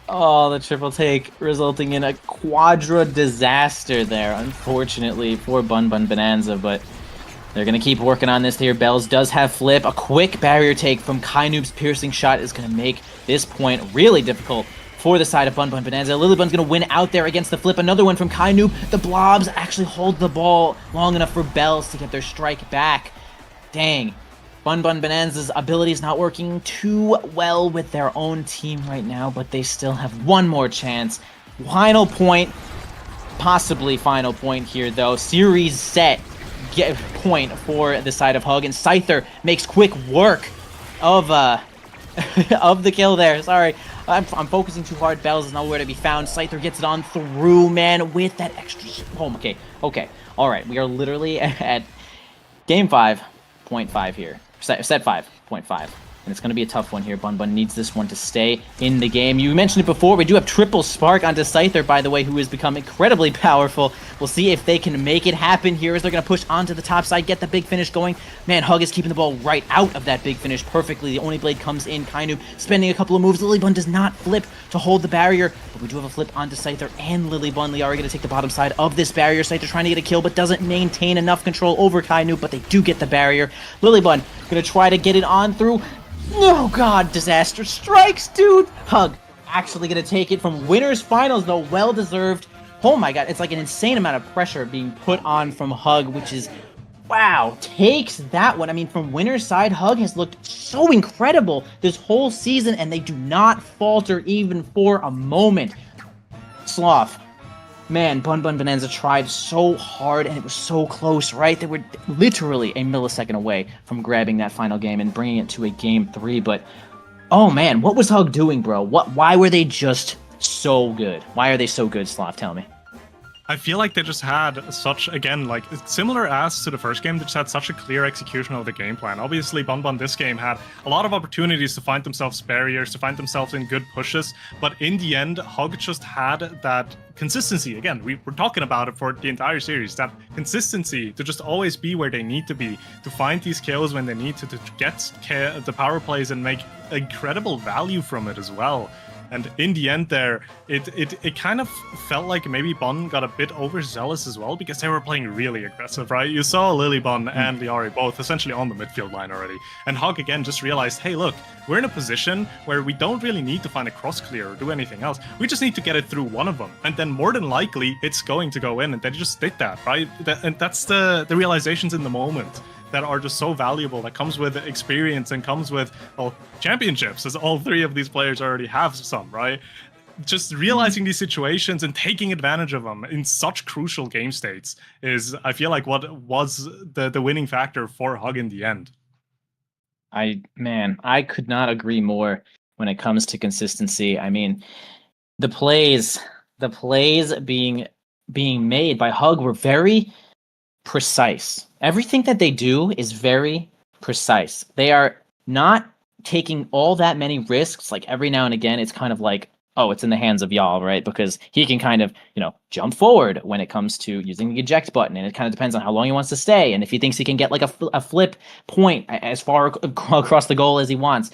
Oh, the triple take resulting in a quadra disaster there, unfortunately, for Bun Bonanza, but they're going to keep working on this here. Bells does have flip. A quick barrier take from Kainub's piercing shot is going to make this point really difficult for the side of Bun Bonanza. Lilybun's going to win out there against the flip. Another one from Kainub. The Blobs actually hold the ball long enough for Bells to get their strike back. Dang. Bun Bonanza's ability is not working too well with their own team right now, but they still have one more chance. Final point, possibly final point here, though. Series set point for the side of Hug, and Scyther makes quick work of of the kill there. Sorry, I'm focusing too hard. Bells is nowhere to be found. Scyther gets it on through, man, with that extra... Okay. All right, we are literally at game 5.5 here. Set 5.5. And it's going to be a tough one here. Bun needs this one to stay in the game. You mentioned it before. We do have triple spark onto Scyther, by the way, who has become incredibly powerful. We'll see if they can make it happen here as they're going to push onto the top side, get the big finish going. Man, Hug is keeping the ball right out of that big finish perfectly. The Oni Blade comes in. Kainub spending a couple of moves. Lilybun does not flip to hold the barrier, but we do have a flip onto Scyther and Lilybun. Liari going to take the bottom side of this barrier. Scyther trying to get a kill, but doesn't maintain enough control over Kainub, but they do get the barrier. Lilybun going to try to get it on through. Oh god, disaster strikes, dude! Hug actually gonna take it from winners finals, though, well deserved. Oh my god, it's like an insane amount of pressure being put on from Hug, which is, wow, takes that one. I mean, from winners side, Hug has looked so incredible this whole season, and they do not falter even for a moment. Sloth. Man, Bun Bonanza tried so hard, and it was so close, right? They were literally a millisecond away from grabbing that final game and bringing it to a game 3, but oh man, what was Hug doing, bro? Why were they just so good? Why are they so good, Sloth? Tell me. I feel like they just had such, again, like, similar as to the first game, they just had such a clear execution of the game plan. Obviously, Bun this game had a lot of opportunities to find themselves barriers, to find themselves in good pushes, but in the end, Hug just had that consistency. Again, we were talking about it for the entire series, that consistency to just always be where they need to be, to find these kills when they need to get the power plays and make incredible value from it as well. And in the end there, it kind of felt like maybe Bun got a bit overzealous as well, because they were playing really aggressive, right? You saw Lilybun and Liari both essentially on the midfield line already. And Hug again just realized, hey, look, we're in a position where we don't really need to find a cross clear or do anything else. We just need to get it through one of them. And then more than likely, it's going to go in. And they just did that, right? And that's the realizations in the moment that are just so valuable, that comes with experience and comes with, well, championships, as all three of these players already have some, right? Just realizing these situations and taking advantage of them in such crucial game states is, I feel like, what was the winning factor for Hug in the end. I could not agree more when it comes to consistency. I mean, the plays being made by Hug were very precise. Everything that they do is very precise. They are not taking all that many risks. Like every now and again, it's kind of like, oh, it's in the hands of Yal, right? Because he can kind of, jump forward when it comes to using the eject button. And it kind of depends on how long he wants to stay. And if he thinks he can get like a flip point as far across the goal as he wants.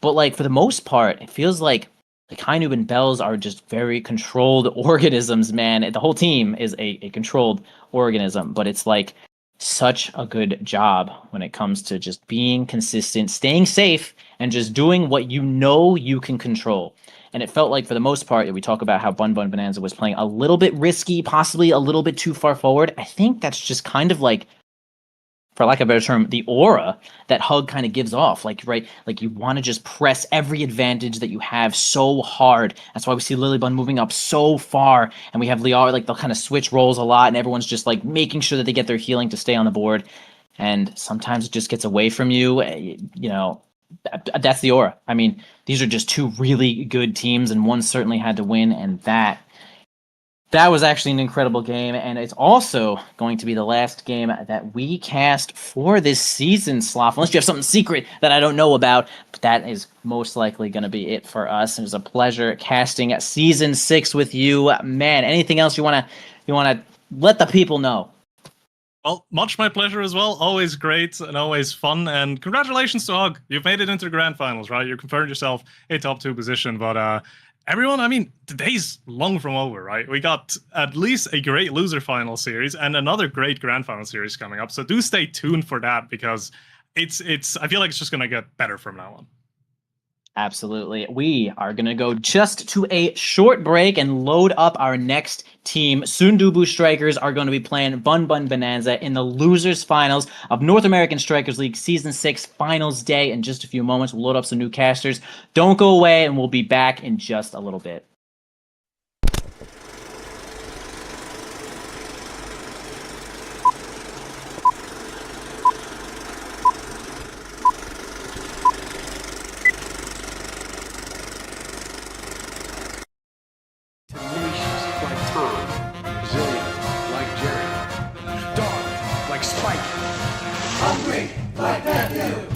But like for the most part, it feels like the Kainub and Bells are just very controlled organisms, man. The whole team is a controlled organism, but it's like such a good job when it comes to just being consistent, staying safe, and just doing what you know you can control. And it felt like, for the most part, we talk about how Bun Bun Bonanza was playing a little bit risky, possibly a little bit too far forward. I think that's just kind of like, for lack of a better term, the aura that Hug kind of gives off. Like, right, like you want to just press every advantage that you have so hard. That's why we see Lilybun moving up so far, and we have Liara, like, they'll kind of switch roles a lot, and everyone's just like making sure that they get their healing to stay on the board. And sometimes it just gets away from you. You know, that's the aura. I mean, these are just two really good teams, and one certainly had to win, and that was actually an incredible game, and it's also going to be the last game that we cast for this season, Sloth. Unless you have something secret that I don't know about, but that is most likely going to be it for us. It was a pleasure casting Season 6 with you, man. Anything else you want to let the people know? Well, much my pleasure as well. Always great and always fun. And congratulations to Hug. You've made it into the grand finals, right? You confirmed yourself a top 2 position, but everyone, I mean, the day's long from over, right? We got at least a great loser final series and another great grand final series coming up. So do stay tuned for that, because it's I feel like it's just going to get better from now on. Absolutely. We are going to go just to a short break and load up our next team. Sundubu Strikers are going to be playing Bun Bun Bonanza in the losers finals of North American Strikers League Season 6 Finals Day. In just a few moments, we'll load up some new casters. Don't go away, and we'll be back in just a little bit. Tenacious like Turd. Resilient like Jerry. Dark like Spike. Hungry like Matthew.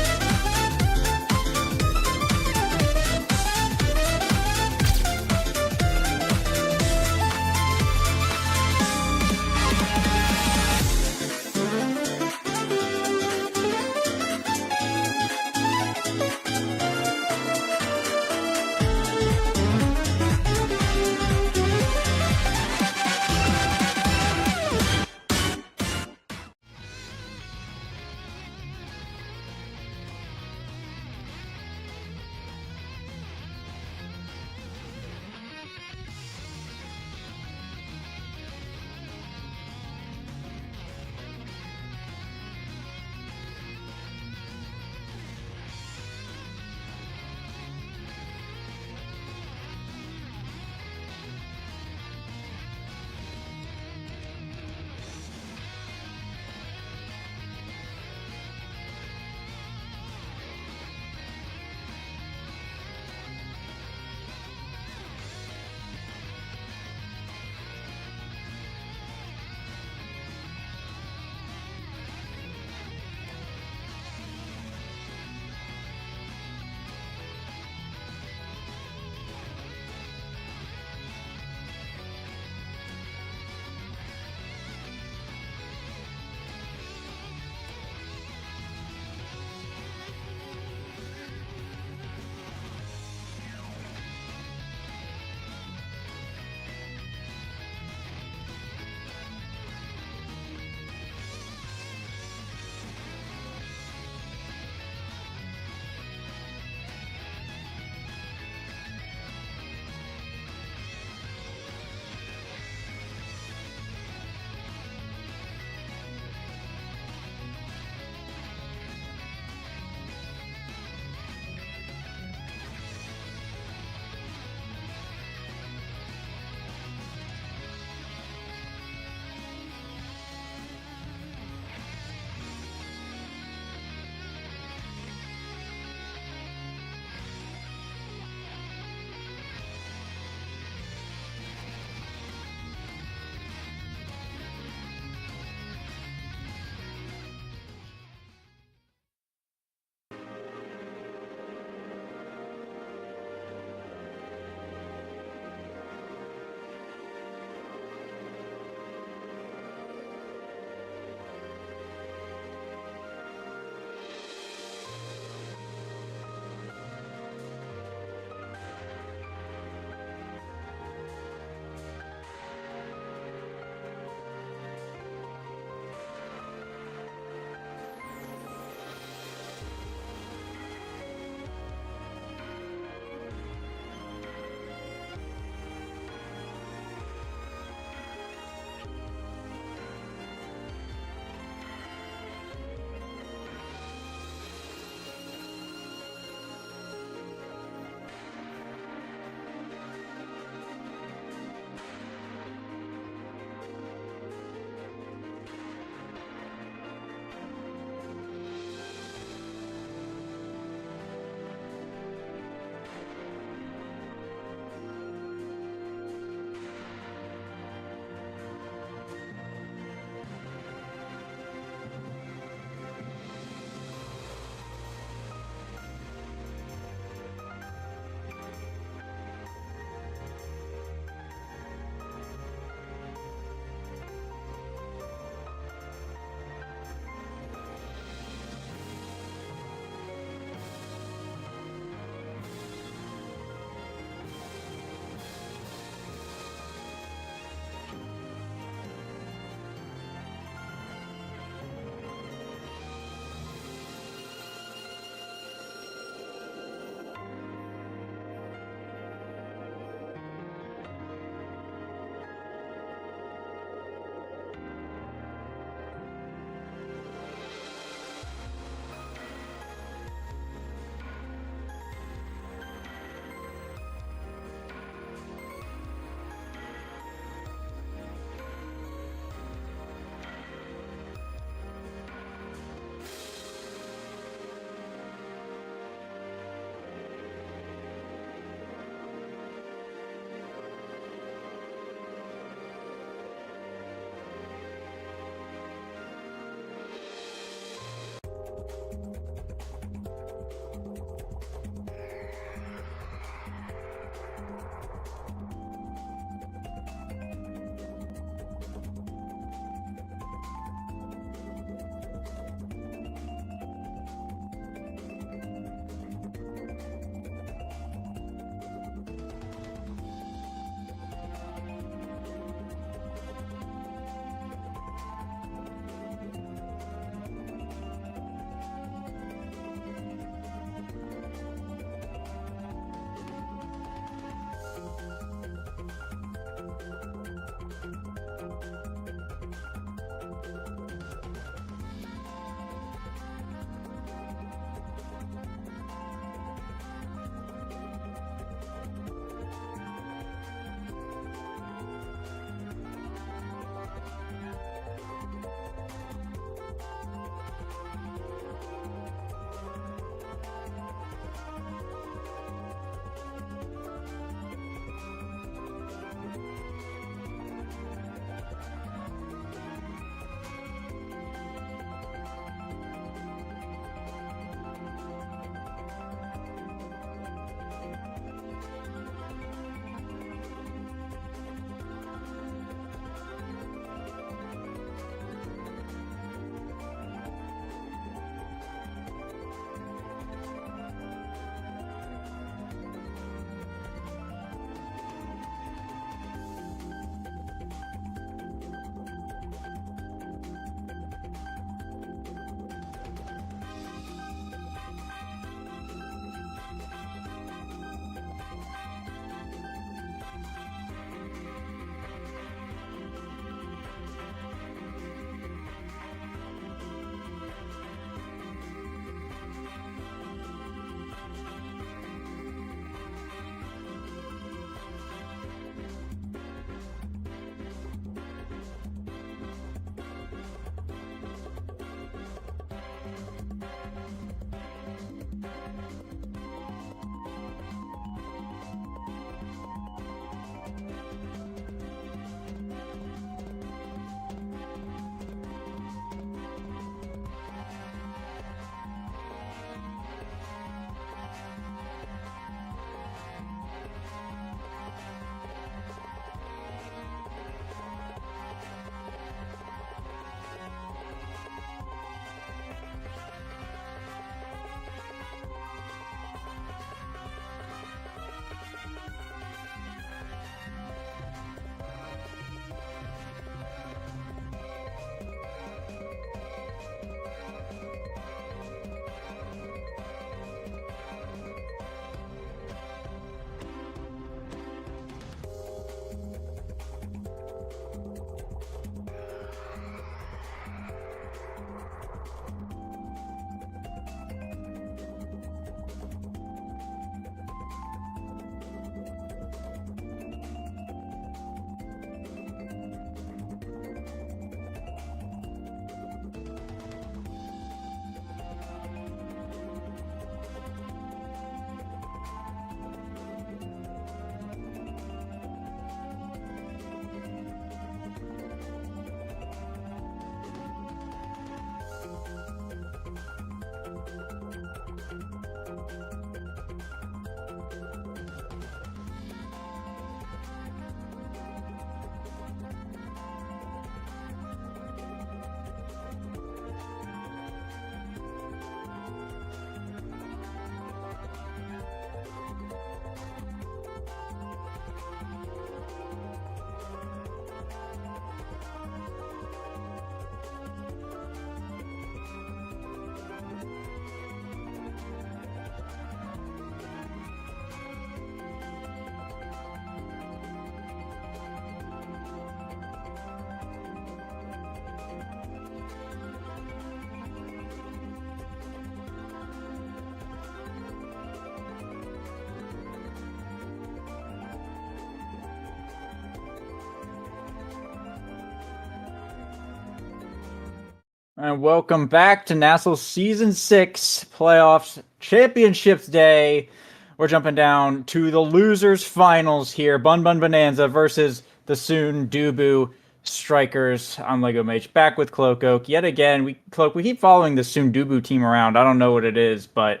And welcome back to NASL Season 6 Playoffs Championships Day. We're jumping down to the losers finals here. Bun Bun Bonanza versus the Soon Dubu Strikers on Lego Mage. Back with Cloak Oak. Yet again, we keep following the Soon Dubu team around. I don't know what it is, but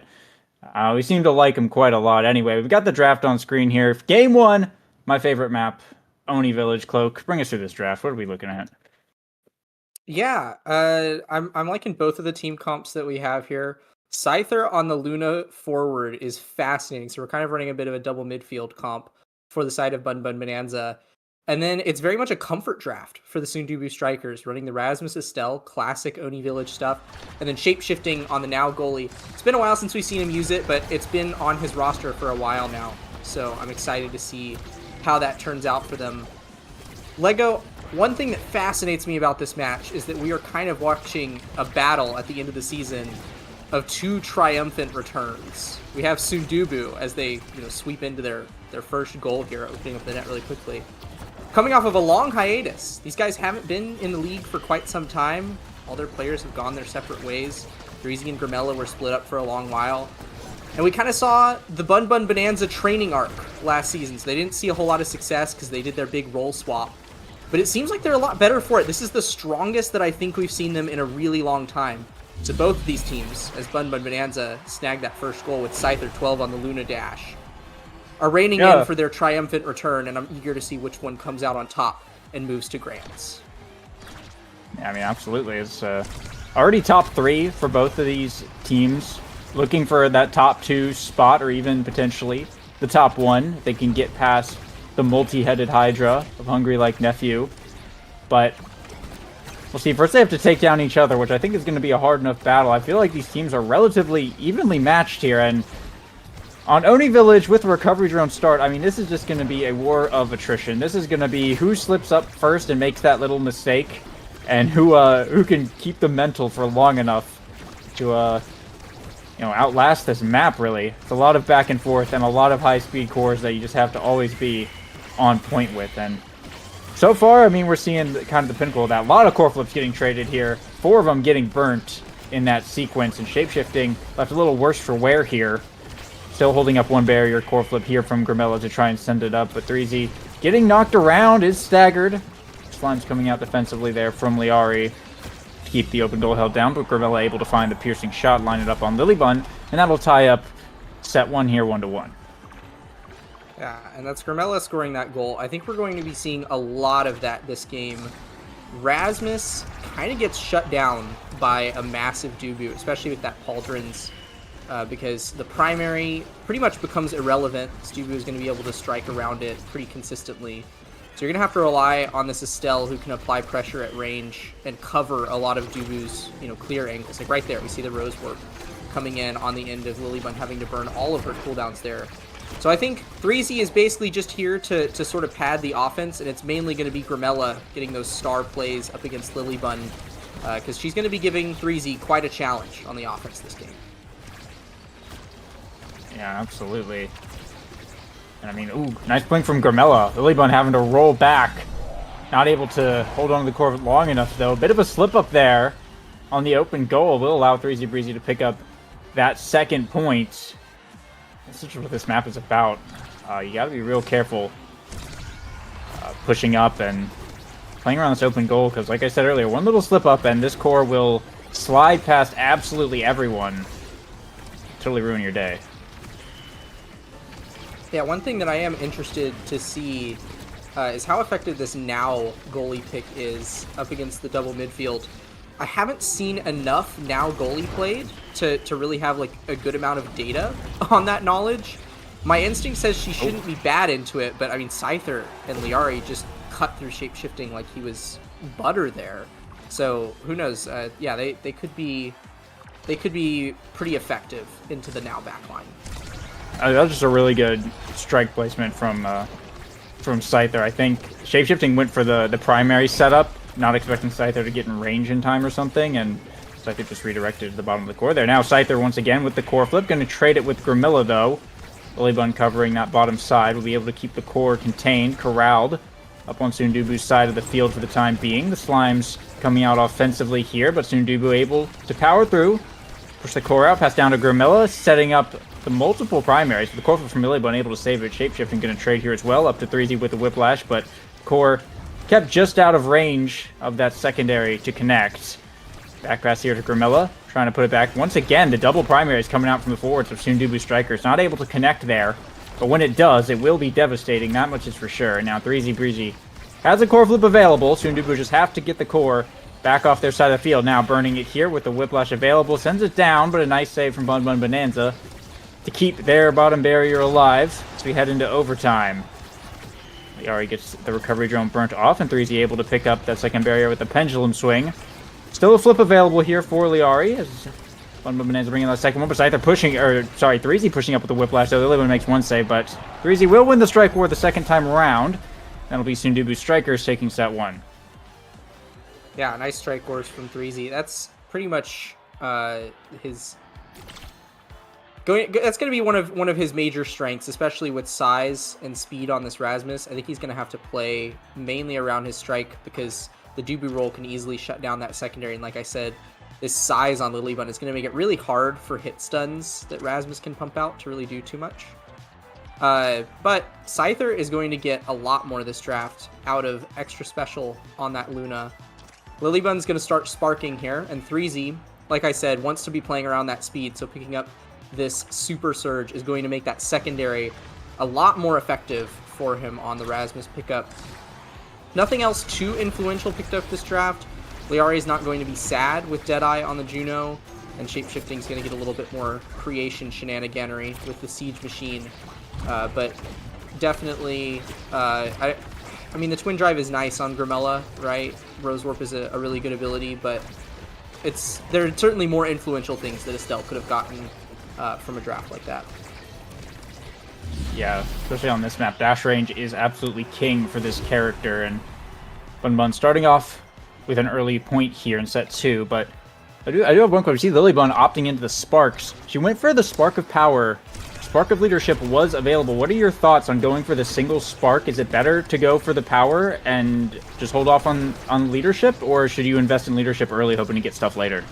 we seem to like them quite a lot. Anyway, we've got the draft on screen here. Game 1, my favorite map, Oni Village. Cloak, bring us through this draft. What are we looking at? Yeah, I'm liking both of the team comps that we have here. Scyther on the Luna forward is fascinating. So we're kind of running a bit of a double midfield comp for the side of Bun Bun Bonanza. And then it's very much a comfort draft for the Sundubu Strikers, running the Rasmus Estelle, classic Oni Village stuff, and then shape-shifting on the now goalie. It's been a while since we've seen him use it, but it's been on his roster for a while now. So I'm excited to see how that turns out for them. Lego, one thing that fascinates me about this match is that we are kind of watching a battle at the end of the season of two triumphant returns. We have Sundubu as they sweep into their first goal here, opening up the net really quickly. Coming off of a long hiatus. These guys haven't been in the league for quite some time. All their players have gone their separate ways. Dreezy and Grimella were split up for a long while. And we kind of saw the Bun Bun Bonanza training arc last season, so they didn't see a whole lot of success because they did their big role swap. But it seems like they're a lot better for it. This is the strongest that I think we've seen them in a really long time. So both of these teams, as Bun Bun Bonanza snagged that first goal with Scyther 12 on the Luna Dash, are reigning in for their triumphant return, and I'm eager to see which one comes out on top and moves to Grants. Yeah, I mean, absolutely. It's already top 3 for both of these teams. Looking for that top 2 spot, or even potentially the top 1. They can get past the multi-headed Hydra of Hungry Like Nephew. But we'll see. First they have to take down each other, which I think is going to be a hard enough battle. I feel like these teams are relatively evenly matched here, and on Oni Village with a recovery drone start, I mean, this is just going to be a war of attrition. This is going to be who slips up first and makes that little mistake, and who can keep the mental for long enough to outlast this map, really. It's a lot of back and forth and a lot of high-speed cores that you just have to always be on point with. And so far, I mean, we're seeing kind of the pinnacle of that. A lot of core flips getting traded here. 4 of them getting burnt in that sequence, and shapeshifting left a little worse for wear here. Still holding up one barrier. Core flip here from Grimella to try and send it up, but 3Z getting knocked around, is staggered. Slime's coming out defensively there from Liari to keep the open goal held down, but Grimella able to find the piercing shot, line it up on Lilybun, and that'll tie up set 1 here, 1-1. Yeah, and that's Grimella scoring that goal. I think we're going to be seeing a lot of that this game. Rasmus kind of gets shut down by a massive Dubu, especially with that Pauldrons, because the primary pretty much becomes irrelevant. Dubu is going to be able to strike around it pretty consistently. So you're going to have to rely on this Estelle who can apply pressure at range and cover a lot of Dubu's clear angles. Like right there, we see the rose work coming in on the end of Lilybun having to burn all of her cooldowns there. So I think 3Z is basically just here to sort of pad the offense, and it's mainly going to be Grimella getting those star plays up against Lilybun, because she's going to be giving 3Z quite a challenge on the offense this game. Yeah, absolutely. And I mean, ooh, nice point from Grimella. Lilybun having to roll back. Not able to hold on to the core long enough, though. A bit of a slip up there on the open goal will allow 3Z Breezy to pick up that second point. This is what this map is about. You got to be real careful pushing up and playing around this open goal, because like I said earlier, one little slip up and this core will slide past absolutely everyone. Totally ruin your day. Yeah, one thing that I am interested to see is how effective this now goalie pick is up against the double midfield. I haven't seen enough now goalie played to really have like a good amount of data on that knowledge. My instinct says she shouldn't be bad into it, but I mean Scyther and Liari just cut through shape-shifting like he was butter there. So who knows? Yeah, they could be pretty effective into the now backline. That was just a really good strike placement from Scyther. I think shapeshifting went for the primary setup, not expecting Scyther to get in range in time or something, and Scyther just redirected to the bottom of the core there. Now Scyther once again with the core flip, going to trade it with Grimilla though. Lilybun covering that bottom side will be able to keep the core contained, corralled up on Sundubu's side of the field for the time being. The Slimes coming out offensively here, but Sundubu able to power through. Push the core out, pass down to Grimilla, setting up the multiple primaries. The core from Millibun able to save it. Shapeshifting going to trade here as well, up to 3Z with the Whiplash, but core kept just out of range of that secondary to connect. Back pass here to Grimilla, trying to put it back. Once again, the double primaries coming out from the forwards of Sundubu Strikers. Not able to connect there, but when it does, it will be devastating. That much is for sure. Now 3Z Breezy has a core flip available. Sundubu just have to get the core back off their side of the field. Now burning it here with the Whiplash available. Sends it down, but a nice save from Bun Bun Bonanza to keep their bottom barrier alive as we head into overtime. Liari gets the recovery drone burnt off, and 3Z able to pick up that second barrier with the pendulum swing. Still a flip available here for Liari as Bun Bun Bonanza bringing that second one, but Scyther pushing, 3Z pushing up with the Whiplash, so the other one makes one save, but 3Z will win the strike war the second time around. That'll be Sundubu Strikers taking set 1. Yeah, nice strike wars from 3Z. That's pretty much his that's going to be one of his major strengths, especially with size and speed on this Rasmus. I think he's going to have to play mainly around his strike because the Dubu roll can easily shut down that secondary. And like I said, this size on Lilybun is going to make it really hard for hit stuns that Rasmus can pump out to really do too much. But Scyther is going to get a lot more this draft out of extra special on that Luna. Lilybun's going to start sparking here, and 3Z, like I said, wants to be playing around that speed, so picking up this Super Surge is going to make that secondary a lot more effective for him on the Rasmus pickup. Nothing else too influential picked up this draft. Liari is not going to be sad with Deadeye on the Juno, and Shapeshifting is going to get a little bit more creation shenaniganery with the Siege Machine. But definitely, I mean, the Twin Drive is nice on Grimella, right? Rose Warp is a really good ability, but there are certainly more influential things that Estelle could have gotten from a draft like that. Yeah, especially on this map. Dash range is absolutely king for this character, and Bun Bun starting off with an early point here in set 2, but I do have one question. We see Lilybun opting into the Sparks. She went for the Spark of Power. Spark of Leadership was available. What are your thoughts on going for the single Spark? Is it better to go for the Power and just hold off on Leadership, or should you invest in Leadership early hoping to get stuff later?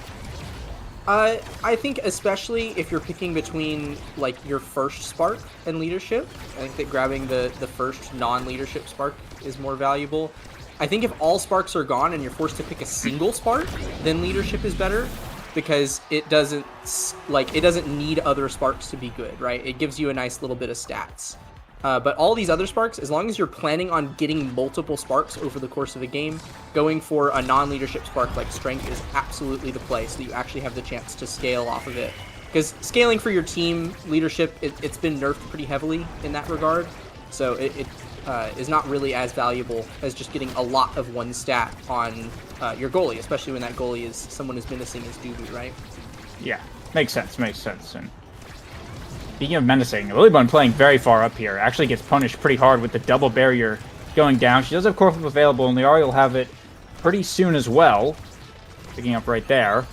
I think especially if you're picking between like your first Spark and Leadership, I think that grabbing the first non-Leadership Spark is more valuable. I think if all Sparks are gone and you're forced to pick a single Spark, then Leadership is better, because it doesn't need other Sparks to be good, right? It gives you a nice little bit of stats. But all these other Sparks, as long as you're planning on getting multiple Sparks over the course of a game, going for a non-Leadership Spark like Strength is absolutely the play, so that you actually have the chance to scale off of it. Because scaling for your team, Leadership, it's been nerfed pretty heavily in that regard, so it is not really as valuable as just getting a lot of one stat on your goalie, especially when that goalie is someone as menacing as Dubu, right? Yeah, makes sense. And speaking of menacing, Lilybun playing very far up here actually gets punished pretty hard with the double barrier going down. She does have core flip available, and Liari will have it pretty soon as well. Picking up right there.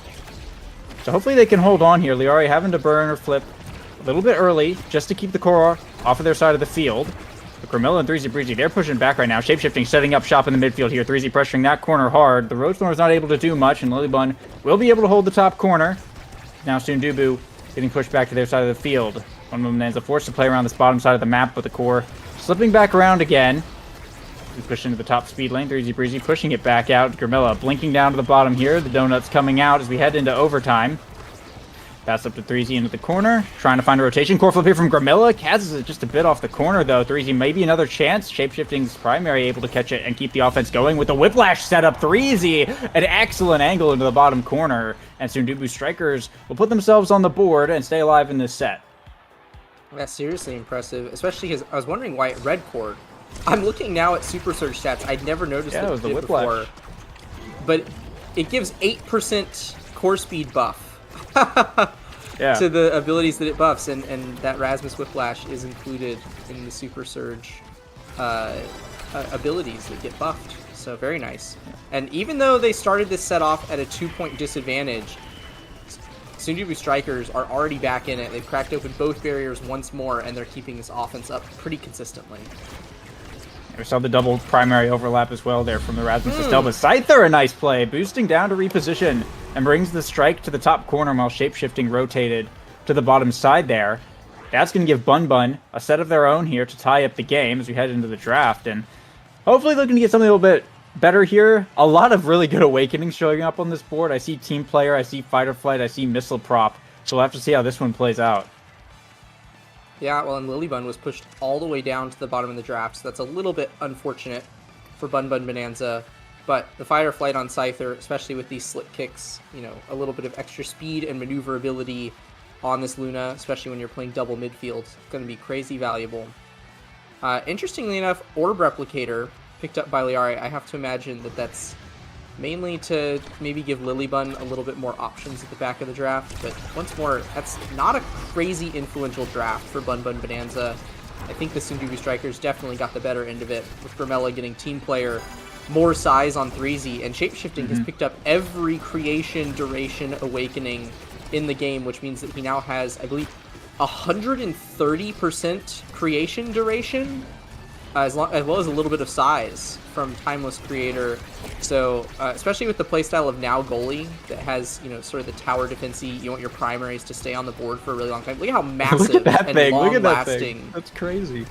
So hopefully they can hold on here. Liari having to burn or flip a little bit early just to keep the core off of their side of the field. But Grimilla and 3Z Breezy, they're pushing back right now. Shapeshifting, setting up shop in the midfield here. 3Z pressuring that corner hard. The Roadstorm is not able to do much, and Lilybun will be able to hold the top corner. Now Sundubu getting pushed back to their side of the field. One Bonanza forced to play around this bottom side of the map, but the core slipping back around again. We push into the top speed lane. 3Z Breezy pushing it back out. Grimilla blinking down to the bottom here. The donuts coming out as we head into overtime. Pass up to 3Z into the corner. Trying to find a rotation. Core flip here from Grimilla. Kaz is just a bit off the corner, though. 3Z maybe another chance. Shapeshifting's primary able to catch it and keep the offense going with the Whiplash setup. 3Z, an excellent angle into the bottom corner. And Sundubu Strikers will put themselves on the board and stay alive in this set. That's seriously impressive, especially because I was wondering why it red cored. I'm looking now at Super Surge stats. I'd never noticed that it was the before. Whiplash. But it gives 8% core speed buff. Yeah. To the abilities that it buffs, and that Rasmus Whiplash is included in the Super Surge abilities that get buffed. So very nice. And even though they started this set off at a 2-point disadvantage, Sundubu Strikers are already back in it. They've cracked open both barriers once more, and they're keeping this offense up pretty consistently. We saw the double primary overlap as well there from the Rasmus Estelle, but Scyther, a nice play, boosting down to reposition and brings the strike to the top corner while shapeshifting rotated to the bottom side there. That's going to give Bun Bun a set of their own here to tie up the game as we head into the draft, and hopefully looking to get something a little bit better here. A lot of really good awakenings showing up on this board. I see Team Player, I see Fight or Flight, I see Missile Prop, so we'll have to see how this one plays out. Yeah, well, and Lilybun was pushed all the way down to the bottom of the draft, so that's a little bit unfortunate for Bun Bun Bonanza. But the Fight or Flight on Scyther, especially with these slip kicks, you know, a little bit of extra speed and maneuverability on this Luna, especially when you're playing double midfield, it's going to be crazy valuable. Interestingly enough, Orb Replicator picked up by Liari. I have to imagine that that's mainly to maybe give Lilybun a little bit more options at the back of the draft, but once more, that's not a crazy influential draft for Bun Bun Bonanza. I think the Sundubu Strikers definitely got the better end of it, with Grimella getting Team Player, more size on 3Z, and Shapeshifting has picked up every creation, duration, awakening in the game, which means that he now has, I believe, 130% creation duration, as well as a little bit of size from Timeless Creator. So, especially with the playstyle of Now Goalie that has, you know, sort of the tower defensey, you want your primaries to stay on the board for a really long time. Look at how massive Look at that and thing. Look at that long-lasting. thing. That's crazy.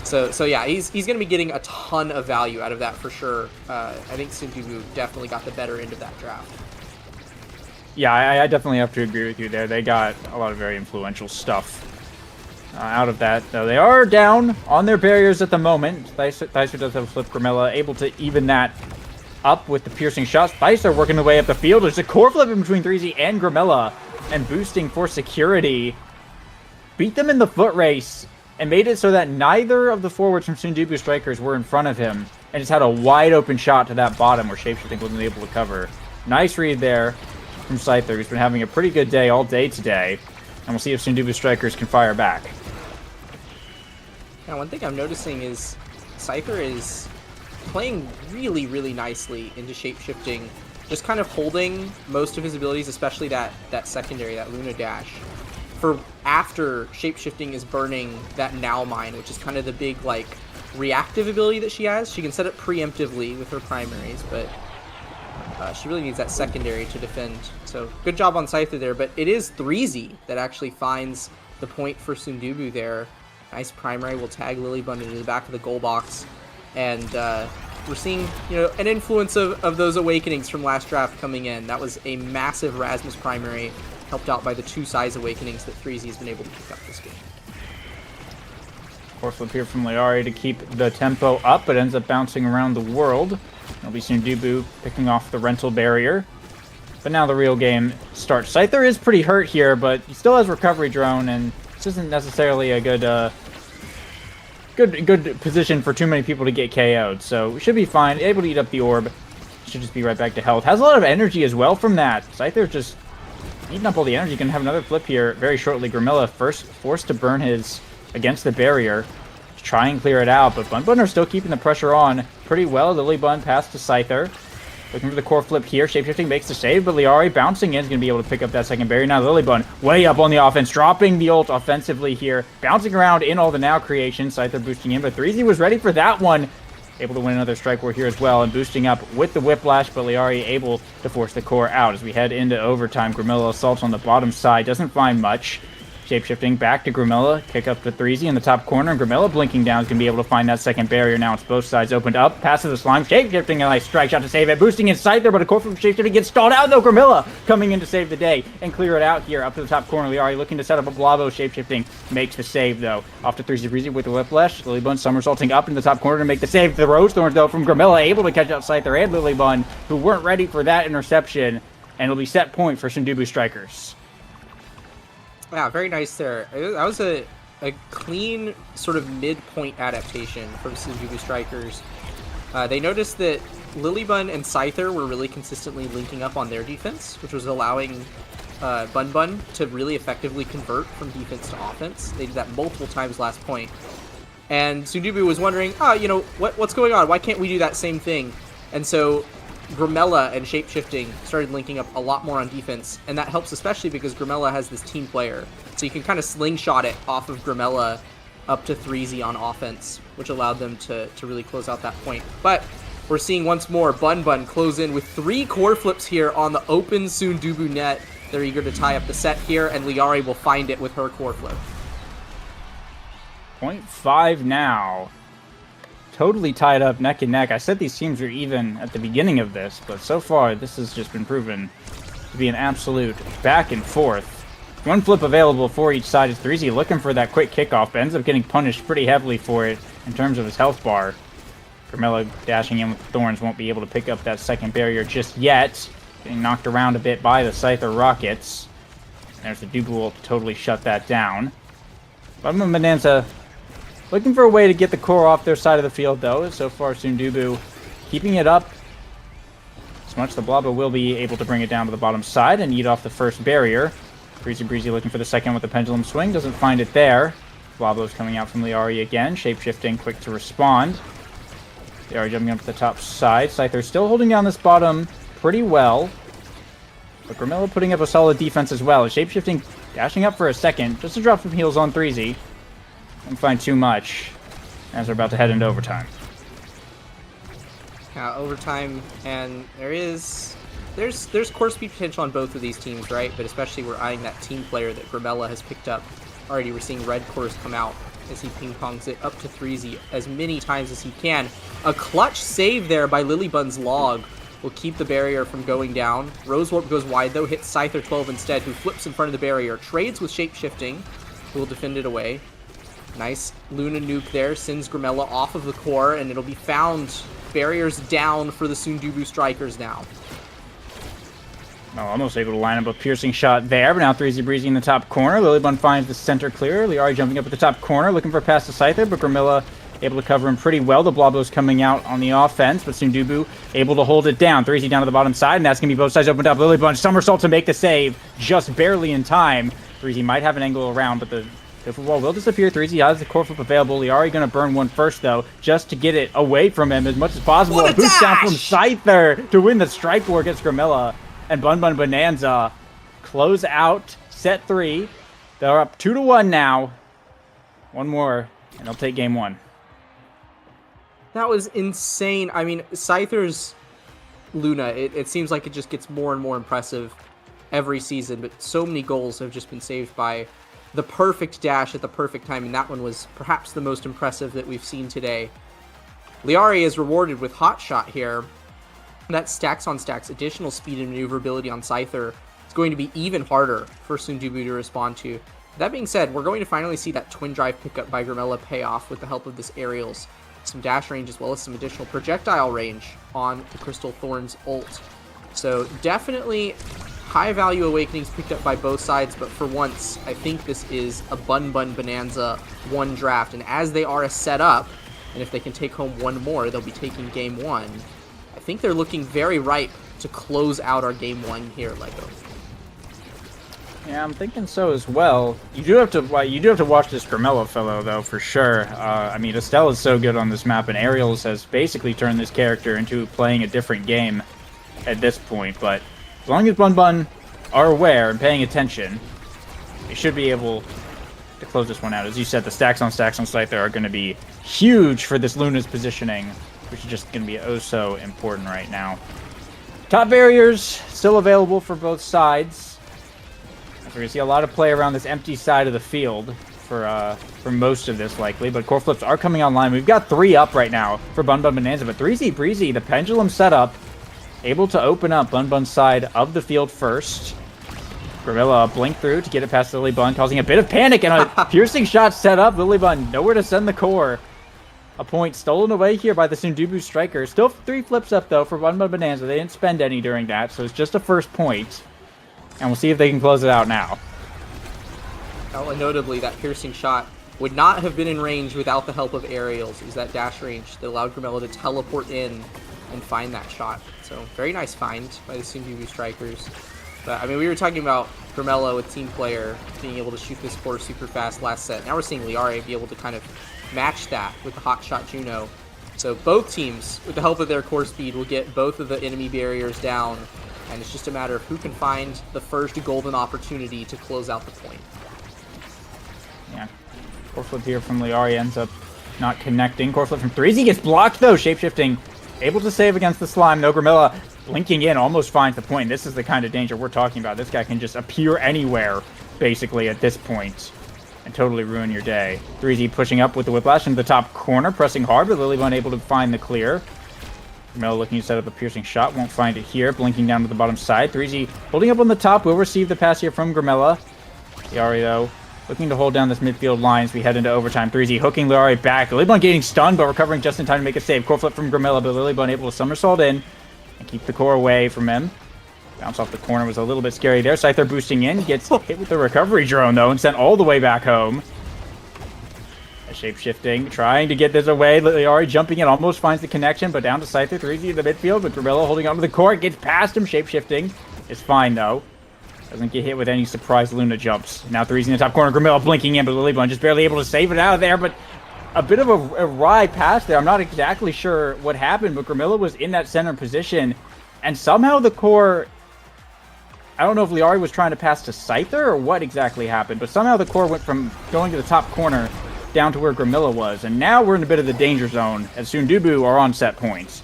So yeah, he's going to be getting a ton of value out of that for sure. I think Sundubu definitely got the better end of that draft. Yeah, I definitely have to agree with you there. They got a lot of very influential stuff out of that. Though they are down on their barriers at the moment. Thicer does have a flip Grimella, able to even that up with the piercing shots. Thicer working the way up the field. There's a core flip in between 3Z and Grimella, and boosting for security. Beat them in the foot race, and made it so that neither of the forwards from Sundubu Strikers were in front of him, and just had a wide open shot to that bottom where Shapeshifting wasn't able to cover. Nice read there from Scyther, who's been having a pretty good day all day today, and we'll see if Sundubu Strikers can fire back. Now, one thing I'm noticing is Scyther is playing really, really nicely into Shapeshifting, just kind of holding most of his abilities, especially that secondary, that Luna Dash, for after Shapeshifting is burning that Now Mine, which is kind of the big, like, reactive ability that she has. She can set it preemptively with her primaries, but she really needs that secondary to defend. So good job on Scyther there, but it is 3Z that actually finds the point for Sundubu there. Nice primary will tag Lilybun into the back of the goal box, and we're seeing, you know, an influence of those awakenings from last draft coming in. That was a massive Rasmus primary, helped out by the 2 size awakenings that 3Z has been able to pick up this game. Core flip here from Liari to keep the tempo up, but ends up bouncing around the world. It'll be Sundubu picking off the rental barrier. But now the real game starts. Scyther is pretty hurt here, but he still has recovery drone, and this isn't necessarily a good position for too many people to get KO'd. So we should be fine. Able to eat up the orb. Should just be right back to health. Has a lot of energy as well from that. Scyther's just eating up all the energy. Gonna have another flip here very shortly. Grimella first forced to burn his against the barrier. Try and clear it out, but Bun Bun are still keeping the pressure on pretty well. Lilybun passed to Scyther. Looking for the core flip here. Shapeshifting makes the save, but Liari bouncing in is going to be able to pick up that second barrier. Now Lilybun way up on the offense, dropping the ult offensively here. Bouncing around in all the Now creations. Scyther boosting in, but 3Z was ready for that one. Able to win another strike war here as well, and boosting up with the Whiplash, but Liari able to force the core out as we head into overtime. Grimella assaults on the bottom side, doesn't find much. Shapeshifting back to Grimella, kick up to 3Z in the top corner, and Grimella blinking down is going to be able to find that second barrier. Now it's both sides opened up, passes the slime, Shapeshifting, a nice strike shot to save it, boosting inside there, but a core from Shapeshifting gets stalled out, though Grimella coming in to save the day and clear it out here up to the top corner. Liari looking to set up a Blavo. Shapeshifting makes the save, though. Off to 3Z with the Whiplash, Lilybun somersaulting up in the top corner to make the save. The Rose Thorns, though, from Grimella, able to catch out Scyther and Lilybun, who weren't ready for that interception, and it'll be set point for Sundubu Strikers. Yeah, very nice there. That was a clean sort of midpoint adaptation from Sundubu Strikers. They noticed that Lilybun and Scyther were really consistently linking up on their defense, which was allowing Bun Bun to really effectively convert from defense to offense. They did that multiple times last point. And Sundubu was wondering, you know, what's going on? Why can't we do that same thing? And so Grimella and Shapeshifting started linking up a lot more on defense, and that helps especially because Grimella has this Team Player. So you can kind of slingshot it off of Grimella up to 3Z on offense, which allowed them to really close out that point. But we're seeing once more Bun Bun close in with 3 core flips here on the open Sundubu net. They're eager to tie up the set here, and Liari will find it with her core flip. 0.5 now. Totally tied up neck and neck. I said these teams were even at the beginning of this, but so far this has just been proven to be an absolute back and forth. 1 flip available for each side as 3Z looking for that quick kickoff, but ends up getting punished pretty heavily for it in terms of his health bar. Carmelo dashing in with the Thorns won't be able to pick up that second barrier just yet. Getting knocked around a bit by the Scyther Rockets. There's the Dubu to totally shut that down. Bumba Bonanza looking for a way to get the core off their side of the field, though. So far, Sundubu keeping it up as much. The Blobba will be able to bring it down to the bottom side and eat off the first barrier. Breezy looking for the second with the pendulum swing. Doesn't find it there. Blobbo's coming out from Liari again. Shape-shifting, quick to respond. Liari jumping up to the top side. Scyther still holding down this bottom pretty well. But Grimilla putting up a solid defense as well. Shape-shifting, dashing up for a second. Just to drop some heals on 3Z. Don't find too much as we're about to head into overtime. Overtime, and there's core speed potential on both of these teams, right? But especially we're eyeing that team player that Grimella has picked up. Already we're seeing red cores come out as he ping-pongs it up to 3Z as many times as he can. A clutch save there by Lilybun's log will keep the barrier from going down. Rose Warp goes wide though, hits Scyther 12 instead, who flips in front of the barrier. Trades with shape-shifting, who will defend it away. Nice Luna nuke there, sends Grimella off of the core, and it'll be found. Barriers down for the Sundubu Strikers now. Oh, almost able to line up a piercing shot there, but now 3Z Breezy in the top corner. Lilybun finds the center clear. Liari jumping up at the top corner, looking for a pass to Scyther, but Grimilla able to cover him pretty well. The Blobbo's coming out on the offense, but Sundubu able to hold it down. 3Z down to the bottom side, and that's going to be both sides opened up. Lilybun somersault to make the save, just barely in time. 3Z might have an angle around, but the wall will disappear. 3Z has the core flip available. Liari going to burn one first, though, just to get it away from him as much as possible. What a boost down dash! from Scyther to win the strike war against Grimilla. And Bun Bun Bonanza close out set 3. They're up 2-1 now. One more, and they'll take game 1. That was insane. I mean, Scyther's Luna, it seems like it just gets more and more impressive every season, but so many goals have just been saved by the perfect dash at the perfect time, and that one was perhaps the most impressive that we've seen today. Liari is rewarded with Hot Shot here. That stacks on stacks additional speed and maneuverability on Scyther. It's going to be even harder for Sundubu to respond to. That being said, we're going to finally see that twin drive pickup by Grimella pay off with the help of this aerials. Some dash range as well as some additional projectile range on the Crystal Thorns ult. So definitely high value awakenings picked up by both sides, but for once, I think this is a Bun Bun Bonanza 1 draft. And as they are a setup, and if they can take home one more, they'll be taking game 1. I think they're looking very ripe to close out our game 1 here, Lego. Yeah, I'm thinking so as well. You do have to watch this Grimella fellow, though, for sure. I mean, Estelle is so good on this map, and Aerials has basically turned this character into playing a different game at this point. But as long as Bun Bun are aware and paying attention, they should be able to close this one out. As you said, the stacks on Scyther are going to be huge for this Luna's positioning, which is just going to be oh so important right now. Top barriers still available for both sides. We're going to see a lot of play around this empty side of the field for most of this, likely. But core flips are coming online. We've got 3 up right now for Bun Bun Bonanza. But 3Z Breezy, the pendulum setup, able to open up Bun Bun's side of the field first. Grimilla blink through to get it past Lilybun, causing a bit of panic. And a piercing shot set up. Lilybun nowhere to send the core. A point stolen away here by the Sundubu Strikers. Still 3 flips up, though, for Bun Bun Bonanza. They didn't spend any during that, so it's just a first point. And we'll see if they can close it out now. Oh, and notably, that piercing shot would not have been in range without the help of aerials. It was that dash range that allowed Grimella to teleport in and find that shot. So, very nice find by the Sundubu Strikers. But, I mean, we were talking about Grimella with team player being able to shoot this core super fast last set. Now we're seeing Liari be able to kind of match that with the Hot Shot Juno. So both teams, with the help of their core speed, will get both of the enemy barriers down. And it's just a matter of who can find the first golden opportunity to close out the point. Yeah. Core flip here from Liari ends up not connecting. Core flip from Threezy gets blocked though. Shapeshifting, able to save against the slime. No Grimilla blinking in, almost finds the point. This is the kind of danger we're talking about. This guy can just appear anywhere, basically, at this point, and totally ruin your day. Threezy pushing up with the whiplash into the top corner, pressing hard, but Lily unable to find the clear. Grimilla looking to set up a piercing shot, won't find it here. Blinking down to the bottom side. Threezy holding up on the top, will receive the pass here from Grimilla. Liari, though, looking to hold down this midfield line as we head into overtime. Threezy hooking Liari back. Lilybun getting stunned, but recovering just in time to make a save. Core flip from Grimilla, but Lilybun able to somersault in and keep the core away from him. Bounce off the corner was a little bit scary there. Scyther boosting in, gets hit with the recovery drone, though, and sent all the way back home. Shape-shifting, trying to get this away. Liari jumping in, almost finds the connection, but down to Scyther. Threezy in the midfield, but Grimilla holding onto the court, gets past him. Shape-shifting is fine, though. Doesn't get hit with any surprise Luna jumps. Now Threezy in the top corner. Grimilla blinking in, but Lilybun just barely able to save it out of there. But a bit of a wry pass there. I'm not exactly sure what happened, but Grimilla was in that center position. And somehow the core... I don't know if Liari was trying to pass to Scyther or what exactly happened, but somehow the core went from going to the top corner down to where Grimilla was. And now we're in a bit of the danger zone as Sundubu are on set points.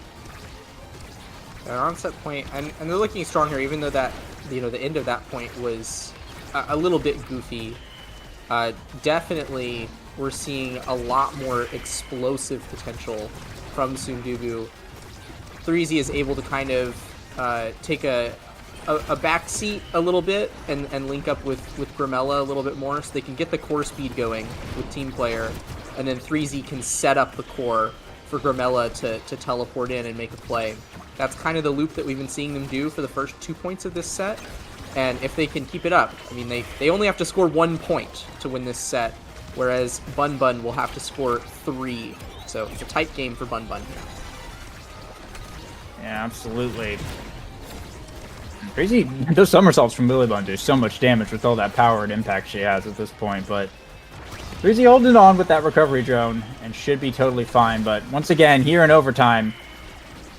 They're on set point, and they're looking strong here, even though that, the end of that point was a little bit goofy. Definitely, we're seeing a lot more explosive potential from Sundubu. Threezy is able to kind of take a back seat a little bit and link up with Grimella a little bit more, so they can get the core speed going with team player, and then Threezy can set up the core for Grimella to teleport in and make a play. That's kind of the loop that we've been seeing them do for the first 2 points of this set, and if they can keep it up, I mean, they only have to score 1 point to win this set, whereas Bun Bun will have to score 3, so it's a tight game for Bun Bun here. Yeah, absolutely. Crazy, those somersaults from Lilybun do so much damage with all that power and impact she has at this point, but Threezy holding on with that recovery drone and should be totally fine, but once again, here in overtime,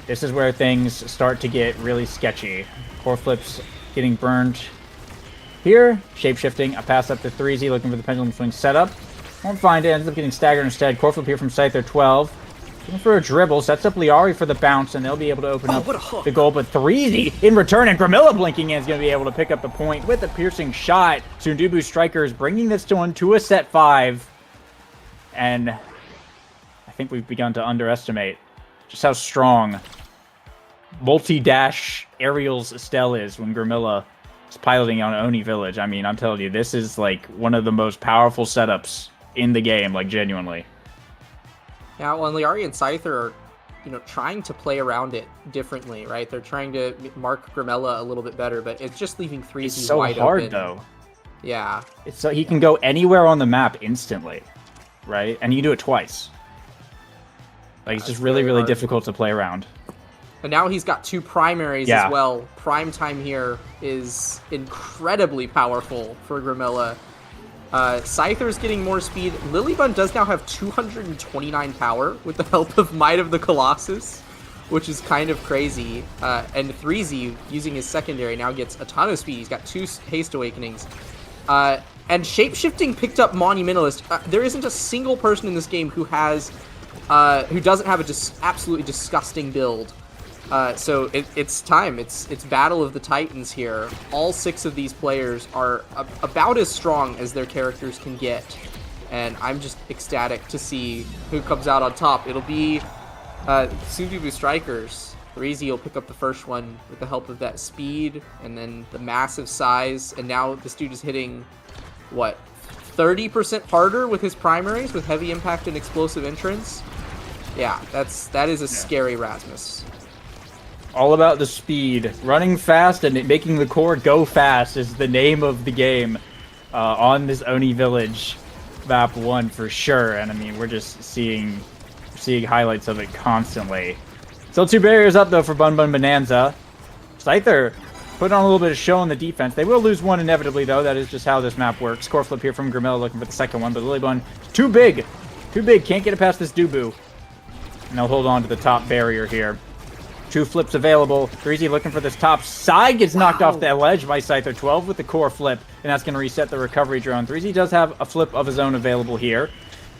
this is where things start to get really sketchy. Core flips getting burned here. Shape-shifting, a pass up to Threezy, looking for the pendulum swing setup. Won't find it, ends up getting staggered instead. Core flip here from Scyther 12. Looking for a dribble, sets up Liari for the bounce, and they'll be able to open up the goal. But Threezy in return, and Grimilla blinking in is going to be able to pick up the point with a piercing shot. Sundubu Strikers bringing this one to a set 5. And I think we've begun to underestimate just how strong multi-dash Aerial's Estelle is when Grimilla is piloting on Oni Village. I mean, I'm telling you, this is like one of the most powerful setups in the game, like genuinely. Yeah, well, and Liari and Scyther are, trying to play around it differently, right? They're trying to mark Grimella a little bit better, but it's just leaving Threezy so wide hard, open. though. Yeah. It's so he can go anywhere on the map instantly, right? And you do it twice. Like, it's just really, really difficult to play around. And now he's got 2 primaries as well. Prime time here is incredibly powerful for Grimilla. Scyther's getting more speed. Lilybun does now have 229 power with the help of Might of the Colossus, which is kind of crazy. And Threezy, using his secondary, now gets a ton of speed. He's got 2 Haste Awakenings. And Shapeshifting picked up Monumentalist. There isn't a single person in this game who doesn't have a absolutely disgusting build. So it's time. It's Battle of the Titans here. All 6 of these players are about as strong as their characters can get, and I'm just ecstatic to see who comes out on top. It'll be Sundubu Strikers. Threezy will pick up the first one with the help of that speed and then the massive size, and now this dude is hitting, what, 30% harder with his primaries with heavy impact and explosive entrance. Yeah, that is a scary Rasmus. All about the speed. Running fast and making the core go fast is the name of the game on this Oni Village map 1 for sure. And I mean, we're just seeing highlights of it constantly. Still 2 barriers up though for Bun Bun Bonanza. Scyther put on a little bit of show in the defense. They will lose 1 inevitably though. That is just how this map works. Core flip here from Grimilla looking for the second one, but Lilybun too big. Can't get it past this Dubu. And they'll hold on to the top barrier here. 2 flips available. Threezy looking for this top side. Gets knocked off the ledge by Scyther 12 with the core flip. And that's going to reset the recovery drone. Threezy does have a flip of his own available here.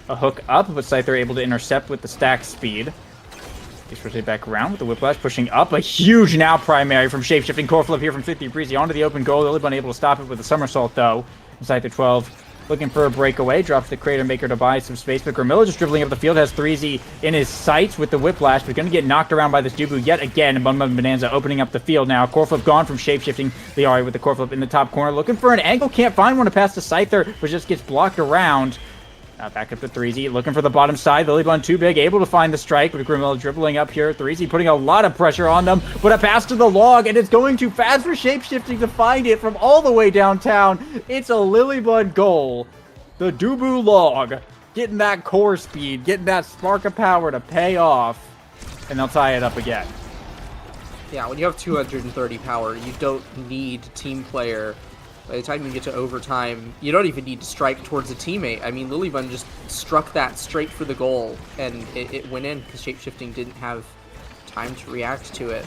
a hook up, but Scyther able to intercept with the stack speed. He's rotate back around with the Whiplash, pushing up. A huge now primary from Shapeshifting. Core flip here from 50 Breezy onto the open goal. Lilybun able to stop it with a somersault, though. Scyther 12 looking for a breakaway. Drops the Crater Maker to buy some space, but Grimilla just dribbling up the field. Has 3Z in his sights with the Whiplash, but going to get knocked around by this Dubu yet again. Bun Bun Bonanza opening up the field now. Core flip gone from Shapeshifting. Liari with the core flip in the top corner. Looking for an angle. Can't find one to pass to Scyther, but just gets blocked around. Back up to 3Z, looking for the bottom side. Lilybun too big, able to find the strike with Grimilla dribbling up here. 3Z putting a lot of pressure on them, but a pass to the log, and it's going too fast for Shapeshifting to find it from all the way downtown. It's a Lilybun goal. The Dubu log, getting that core speed, getting that spark of power to pay off, and they'll tie it up again. Yeah, when you have 230 power, you don't need team player. By the time you get to overtime, you don't even need to strike towards a teammate. I mean, Lilybun just struck that straight for the goal, and it went in because Shapeshifting didn't have time to react to it.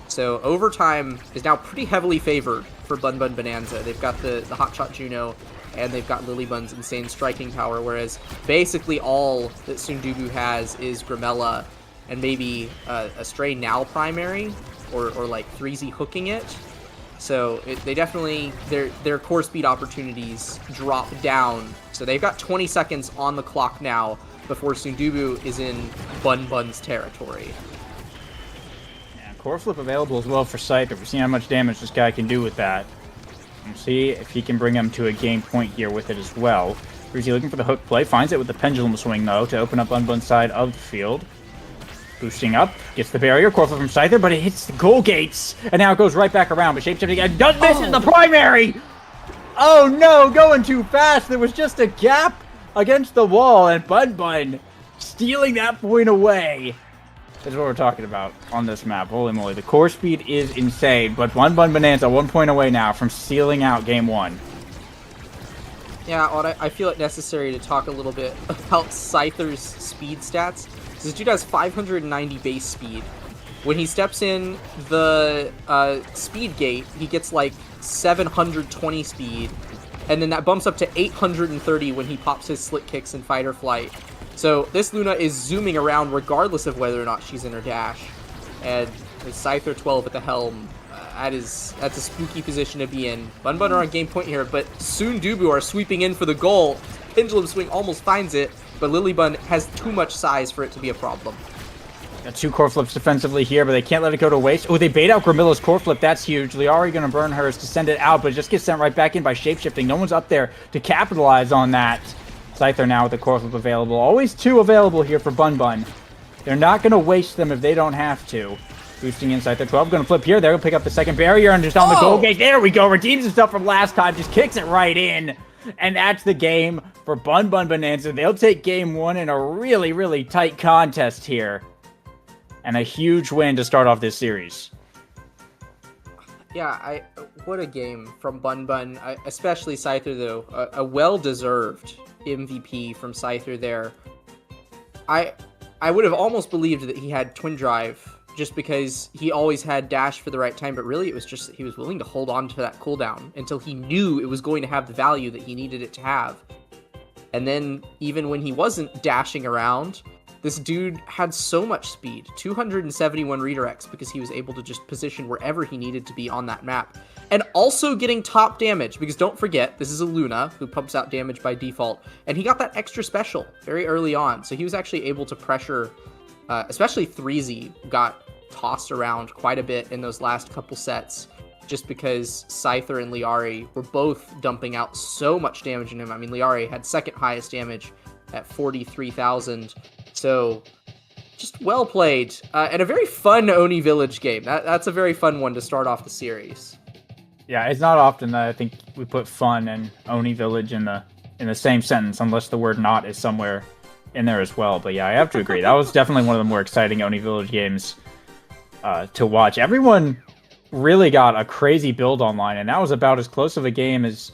So overtime is now pretty heavily favored for Bun Bun Bonanza. They've got the Hotshot Juno, and they've got Lilybun's insane striking power, whereas basically all that Sundubu has is Grimella and maybe a Stray Now primary, or like 3Z hooking it. So they definitely, their core speed opportunities drop down. So they've got 20 seconds on the clock now before Sundubu is in Bun Bun's territory. Yeah, core flip available as well for Scyther. We've seen how much damage this guy can do with that. We'll see if he can bring him to a game point here with it as well. Breezy looking for the hook play. Finds it with the pendulum swing, though, to open up Bun Bun's side of the field. Boosting up, gets the barrier, core flip from Scyther, but it hits the goal gates, and now it goes right back around, but Shapeshifting again does misses the primary! Oh no, going too fast, there was just a gap against the wall, and Bun Bun stealing that point away. That's what we're talking about on this map. Holy moly, the core speed is insane, but Bun Bun Bonanza 1 point away now from sealing out game one. Yeah, well, I feel it necessary to talk a little bit about Scyther's speed stats. This dude has 590 base speed. When he steps in the speed gate, he gets like 720 speed, and then that bumps up to 830 when he pops his slick kicks in fight or flight. So this Luna is zooming around regardless of whether or not she's in her dash. And with Scyther 12 at the helm, that's a spooky position to be in. Bun Bun are on game point here, but Sundubu are sweeping in for the goal. Pendulum swing almost finds it, but Lilybun has too much size for it to be a problem. Got two core flips defensively here, but they can't let it go to waste. Oh, they bait out Grimilla's core flip. That's huge. Liari going to burn hers to send it out, but it just gets sent right back in by Shapeshifting. No one's up there to capitalize on that. Scyther now with the core flip available. Always two available here for Bun Bun. They're not going to waste them if they don't have to. Boosting inside the 12. Going to flip here. They're going to pick up the second barrier and just on the goal gate. There we go. Redeems himself from last time. Just kicks it right in. And that's the game for Bun Bun Bonanza. They'll take game one in a really, really tight contest here. And a huge win to start off this series. Yeah, what a game from Bun Bun, especially Scyther, though. A well-deserved MVP from Scyther there. I would have almost believed that he had Twin Drive, just because he always had dash for the right time, but really it was just that he was willing to hold on to that cooldown until he knew it was going to have the value that he needed it to have. And then even when he wasn't dashing around, this dude had so much speed, 271 redirects, because he was able to just position wherever he needed to be on that map. And also getting top damage, because don't forget, this is a Luna who pumps out damage by default, and he got that extra special very early on, so he was actually able to pressure, especially 3Z got tossed around quite a bit in those last couple sets, just because Scyther and Liari were both dumping out so much damage in him. I mean, Liari had second highest damage at 43,000, so just well played, and a very fun Oni Village game. That's a very fun one to start off the series. Yeah, it's not often that I think we put fun and Oni Village in the same sentence, unless the word "not" is somewhere in there as well. But yeah, I have to agree. That was definitely one of the more exciting Oni Village games to watch. Everyone really got a crazy build online, and that was about as close of a game as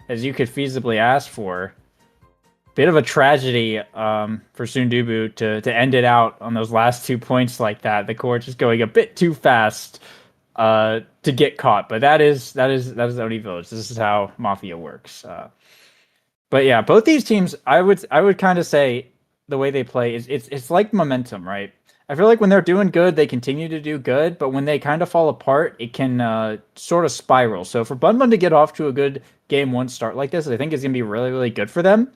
you could feasibly ask for. Bit of a tragedy for Sundubu to end it out on those last 2 points like that. The core just going a bit too fast to get caught, but that is Oni Village. This is how Mafia works. But yeah, both these teams, I would kind of say the way they play is it's like momentum, right? I feel like when they're doing good, they continue to do good, but when they kind of fall apart, it can sort of spiral. So for Bun Bun to get off to a good game one start like this, I think is going to be really, really good for them.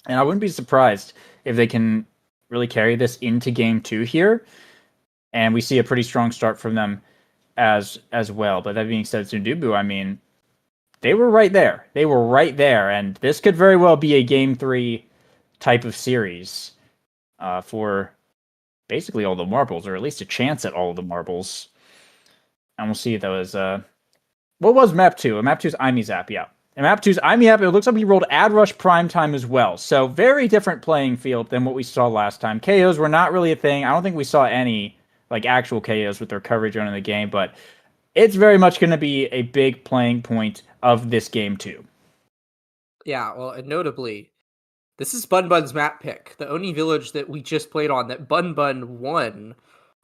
And I wouldn't be surprised if they can really carry this into game two here, and we see a pretty strong start from them as well. But that being said, Sundubu, I mean, they were right there. They were right there, and this could very well be a game three type of series for basically all the marbles, or at least a chance at all of the marbles. And we'll see those. What was map two? Map two's Imizap, yeah. And map two's Imizap, it looks like he rolled Ad Rush Prime Time as well. So very different playing field than what we saw last time. KOs were not really a thing. I don't think we saw any like actual KOs with their coverage on in the game, but it's very much going to be a big playing point of this game too. Yeah, well, and notably, this is Bun Bun's map pick. The Oni village that we just played on that Bun Bun won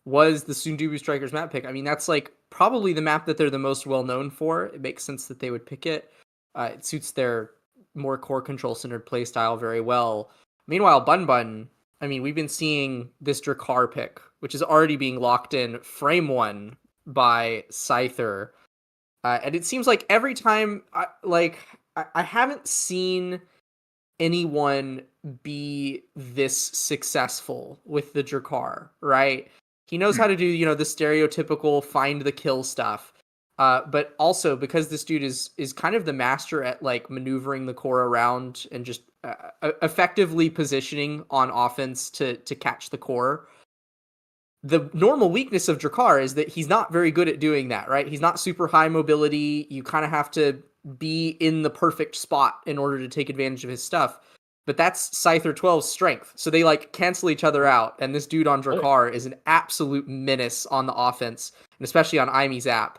was the Sundubu Strikers map pick. I mean, that's like probably the map that they're the most well known for. It makes sense that they would pick it. It suits their more core control centered playstyle very well. Meanwhile, Bun Bun, I mean, we've been seeing this Drakkar pick, which is already being locked in frame one by Scyther. And it seems like every time, I haven't seen anyone be this successful with the Drakkar, right? He knows how to do, the stereotypical find the kill stuff. But also because this dude is kind of the master at like maneuvering the core around and just effectively positioning on offense to catch the core. The normal weakness of Drakkar is that he's not very good at doing that, right? He's not super high mobility. You kind of have to be in the perfect spot in order to take advantage of his stuff. But that's Scyther 12's strength. So they like cancel each other out. And this dude on Drakkar is an absolute menace on the offense, and especially on Imizap.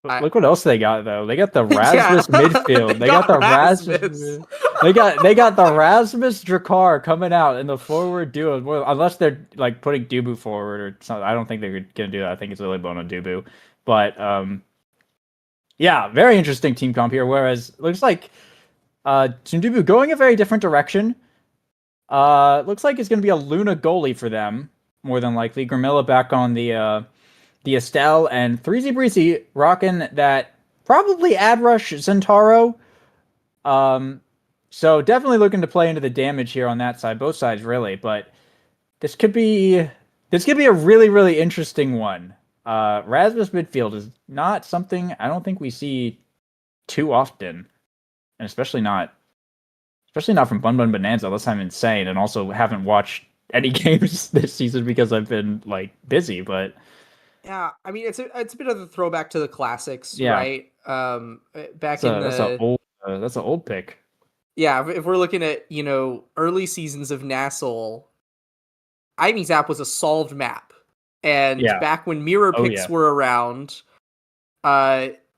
Look what else they got though. They got the Rasmus midfield. They got the Rasmus. They got the Rasmus Drakkar coming out in the forward duo. Well, unless they're like putting Dubu forward or something. I don't think they're gonna do that. I think it's really Bono Dubu. But yeah, very interesting team comp here. Whereas it looks like Sundubu going a very different direction. Looks like it's gonna be a Luna goalie for them, more than likely. Grimilla back on the Estelle, and 3Z Breezy rocking that probably Ad Rush Zentaro. So definitely looking to play into the damage here on that side, both sides really, but this could be a really, really interesting one. Rasmus midfield is not something I don't think we see too often, and especially not from Bun Bun Bonanza, unless I'm insane and also haven't watched any games this season because I've been like busy, but yeah, I mean it's a bit of a throwback to the classics, yeah. Right? That's an old pick. Yeah, if we're looking at early seasons of NASL, Imizap was a solved map, and back when mirror picks were around,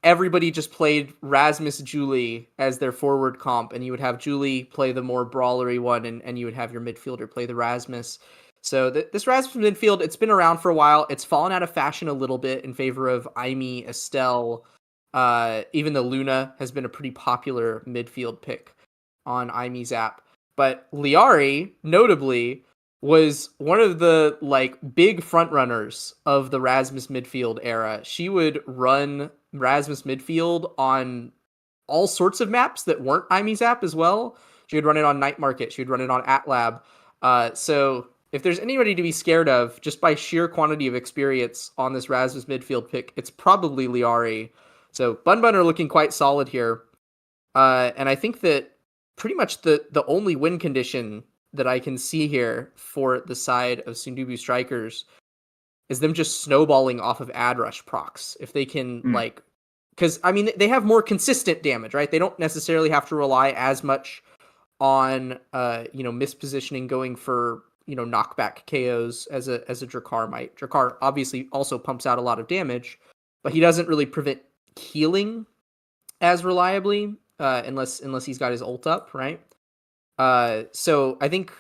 everybody just played Rasmus Julie as their forward comp, and you would have Julie play the more brawlery one, and you would have your midfielder play the Rasmus. So this Rasmus midfield, it's been around for a while. It's fallen out of fashion a little bit in favor of Imi, Estelle. Even though Luna has been a pretty popular midfield pick on Imizap. But Liari, notably, was one of the like big frontrunners of the Rasmus midfield era. She would run Rasmus midfield on all sorts of maps that weren't Imizap as well. She would run it on Night Market. She would run it on Atlab. So if there's anybody to be scared of, just by sheer quantity of experience on this Rasmus midfield pick, it's probably Liari. So Bun Bun are looking quite solid here. And I think that pretty much the only win condition that I can see here for the side of Sundubu Strikers is them just snowballing off of Ad Rush procs. If they can, because, I mean, they have more consistent damage, right? They don't necessarily have to rely as much on, mispositioning, going for, knockback KOs as a Drakkar might. Drakkar obviously also pumps out a lot of damage, but he doesn't really prevent healing as reliably, unless he's got his ult up, right? So I think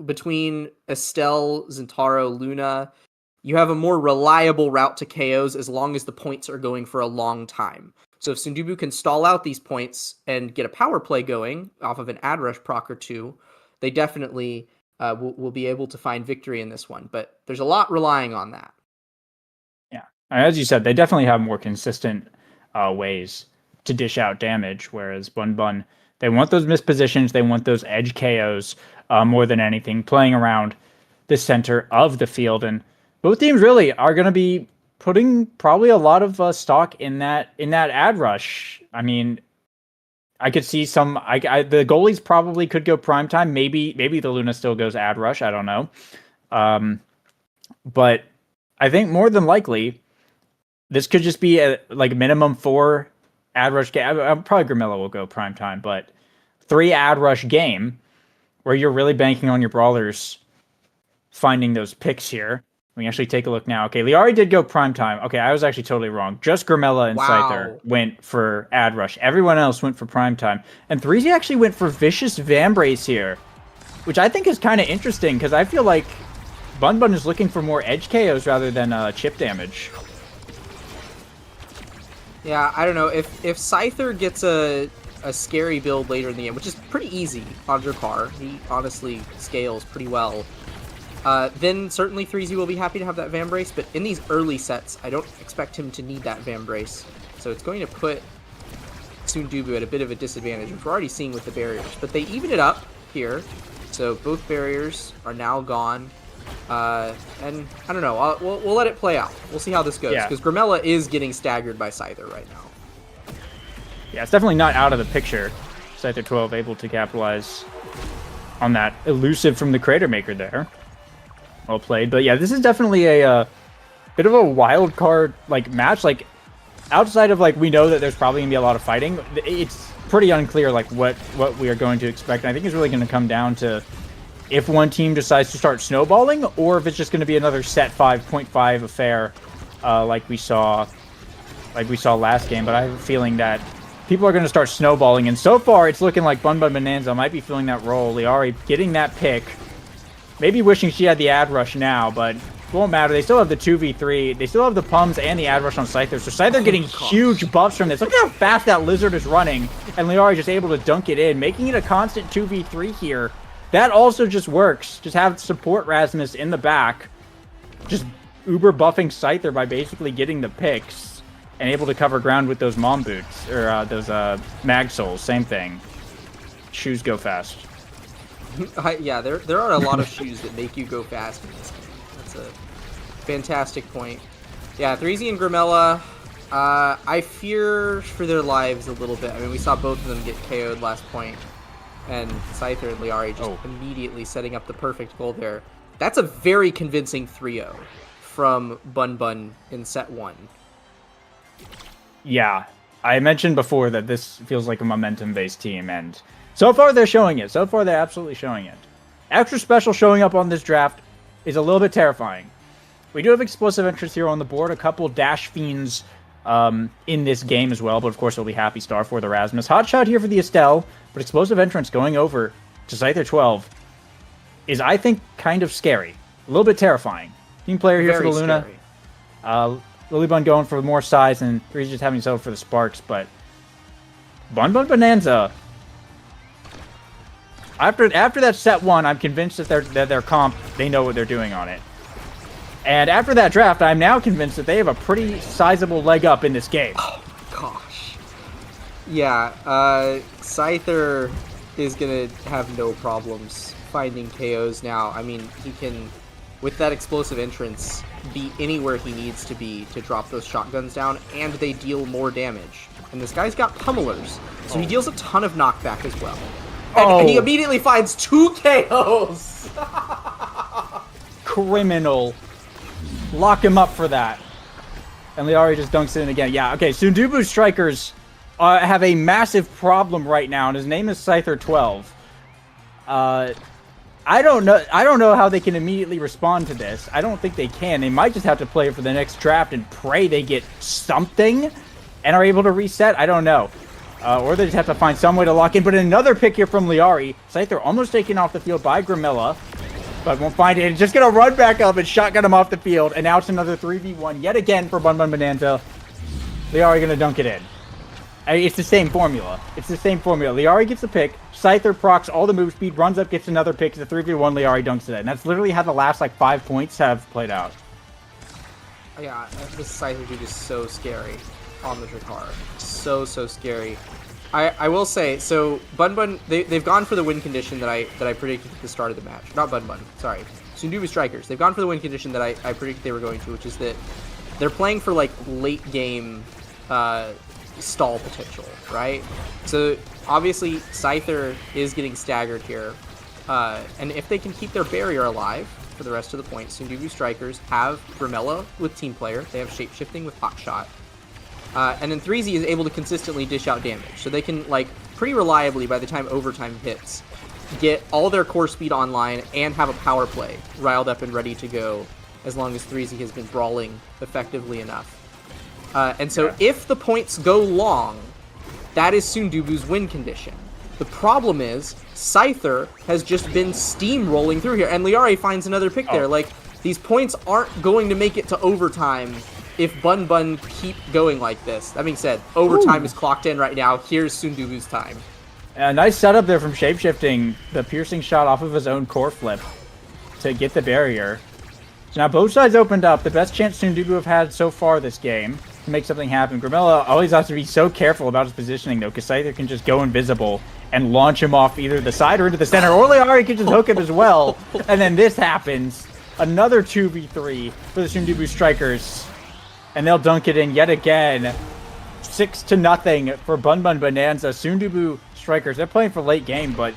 between Estelle, Zentaro, Luna, you have a more reliable route to KOs as long as the points are going for a long time. So if Sundubu can stall out these points and get a power play going off of an ad rush proc or two, they definitely will be able to find victory in this one. But there's a lot relying on that. Yeah, as you said, they definitely have more consistent ways to dish out damage, whereas Bun Bun, they want those missed positions, they want those edge KOs more than anything, playing around the center of the field. And both teams really are going to be putting probably a lot of stock in that ad rush. I mean, I could see some. The goalies probably could go prime time. Maybe the Luna still goes ad rush. I don't know. But I think more than likely, this could just be a minimum 4 ad rush game. Probably Grimilla will go prime time, but 3 ad rush game where you're really banking on your brawlers finding those picks here. We can actually take a look now. Okay, Liari did go prime time. Okay, I was actually totally wrong. Just Grimella and Scyther went for ad rush. Everyone else went for prime time. And 3Z actually went for vicious Vambrace here, which I think is kind of interesting because I feel like Bun Bun is looking for more edge KOs rather than chip damage. Yeah, I don't know. If Scyther gets a scary build later in the game, which is pretty easy on Drakkar, he honestly scales pretty well, then certainly 3Z will be happy to have that Vambrace, but in these early sets, I don't expect him to need that Vambrace. So it's going to put Sundubu at a bit of a disadvantage, which we're already seeing with the barriers. But they even it up here, so both barriers are now gone. And I don't know, we'll let it play out. We'll see how this goes, because Grimella is getting staggered by Scyther right now. Yeah, it's definitely not out of the picture. Scyther 12 able to capitalize on that elusive from the Crater Maker there. Well played. But yeah, this is definitely a bit of a wild card match. Outside of we know that there's probably gonna be a lot of fighting. It's pretty unclear what we are going to expect. And I think it's really going to come down to if one team decides to start snowballing, or if it's just going to be another set 5.5 affair, like we saw last game. But I have a feeling that people are going to start snowballing, and so far it's looking like Bun Bun Bonanza might be filling that role. Liari getting that pick, maybe wishing she had the ad rush now, but it won't matter. They still have the 2v3. They still have the pums and the ad rush on Scyther. So Scyther getting huge buffs from this. Look how fast that lizard is running, and Liari just able to dunk it in, making it a constant 2v3 here. That also just works. Just have support Rasmus in the back, just uber buffing Scyther by basically getting the picks and able to cover ground with those mom boots, or those mag souls. Same thing. Shoes go fast. Yeah, there are a lot of shoes that make you go fast in this game. That's a fantastic point. Yeah, 3Z and Grimella, I fear for their lives a little bit. I mean, we saw both of them get KO'd last point, and Scyther and Liari just immediately setting up the perfect goal there. That's a very convincing 3-0 from Bun Bun in set 1. Yeah, I mentioned before that this feels like a momentum-based team, and so far they're showing it. So far they're absolutely showing it. Extra Special showing up on this draft is a little bit terrifying. We do have explosive entrance here on the board, a couple Dash Fiends in this game as well, but of course it'll be Happy Star for the Rasmus. Hot shot here for the Estelle, but explosive entrance going over to Scyther 12 is, I think, kind of scary. A little bit terrifying. Team player here Very for the Luna. Lilybun going for more size, and 3's just having settled for the Sparks, but Bun Bun Bonanza. After that set 1, I'm convinced that their comp, they know what they're doing on it. And after that draft, I'm now convinced that they have a pretty sizable leg up in this game. Oh, gosh. Yeah, Scyther is going to have no problems finding KOs now. I mean, he can, with that explosive entrance, be anywhere he needs to be to drop those shotguns down, and they deal more damage. And this guy's got pummelers, so he deals a ton of knockback as well. And he immediately finds 2 KOs! Criminal. Lock him up for that. And Liari just dunks it in again. Yeah, okay, Sundubu's strikers have a massive problem right now, and his name is Scyther 12. I don't know how they can immediately respond to this. I don't think they can. They might just have to play for the next draft and pray they get something and are able to reset. I don't know. Or they just have to find some way to lock in. But another pick here from Liari. Scyther almost taken off the field by Grimilla, but won't find it. Just going to run back up and shotgun him off the field. And now it's another 3v1 yet again for Bun Bun Bonanza. Liari going to dunk it in. It's the same formula. It's the same formula. Liari gets a pick. Scyther procs all the move speed, runs up, gets another pick. It's a 3v1. Liari dunks it in. That's literally how the last like 5 points have played out. Yeah, this Scyther dude is so scary on the Drakkar. So scary. I will say, so Bun they've gone for the win condition that I predicted at the start of the match. Not Bun, sorry. Sundubu Strikers. They've gone for the win condition that I predicted they were going to, which is that they're playing for like late game stall potential, right? So obviously Scyther is getting staggered here, and if they can keep their barrier alive for the rest of the point, Sundubu Strikers have Grimella with Team Player, they have Shapeshifting with Hot Shot, and then 3Z is able to consistently dish out damage, so they can like pretty reliably by the time overtime hits get all their core speed online and have a power play riled up and ready to go as long as 3Z has been brawling effectively enough. And so if the points go long, that is Sundubu's win condition. The problem is, Scyther has just been steamrolling through here, and Liari finds another pick there. Like, these points aren't going to make it to overtime if Bun keep going like this. That being said, overtime is clocked in right now. Here's Sundubu's time. Nice setup there from Shapeshifting. The piercing shot off of his own core flip to get the barrier. So now both sides opened up. The best chance Sundubu have had so far this game to make something happen. Grimella always has to be so careful about his positioning, though, because Scyther can just go invisible and launch him off either the side or into the center, or Liari can just hook him as well. And then this happens. Another 2v3 for the Sundubu Strikers. And they'll dunk it in yet again. 6-0 for Bun Bonanza. Sundubu Strikers, they're playing for late game, but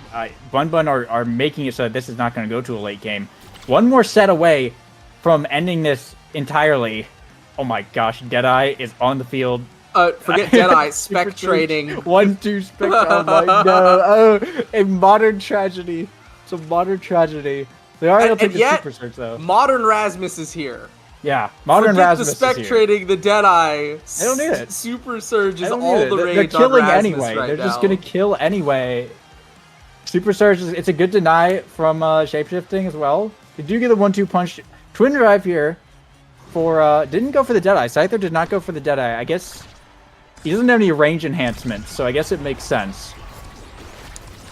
Bun are making it so that this is not going to go to a late game. One more set away from ending this entirely. Oh my gosh, Deadeye is on the field. Forget Deadeye, Spec Trading. 1-2 Spec. Oh my god. Oh, a modern tragedy. It's a modern tragedy. They are able to take the Super Surge, though. Modern Rasmus is here. Yeah, modern Rasmus the Spec is here. Trading, the Deadeye. They don't need it. Super Surge is all They're the rage killing on Rasmus anyway. right They're now. just going to kill anyway. Super Surge, it's a good deny from Shapeshifting as well. They do get a 1-2 punch. Twin Drive here for, didn't go for the Deadeye. Scyther did not go for the Deadeye. I guess he doesn't have any range enhancements, so I guess it makes sense.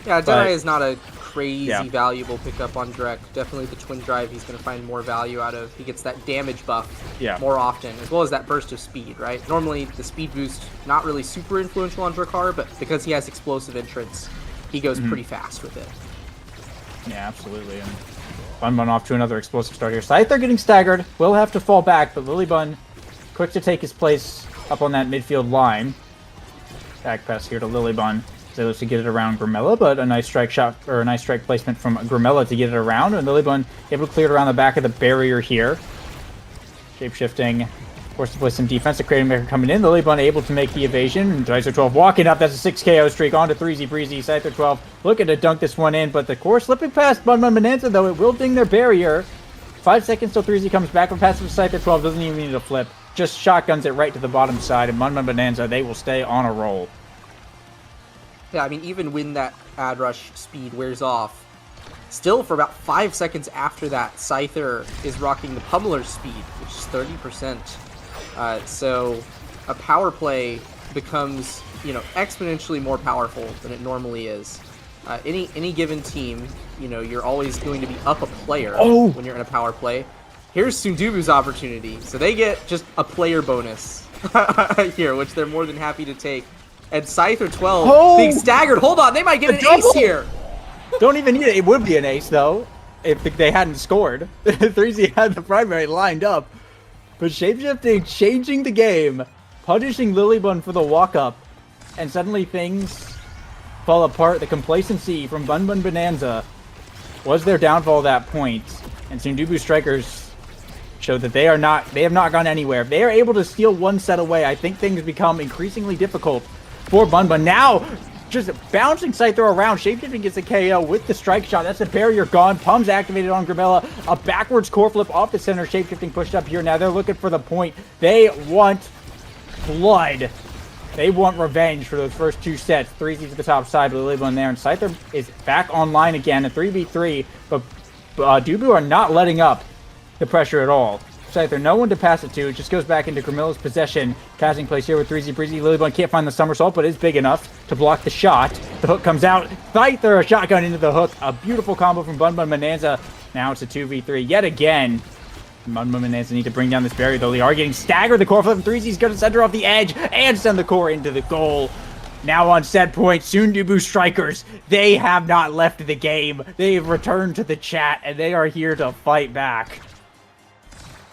Yeah, Deadeye is not a crazy valuable pickup on Drek. Definitely the Twin Drive he's going to find more value out of. He gets that damage buff more often, as well as that burst of speed, right? Normally, the speed boost, not really super influential on Drakkar, but because he has explosive entrance, he goes pretty fast with it. Yeah, absolutely. And Bun off to another explosive start here. Scyther getting staggered. Will have to fall back, but Lilybun quick to take his place up on that midfield line. Back pass here to Lilybun. Able to get it around Grimella, but a nice strike shot, or a nice strike placement from Grimella to get it around, and Lilybun able to clear it around the back of the barrier here. Shapeshifting, forced to play some defense. The Creating Maker coming in. Lilybun able to make the evasion, and Scyther 12 walking up. That's a 6 KO streak on to 3Z Breezy. Scyther 12 looking to dunk this one in, but the core slipping past Bun Bonanza, though it will ding their barrier. 5 seconds till 3Z comes back with passive. Scyther 12 doesn't even need a flip. Just shotguns it right to the bottom side, and Bun Bonanza, they will stay on a roll. Yeah, I mean, even when that ad rush speed wears off, still for about 5 seconds after that, Scyther is rocking the pummeler's speed, which is 30%. So a power play becomes, exponentially more powerful than it normally is. Any given team, you're always going to be up a player when you're in a power play. Here's Sundubu's opportunity. So they get just a player bonus here, which they're more than happy to take. And Scyther 12 being staggered. Hold on, they might get an ace here. Don't even need it. It would be an ace, though, if they hadn't scored. 3Z had the primary lined up. But Shapeshifting changing the game, punishing Lilybun for the walk-up, and suddenly things fall apart. The complacency from Bun Bonanza was their downfall at that point. And Sundubu Strikers showed that they have not gone anywhere. If they are able to steal one set away, I think things become increasingly difficult for Bun. Now, just bouncing Scyther around. Shapeshifting gets a KO with the strike shot. That's a barrier gone. Pum's activated on Grimella. A backwards core flip off the center. Shapeshifting pushed up here. Now they're looking for the point. They want blood. They want revenge for those first 2 sets. 3Z to the top side, but Lilybun there. And Scyther is back online again. A 3v3, but Dubu are not letting up the pressure at all. Scyther. No one to pass it to. It just goes back into Gramilla's possession. Passing place here with 3Z Breezy. Lilybun can't find the somersault, but is big enough to block the shot. The hook comes out. Scyther, a shotgun into the hook. A beautiful combo from Bun Bun Bonanza. Now it's a 2v3 yet again. Bun Bun Bonanza need to bring down this barrier, though. They are getting staggered. The core flip from 3Z's going to send her off the edge and send the core into the goal. Now on set point, Sundubu Strikers, they have not left the game. They've returned to the chat, and they are here to fight back.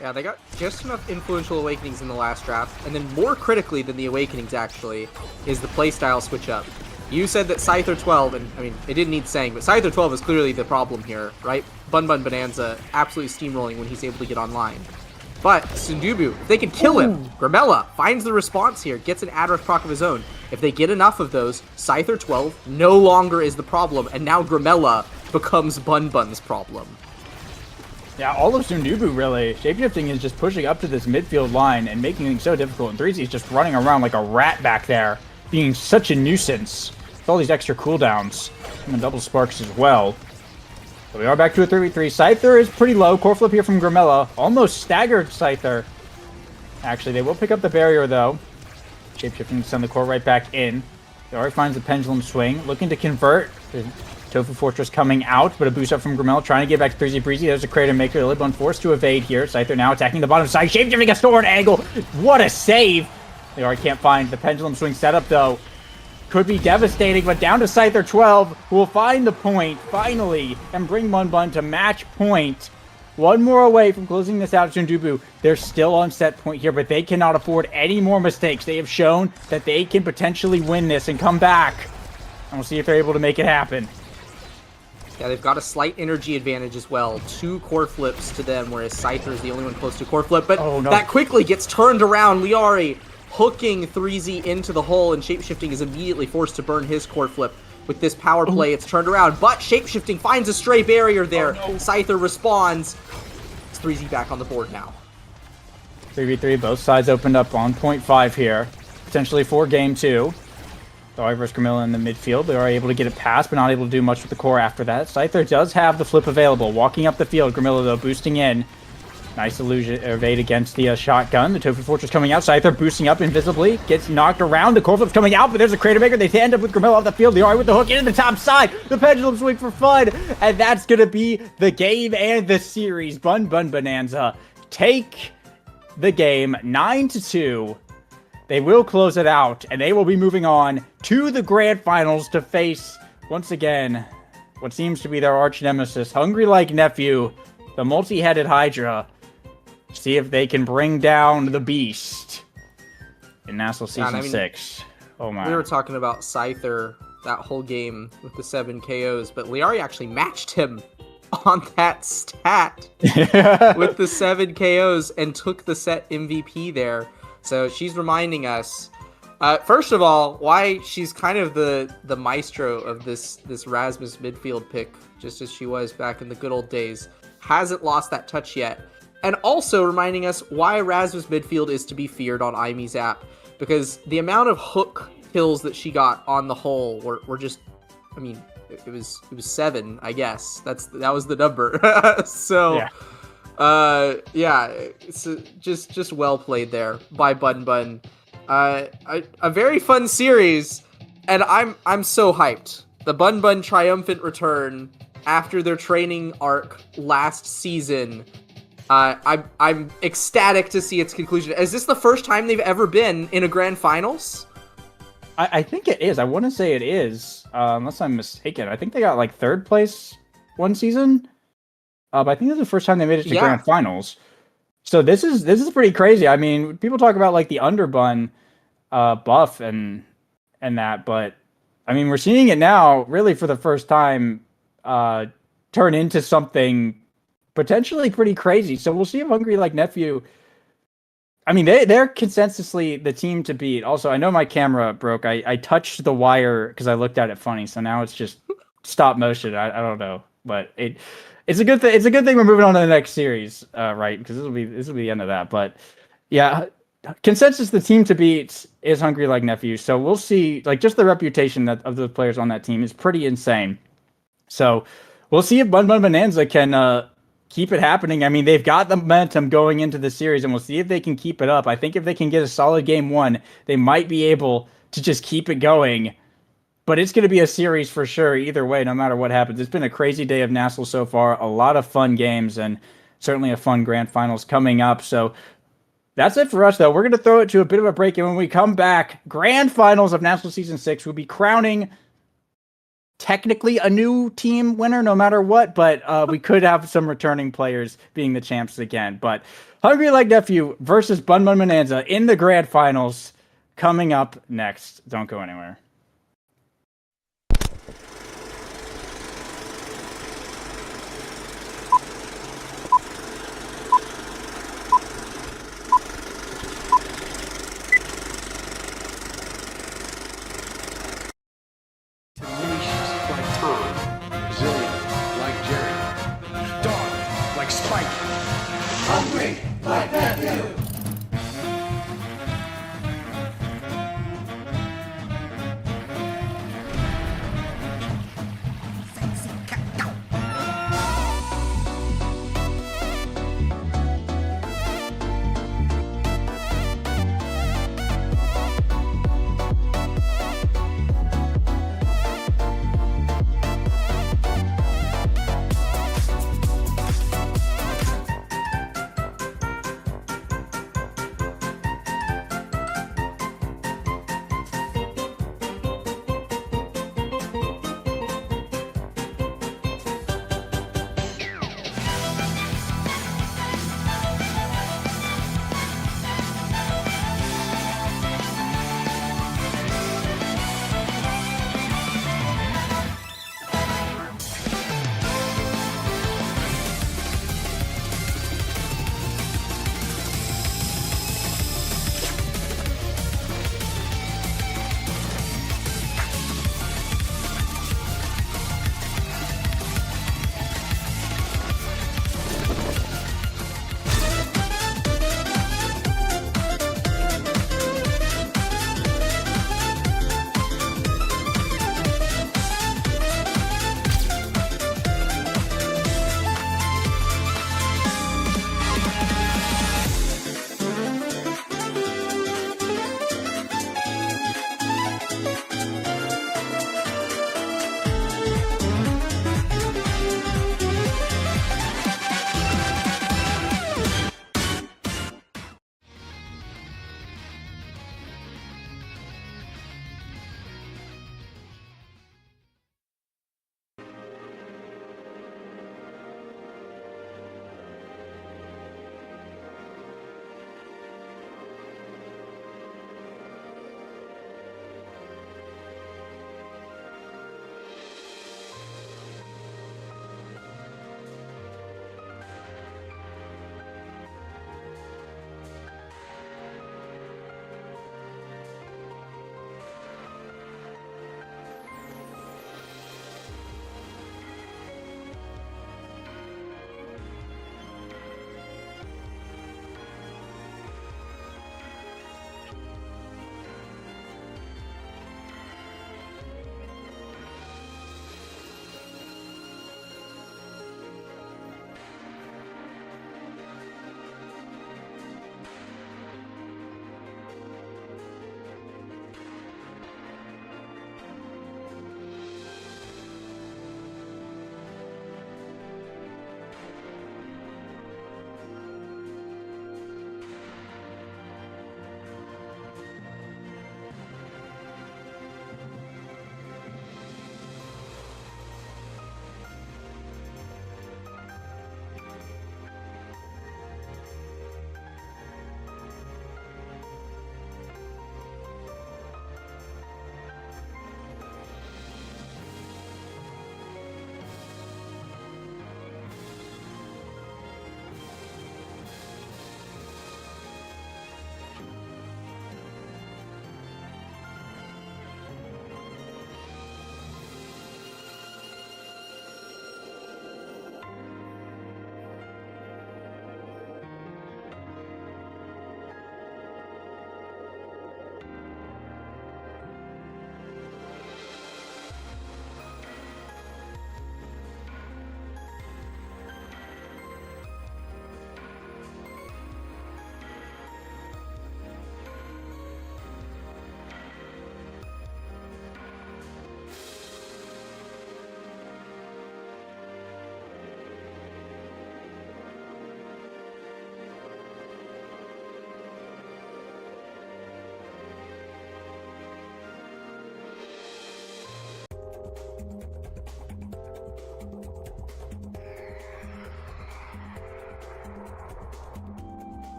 Yeah, they got just enough influential awakenings in the last draft, and then more critically than the awakenings, actually, is the playstyle switch up. You said that Scyther 12, and I mean, it didn't need saying, but Scyther 12 is clearly the problem here, right? Bun Bun Bonanza absolutely steamrolling when he's able to get online. But Sundubu, if they can kill him, Gramella finds the response here, gets an ad rush proc of his own. If they get enough of those, Scyther 12 no longer is the problem, and now Gramella becomes Bun Bun's problem. Yeah, all of Sundubu, really. Shapeshifting is just pushing up to this midfield line and making things so difficult, and 3Z is just running around like a rat back there, being such a nuisance with all these extra cooldowns, and the double sparks as well. So we are back to a 3v3. Scyther is pretty low. Core flip here from Gramella. Almost staggered Scyther. Actually, they will pick up the barrier, though. Shapeshifting to send the core right back in. He already finds the pendulum swing. Looking to convert. The Tofu Fortress coming out, but a boost up from Gramella. Trying to get back to 3Z Breezy. There's a Crater Maker. Lilybun forced to evade here. Scyther now attacking the bottom side. Shapeshifting a sword angle. What a save! They already can't find the pendulum swing setup, though. Could be devastating, but down to Scyther 12, who will find the point, finally, and bring Bun Bun to match point. One more away from closing this out, Sundubu. They're still on set point here, but they cannot afford any more mistakes. They have shown that they can potentially win this and come back. And we'll see if they're able to make it happen. Yeah, they've got a slight energy advantage as well. 2 core flips to them, whereas Scyther is the only one close to core flip. But that quickly gets turned around. Liari hooking 3Z into the hole, and Shapeshifting is immediately forced to burn his core flip. With this power play, it's turned around, but Shapeshifting finds a stray barrier there. Scyther responds. It's 3Z back on the board now. 3v3, both sides opened up on point 5 here. Potentially for game 2. Though versus Gramilla in the midfield. They are able to get it past, but not able to do much with the core after that. Scyther does have the flip available. Walking up the field, Gramilla, though, boosting in. Nice illusion evade against the shotgun. The Tofu Fortress coming out. Scyther boosting up invisibly. Gets knocked around. The core flip's coming out, but there's a Crater Maker. They end up with Gramilla off the field. They are with the hook into the top side. The pendulum swing for fun. And that's going to be the game and the series. Bun Bun Bonanza take the game 9-2. They will close it out, and they will be moving on to the grand finals to face, once again, what seems to be their arch nemesis, Hungry Like Nephew, the multi-headed Hydra. See if they can bring down the beast in NASL Season 6. Oh my. We were talking about Scyther that whole game with the 7 KOs, but Liari actually matched him on that stat with the 7 KOs and took the set MVP there. So she's reminding us, first of all, why she's kind of the maestro of this Rasmus midfield pick, just as she was back in the good old days. Hasn't lost that touch yet. And also reminding us why Rasmus midfield is to be feared on Imi's app, because the amount of hook kills that she got on the whole were just, I mean, it was 7, I guess. That was the number. So, yeah, it's just well played there by Bun Bun. A very fun series, and I'm so hyped. The Bun Bun triumphant return after their training arc last season. I'm ecstatic to see its conclusion. Is this the first time they've ever been in a grand finals? I think it is. I want to say it is, unless I'm mistaken. I think they got like 3rd place one season. But I think this is the first time they made it to grand finals. So this is pretty crazy. I mean, people talk about like the underbun buff and that, but I mean, we're seeing it now really for the first time turn into something potentially pretty crazy. So we'll see if Hungry Like Nephew. I mean, they're consensusly the team to beat. Also, I know my camera broke. I touched the wire because I looked at it funny. So now it's just stop motion. I don't know, but it's a good thing. It's a good thing we're moving on to the next series, right? Because this will be the end of that. But yeah, consensus the team to beat is Hungry Like Nephew. So we'll see. Like just the reputation of the players on that team is pretty insane. So we'll see if Bun Bun Bonanza can keep it happening. I mean, they've got the momentum going into the series, and we'll see if they can keep it up. I think if they can get a solid game one, they might be able to just keep it going. But it's going to be a series for sure, either way, no matter what happens. It's been a crazy day of NASL so far, a lot of fun games, and certainly a fun grand finals coming up. So that's it for us, though. We're going to throw it to a bit of a break, and when we come back, grand finals of NASL Season 6, we'll be crowning technically a new team winner no matter what, but we could have some returning players being the champs again. But Hungry Like Nephew versus Bun Bun Bonanza in the grand finals coming up next. Don't go anywhere. Tenacious like Tom. Resilient like Jerry. Dog like Spike. Hungry like Matthew.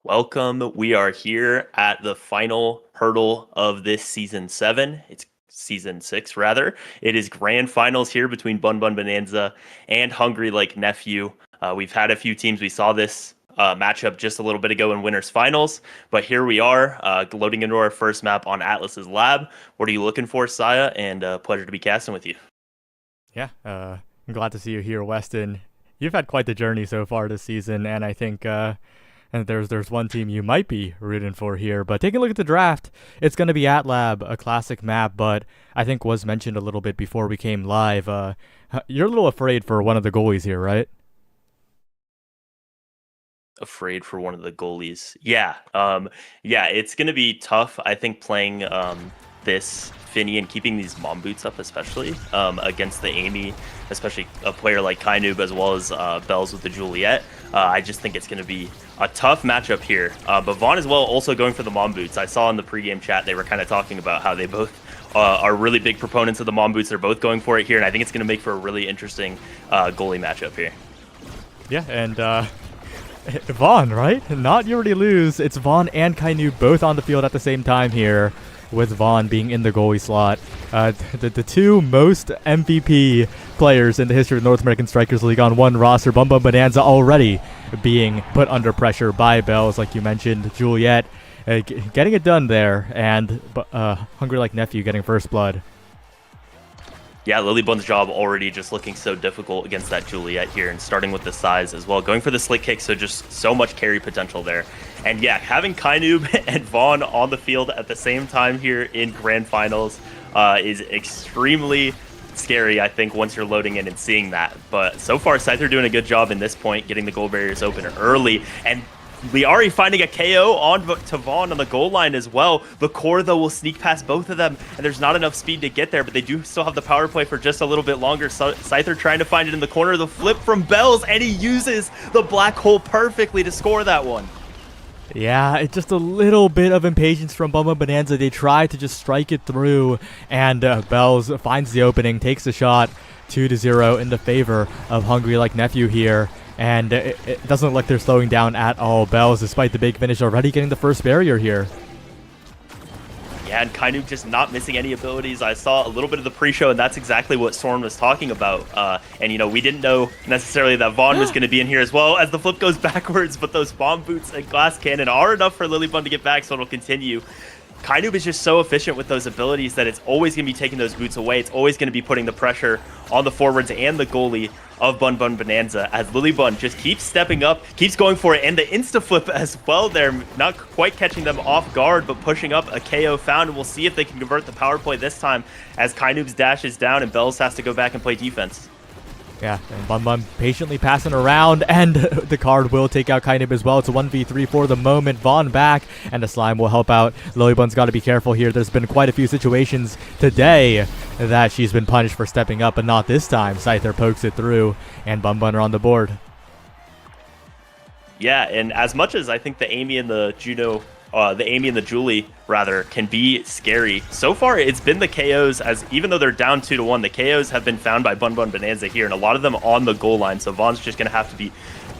Welcome. We are here at the final hurdle of this season 7. It's season 6 rather. It is grand finals here between Bun Bun Bonanza and Hungry Like Nephew. We've had a few teams. We saw this matchup just a little bit ago in winners finals, but here we are loading into our first map on Atlas's lab. What are you looking for, Saya? And pleasure to be casting with you. Yeah, I'm glad to see you here, Weston. You've had quite the journey so far this season, and I think and there's one team you might be rooting for here. But taking a look at the draft, it's going to be AtLab, a classic map, but I think was mentioned a little bit before we came live. You're a little afraid for one of the goalies here, right? Afraid for one of the goalies. Yeah, it's going to be tough, I think, playing this Finny and keeping these mom boots up, especially against the Amy, especially a player like Kainoob as well as Bells with the Juliet. I just think it's going to be a tough matchup here. But Vaughn as well also going for the mom boots. I saw in the pregame chat they were kind of talking about how they both are really big proponents of the mom boots. They're both going for it here, and I think it's going to make for a really interesting goalie matchup here. Yeah, and Vaughn, right? Not you already lose. It's Vaughn and Kainoob both on the field at the same time here, with Vaughn being in the goalie slot. The two most MVP players in the history of North American Strikers League on one roster. Bun Bun Bonanza already being put under pressure by Bells, like you mentioned. Juliet getting it done there, and Hungry Like Nephew getting first blood. Yeah, Lilybun's job already just looking so difficult against that Juliet here, and starting with the size as well. Going for the slick kick, so just so much carry potential there. And yeah, having Kainoob and Vaughn on the field at the same time here in grand finals is extremely scary, I think, once you're loading in and seeing that. But so far, Scyther doing a good job in this point, getting the goal barriers open early, and Liari finding a KO on to Vaughn on the goal line as well. The core, though, will sneak past both of them, and there's not enough speed to get there, but they do still have the power play for just a little bit longer. Scyther trying to find it in the corner. The flip from Bells, and he uses the black hole perfectly to score that one. Yeah, it's just a little bit of impatience from Bun Bun Bonanza. They try to just strike it through, and Bells finds the opening, takes the shot, 2-0 in the favor of Hungry Like Nephew here. And it doesn't look like they're slowing down at all. Bells, despite the big finish, already getting the first barrier here. Yeah, and Kainoob just not missing any abilities. I saw a little bit of the pre-show, and that's exactly what Soren was talking about. And, you know, we didn't know necessarily that Vaughn was going to be in here as well as the flip goes backwards, but those bomb boots and glass cannon are enough for Lilybun to get back, so it'll continue. Kainoob is just so efficient with those abilities that it's always going to be taking those boots away. It's always going to be putting the pressure on the forwards and the goalie of Bun Bun Bonanza, as Lilybun just keeps stepping up, keeps going for it, and the insta-flip as well there, not quite catching them off guard, but pushing up a KO found, and we'll see if they can convert the power play this time as Kainoob's dash is down and Bells has to go back and play defense. Yeah, and Bun Bun patiently passing around, and the card will take out Kainoob as well. It's a 1v3 for the moment. Vaughn back, and the slime will help out. Lilybun's got to be careful here. There's been quite a few situations today that she's been punished for stepping up, but not this time. Scyther pokes it through, and Bun Bun are on the board. Yeah, and as much as I think the Amy and the Julie rather can be scary, so far it's been the KOs, as even though they're down 2-1, the KOs have been found by Bun Bun Bonanza here, and a lot of them on the goal line. So Vaughn's just going to have to be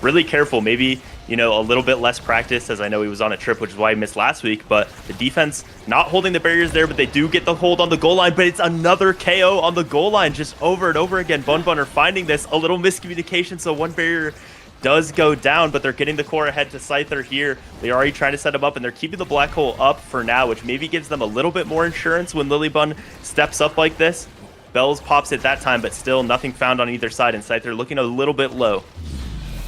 really careful. Maybe, you know, a little bit less practice, as I know he was on a trip, which is why he missed last week. But the defense not holding the barriers there, but they do get the hold on the goal line. But it's another KO on the goal line just over and over again. Bun Bun are finding this, a little miscommunication, so one barrier does go down, but they're getting the core ahead to Scyther here. They're already trying to set him up, and they're keeping the black hole up for now, which maybe gives them a little bit more insurance when Lilybun steps up like this. Bells pops it that time, but still nothing found on either side, and Scyther looking a little bit low.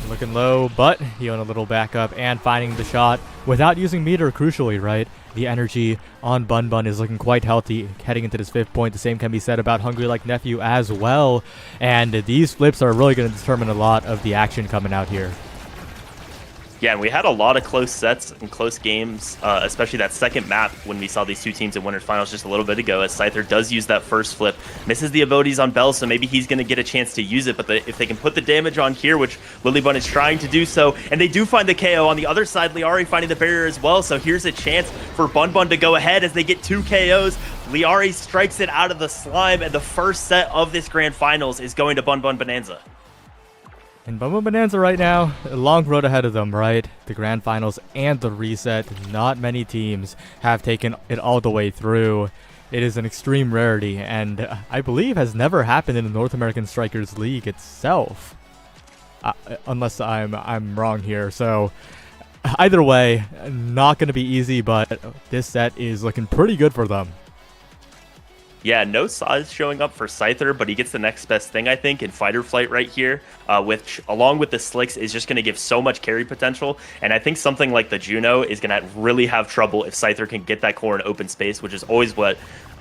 Looking low, but he on a little backup and finding the shot without using meter, crucially, right? The energy on Bun Bun is looking quite healthy heading into this 5th point. The same can be said about Hungry Like Nephew as well. And these flips are really going to determine a lot of the action coming out here. Yeah, and we had a lot of close sets and close games, especially that second map when we saw these two teams in winners finals just a little bit ago, as Scyther does use that first flip, misses the abilities on Bell, so maybe he's going to get a chance to use it, but if they can put the damage on here, which Lilybun is trying to do so, and they do find the KO on the other side, Liari finding the barrier as well, so here's a chance for Bun Bun to go ahead as they get 2 KOs. Liari strikes it out of the slime, and the first set of this grand finals is going to Bun Bun Bonanza. And Bumble Bonanza right now, a long road ahead of them, right? The grand finals and the reset. Not many teams have taken it all the way through. It is an extreme rarity, and I believe has never happened in the North American Strikers League itself. Unless I'm wrong here. So either way, not going to be easy, but this set is looking pretty good for them. Yeah, no size showing up for Scyther, but he gets the next best thing, I think, in Fighter Flight right here, which, along with the Slicks, is just going to give so much carry potential. And I think something like the Juno is going to really have trouble if Scyther can get that core in open space, which is always what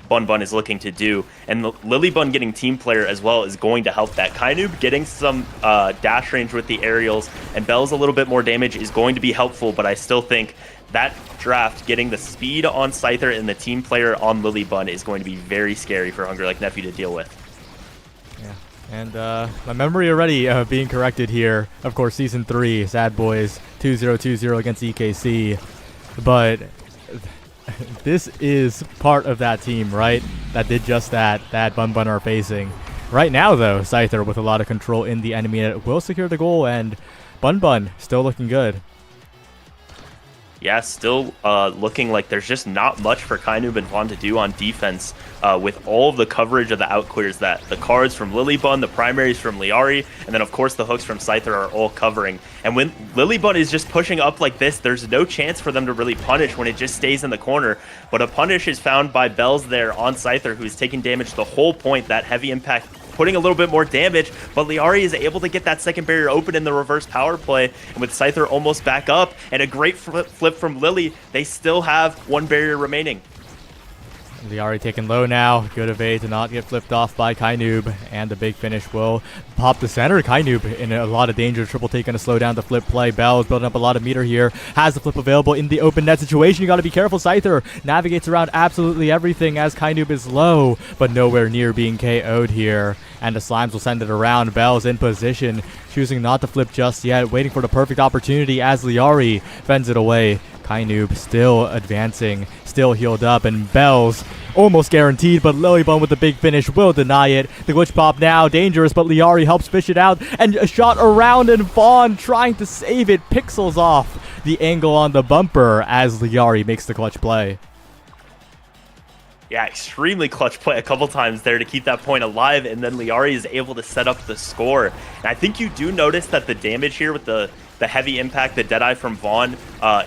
Bun Bun is looking to do. And the Lily Bun getting team player as well is going to help that. Kainoob getting some dash range with the aerials and Bell's a little bit more damage is going to be helpful, but I still think that draft, getting the speed on Scyther and the team player on Lily Bun is going to be very scary for Hungry Like Nephew to deal with. Yeah, and my memory already being corrected here. Of course, Season 3, Sad Boys 2-0-2-0 against EKC. But this is part of that team, right? That did just that Bun Bun are facing. Right now, though, Scyther with a lot of control in the enemy net will secure the goal, and Bun Bun still looking good. Yeah, still looking like there's just not much for Kainoob and Vaughn to do on defense with all of the coverage of the outclears that the cards from Lilybun, the primaries from Liari, and then of course the hooks from Scyther are all covering. And when Lilybun is just pushing up like this, there's no chance for them to really punish when it just stays in the corner. But a punish is found by Bells there on Scyther, who's taking damage the whole point, that heavy impact putting a little bit more damage, but Liari is able to get that second barrier open in the reverse power play, and with Scyther almost back up, and a great flip from Lily, they still have one barrier remaining. Liari taken low now. Good evade to not get flipped off by Kainoob, and the big finish will pop the center. Kainoob in a lot of danger. Triple take gonna slow down the flip play. Bell is building up a lot of meter here. Has the flip available in the open net situation. You gotta be careful. Scyther navigates around absolutely everything as Kainoob is low, but nowhere near being KO'd here. And the Slimes will send it around. Bell's in position, choosing not to flip just yet, waiting for the perfect opportunity as Liari fends it away. Kainoob still advancing, still healed up, and Bell's almost guaranteed, but Lilybun with the big finish will deny it. The glitch pop now, dangerous, but Liari helps fish it out, and a shot around, and Vaughn trying to save it, pixels off the angle on the bumper as Liari makes the clutch play. Yeah, extremely clutch play a couple times there to keep that point alive, and then Liari is able to set up the score. And I think you do notice that the damage here with the heavy impact, the Deadeye from Vaughn,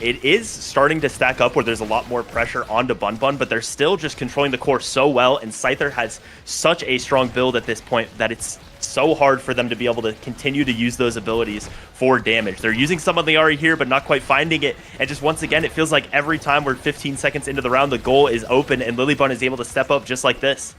it is starting to stack up where there's a lot more pressure onto Bun Bun, but they're still just controlling the core so well, and Scyther has such a strong build at this point that it's so hard for them to be able to continue to use those abilities for damage. They're using some of Liari here, but not quite finding it, and just once again, it feels like every time we're 15 seconds into the round, the goal is open, and Lilybun is able to step up just like this.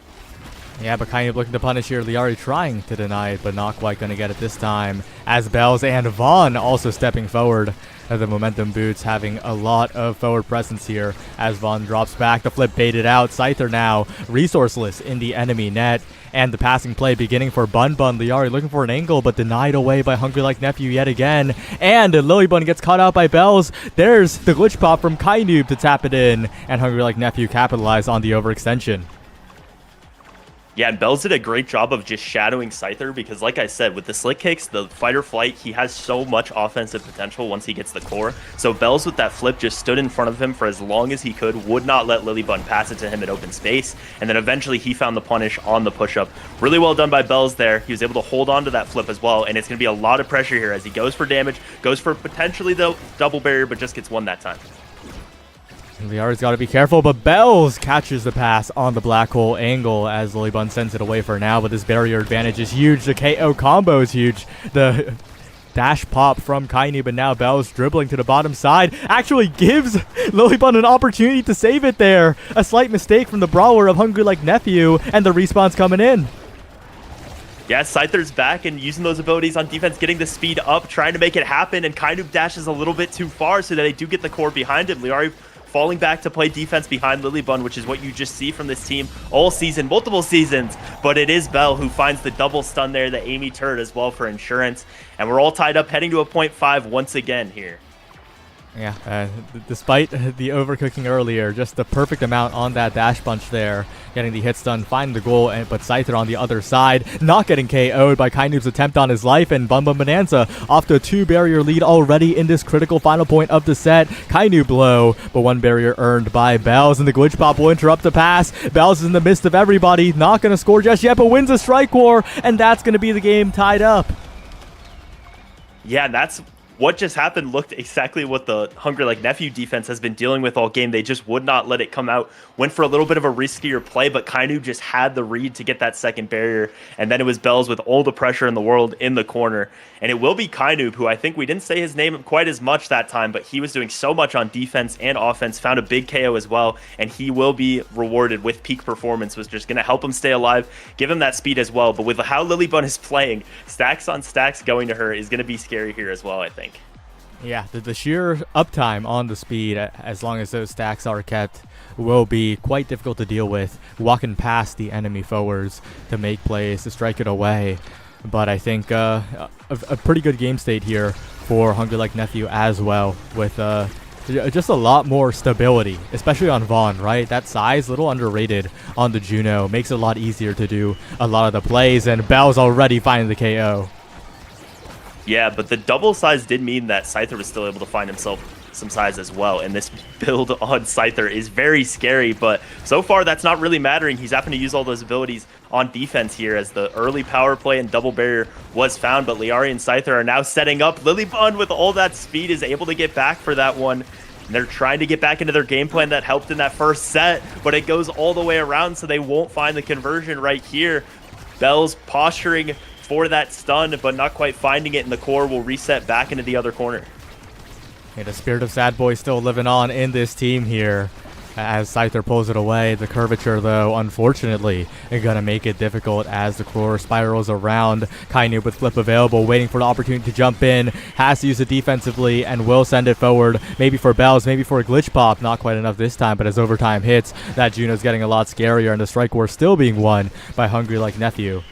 Yeah, but kind of looking to punish here. Liari trying to deny it, but not quite going to get it this time. As Bells and Vaughn also stepping forward. The Momentum Boots having a lot of forward presence here. As Vaughn drops back, the flip baited out. Scyther now resourceless in the enemy net. And the passing play beginning for Bun Bun. Liari looking for an angle, but denied away by Hungry Like Nephew yet again. And Lilybun gets caught out by Bells. There's the glitch pop from Kainoob to tap it in. And Hungry Like Nephew capitalize on the overextension. Yeah, and Bells did a great job of just shadowing Scyther because, like I said, with the slick kicks, the fighter flight, he has so much offensive potential once he gets the core. So Bells with that flip just stood in front of him for as long as he could, would not let Lilybun pass it to him in open space, and then eventually he found the punish on the push-up. Really well done by Bells there. He was able to hold on to that flip as well, and it's going to be a lot of pressure here as he goes for damage, goes for potentially the double barrier, but just gets one that time. Liari's got to be careful, but Bells catches the pass on the black hole angle as Lilybun sends it away for now, but this barrier advantage is huge. The KO combo is huge. The dash pop from Kainoob, but now Bells dribbling to the bottom side actually gives Lilybun an opportunity to save it there. A slight mistake from the brawler of Hungry Like Nephew, and the respawn's coming in. Yeah, Scyther's back and using those abilities on defense, getting the speed up, trying to make it happen, and Kainoob dashes a little bit too far so that they do get the core behind him. Liari falling back to play defense behind Lilybun, which is what you just see from this team all season, multiple seasons. But it is Bell who finds the double stun there, the Amy turret as well for insurance. And we're all tied up, heading to a .5 once again here. Yeah, despite the overcooking earlier, just the perfect amount on that dash punch there, getting the hits done, finding the goal, but Scyther on the other side, not getting KO'd by Kainoob's attempt on his life, and Bum Bum Bonanza off to a 2-barrier lead already in this critical final point of the set. Kainoob low, but 1 barrier earned by Bells, and the glitch pop will interrupt the pass. Bells is in the midst of everybody, not going to score just yet, but wins a strike war, and that's going to be the game tied up. Yeah, that's what just happened. Looked exactly what the Hungry Like Nephew defense has been dealing with all game. They just would not let it come out. Went for a little bit of a riskier play, but Kainoob just had the read to get that second barrier. And then it was Bells with all the pressure in the world in the corner. And it will be Kainoob, who I think we didn't say his name quite as much that time, but he was doing so much on defense and offense, found a big KO as well, and he will be rewarded with peak performance, was just going to help him stay alive, give him that speed as well. But with how Lilybun is playing, stacks on stacks going to her is going to be scary here as well, I think. Yeah, the sheer uptime on the speed, as long as those stacks are kept, will be quite difficult to deal with, walking past the enemy forwards to make plays, to strike it away. But I think a pretty good game state here for Hungry Like Nephew as well, with just a lot more stability, especially on Vaughn, right? That size, a little underrated on the Juno, makes it a lot easier to do a lot of the plays, and Bell's already finding the KO. Yeah, but the double size did mean that Scyther was still able to find himself some size as well, and this build on Scyther is very scary, but so far that's not really mattering. He's having to use all those abilities on defense here as the early power play and double barrier was found, but Liari and Scyther are now setting up. Lilybun with all that speed is able to get back for that one. And they're trying to get back into their game plan that helped in that first set, but it goes all the way around, so they won't find the conversion right here. Bell's posturing for that stun, but not quite finding it, and the core will reset back into the other corner. Yeah, the spirit of Sad Boy still living on in this team here as Scyther pulls it away. The curvature, though, unfortunately, is going to make it difficult as the core spirals around. Kainoob with flip available, waiting for the opportunity to jump in. Has to use it defensively and will send it forward. Maybe for Bells, maybe for a glitch pop. Not quite enough this time, but as overtime hits, that Juno's getting a lot scarier, and the strike war still being won by Hungry Like Nephew.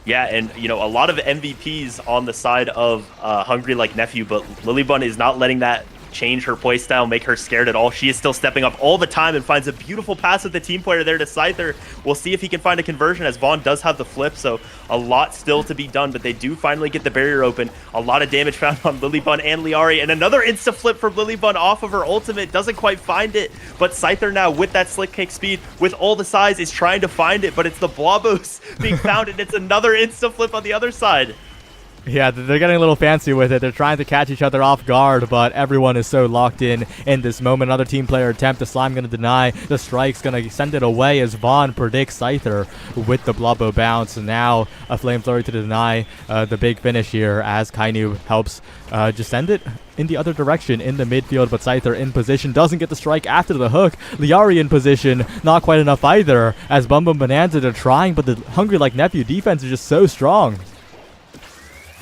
Yeah, and you know, a lot of MVPs on the side of Hungry Like Nephew, but Lilybun is not letting that change her playstyle, make her scared at all. She is still stepping up all the time and finds a beautiful pass with the team player there to Scyther. We'll see if he can find a conversion, as Vaughn does have the flip, so a lot still to be done, but they do finally get the barrier open. A lot of damage found on Lilybun and Liari, and another insta flip from Lilybun off of her ultimate. Doesn't quite find it, but Scyther now with that slick kick speed, with all the size, is trying to find it, but it's the Blobos being found, and it's another insta flip on the other side. Yeah, they're getting a little fancy with it. They're trying to catch each other off guard, but everyone is so locked in this moment. Another team player attempt. The slime going to deny. The strike's going to send it away as Vaughn predicts Scyther with the Blobo bounce. And now a flame flurry to deny the big finish here as Kainoob helps just send it in the other direction in the midfield, but Scyther in position, doesn't get the strike after the hook. Liari in position, not quite enough either, as Bum Bum Bonanza are trying, but the Hungry Like Nephew defense is just so strong.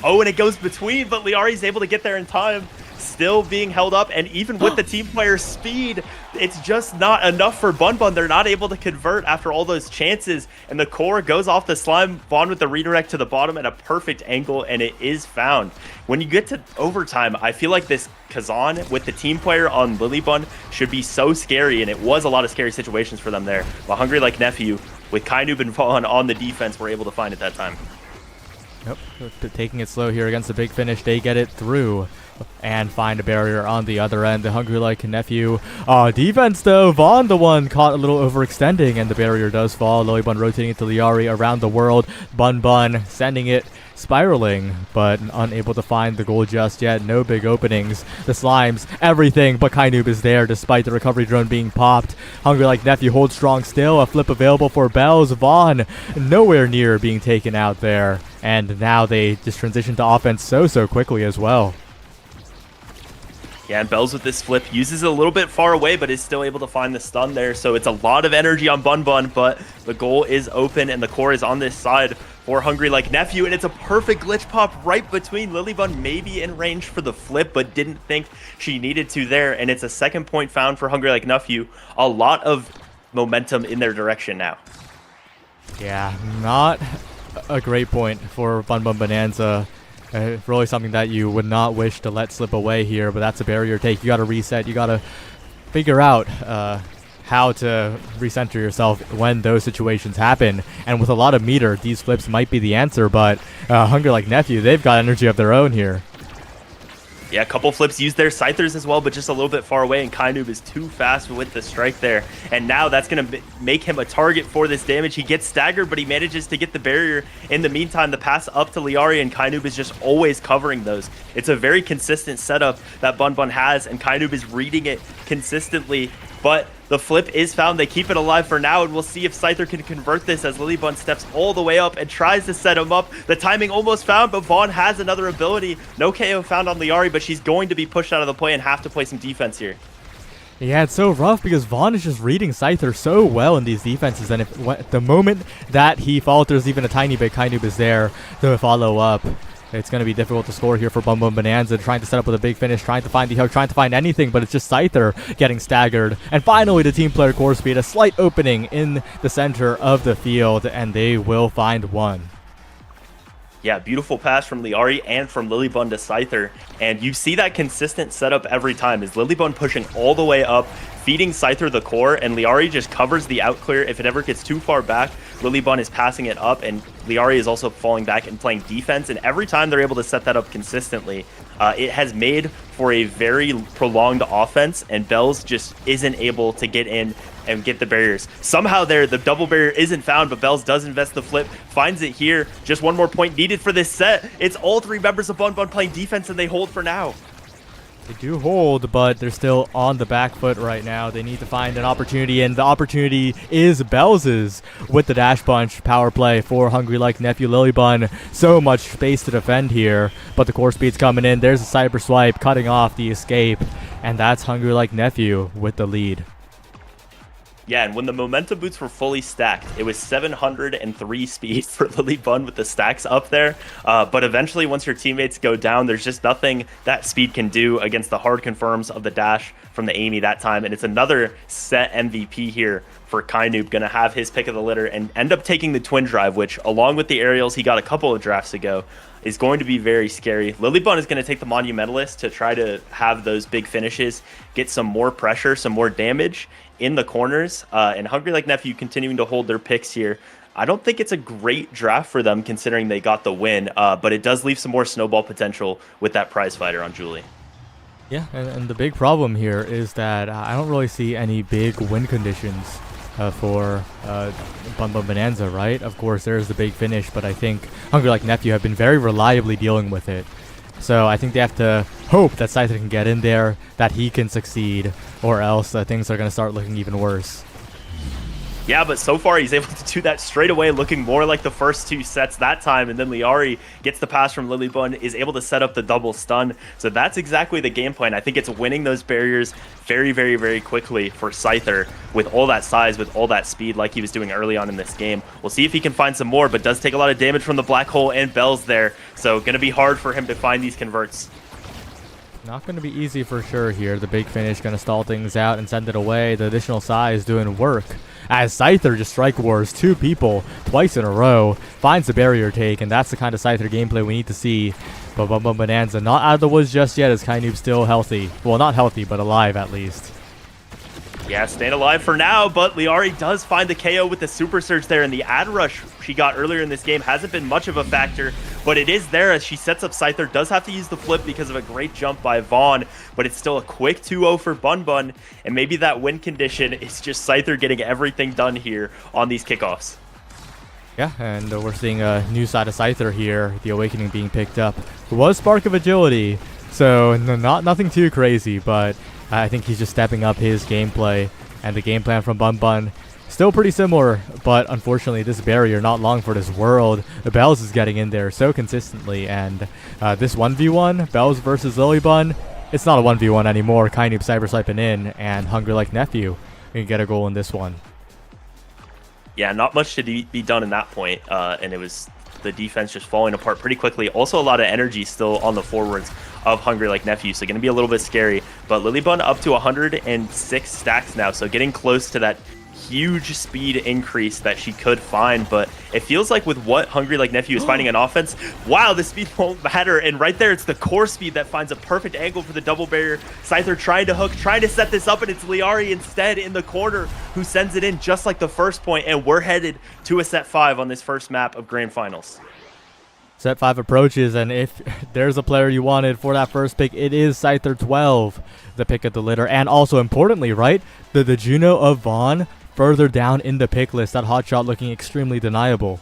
Oh, and it goes between, but Liari's able to get there in time. Still being held up, and even with the team player's speed, it's just not enough for Bun Bun. They're not able to convert after all those chances, and the core goes off the slime. Vaughn with the redirect to the bottom at a perfect angle, and it is found. When you get to overtime, I feel like this Kazan with the team player on Lilybun should be so scary, and it was a lot of scary situations for them there. But Hungry Like Nephew, with Kainoob and Vaughn on the defense, were able to find it that time. Yep, taking it slow here against the big finish. They get it through and find a barrier on the other end. The Hungry Like Nephew defense, though. Vaughn, the one caught a little overextending, and the barrier does fall. Lilybun rotating it to Liari around the world. Bun Bun sending it spiraling, but unable to find the goal just yet. No big openings. The slimes, everything but Kainoob is there despite the recovery drone being popped. Hungry Like Nephew holds strong still. A flip available for Bells. Vaughn nowhere near being taken out there. And now they just transition to offense so quickly as well. Yeah, and Bells with this flip uses it a little bit far away, but is still able to find the stun there. So it's a lot of energy on Bun Bun, but the goal is open, and the core is on this side for Hungry Like Nephew, and it's a perfect glitch pop right between. Lilybun maybe in range for the flip, but didn't think she needed to there, and it's a second point found for Hungry Like Nephew. A lot of momentum in their direction now. Yeah, not a great point for Bun Bun Bonanza. Really something that you would not wish to let slip away here, but that's a barrier take. You got to reset. You got to figure out how to recenter yourself when those situations happen. And with a lot of meter, these flips might be the answer, but Hungry Like Nephew, they've got energy of their own here. Yeah, a couple flips used their Scythers as well, but just a little bit far away, and Kainoob is too fast with the strike there. And now that's going to make him a target for this damage. He gets staggered, but he manages to get the barrier. In the meantime, the pass up to Liari, and Kainoob is just always covering those. It's a very consistent setup that Bun Bun has, and Kainoob is reading it consistently. But the flip is found. They keep it alive for now, and we'll see if Scyther can convert this as Lilybun steps all the way up and tries to set him up. The timing almost found, but Vaughn has another ability. No KO found on Liari, but she's going to be pushed out of the play and have to play some defense here. Yeah, it's so rough because Vaughn is just reading Scyther so well in these defenses, and if the moment that he falters even a tiny bit, Kainoob is there to follow up. It's going to be difficult to score here for Bum Bum Bonanza, trying to set up with a big finish, trying to find the hook, trying to find anything, but it's just Scyther getting staggered. And finally, the team player core speed, a slight opening in the center of the field, and they will find one. Yeah, beautiful pass from Liari and from Lilybun to Scyther. And you see that consistent setup every time. Is Lilybun pushing all the way up, feeding Scyther the core, and Liari just covers the out clear. If it ever gets too far back, Lilybun is passing it up, and Liari is also falling back and playing defense. And every time they're able to set that up consistently, it has made for a very prolonged offense, and Bells just isn't able to get in and get the barriers. Somehow there, the double barrier isn't found, but Bells does invest the flip, finds it here. Just one more point needed for this set. It's all three members of Bun Bun playing defense, and they hold for now. They do hold, but they're still on the back foot right now. They need to find an opportunity, and the opportunity is Bells's with the dash punch power play for Hungry Like Nephew Lilybun. So much space to defend here, but the core speed's coming in. There's a cyber swipe cutting off the escape, and that's Hungry Like Nephew with the lead. Yeah, and when the momentum boots were fully stacked, it was 703 speed for Lilybun with the stacks up there. But eventually, once your teammates go down, there's just nothing that speed can do against the hard confirms of the dash from the Amy that time. And it's another set MVP here for Kainoob, going to have his pick of the litter and end up taking the twin drive, which, along with the aerials he got a couple of drafts ago, is going to be very scary. Lilybun is going to take the Monumentalist to try to have those big finishes, get some more pressure, some more damage in the corners, and Hungry Like Nephew continuing to hold their picks here. I don't think it's a great draft for them considering they got the win, but it does leave some more snowball potential with that prize fighter on Julie. Yeah, and the big problem here is that I don't really see any big win conditions for Bum Bum Bonanza, right? Of course, there's the big finish, but I think Hungry Like Nephew have been very reliably dealing with it. So I think they have to hope that Scyther can get in there, that he can succeed, or else things are going to start looking even worse. Yeah, but so far he's able to do that straight away, looking more like the first two sets that time, and then Liari gets the pass from Lilybun, is able to set up the double stun. So that's exactly the game plan. I think it's winning those barriers very, very, very quickly for Scyther with all that size, with all that speed like he was doing early on in this game. We'll see if he can find some more, but does take a lot of damage from the black hole and Bells there. So going to be hard for him to find these converts. Not going to be easy for sure here. The big finish going to stall things out and send it away. The additional size doing work as Scyther just strike wars two people twice in a row, finds the barrier take, and that's the kind of Scyther gameplay we need to see. But Bum Bum Bonanza not out of the woods just yet as Kainoob still healthy. Well, not healthy, but alive at least. Yeah, staying alive for now, but Liari does find the KO with the Super Surge there, and the ad rush she got earlier in this game hasn't been much of a factor, but it is there as she sets up Scyther. Does have to use the flip because of a great jump by Vaughn, but it's still a quick 2-0 for Bun Bun, and maybe that win condition is just Scyther getting everything done here on these kickoffs. Yeah, and we're seeing a new side of Scyther here, the Awakening being picked up. It was Spark of Agility, so nothing too crazy, but I think he's just stepping up his gameplay, and the game plan from Bun Bun still pretty similar, but unfortunately this barrier not long for this world. Bells is getting in there so consistently, and this 1v1, Bells versus Lilybun, it's not a 1v1 anymore. Kainoob cyber swiping in, and Hungry Like Nephew can get a goal in this one. Yeah, not much to be done in that point, and it was the defense just falling apart pretty quickly. Also a lot of energy still on the forwards of Hungry Like Nephew, so going to be a little bit scary. But Lilybun up to 106 stacks now, so getting close to that huge speed increase that she could find, but it feels like with what Hungry Like Nephew is finding on offense, wow, the speed won't matter. And right there, it's the core speed that finds a perfect angle for the double barrier. Scyther trying to hook, trying to set this up, and it's Liari instead in the corner who sends it in just like the first point, and we're headed to a set 5 on this first map of Grand Finals. Set 5 approaches, and if there's a player you wanted for that first pick, it is Scyther 12, the pick of the litter. And also importantly, right, the Juno of Vaughn further down in the pick list, that hot shot looking extremely deniable.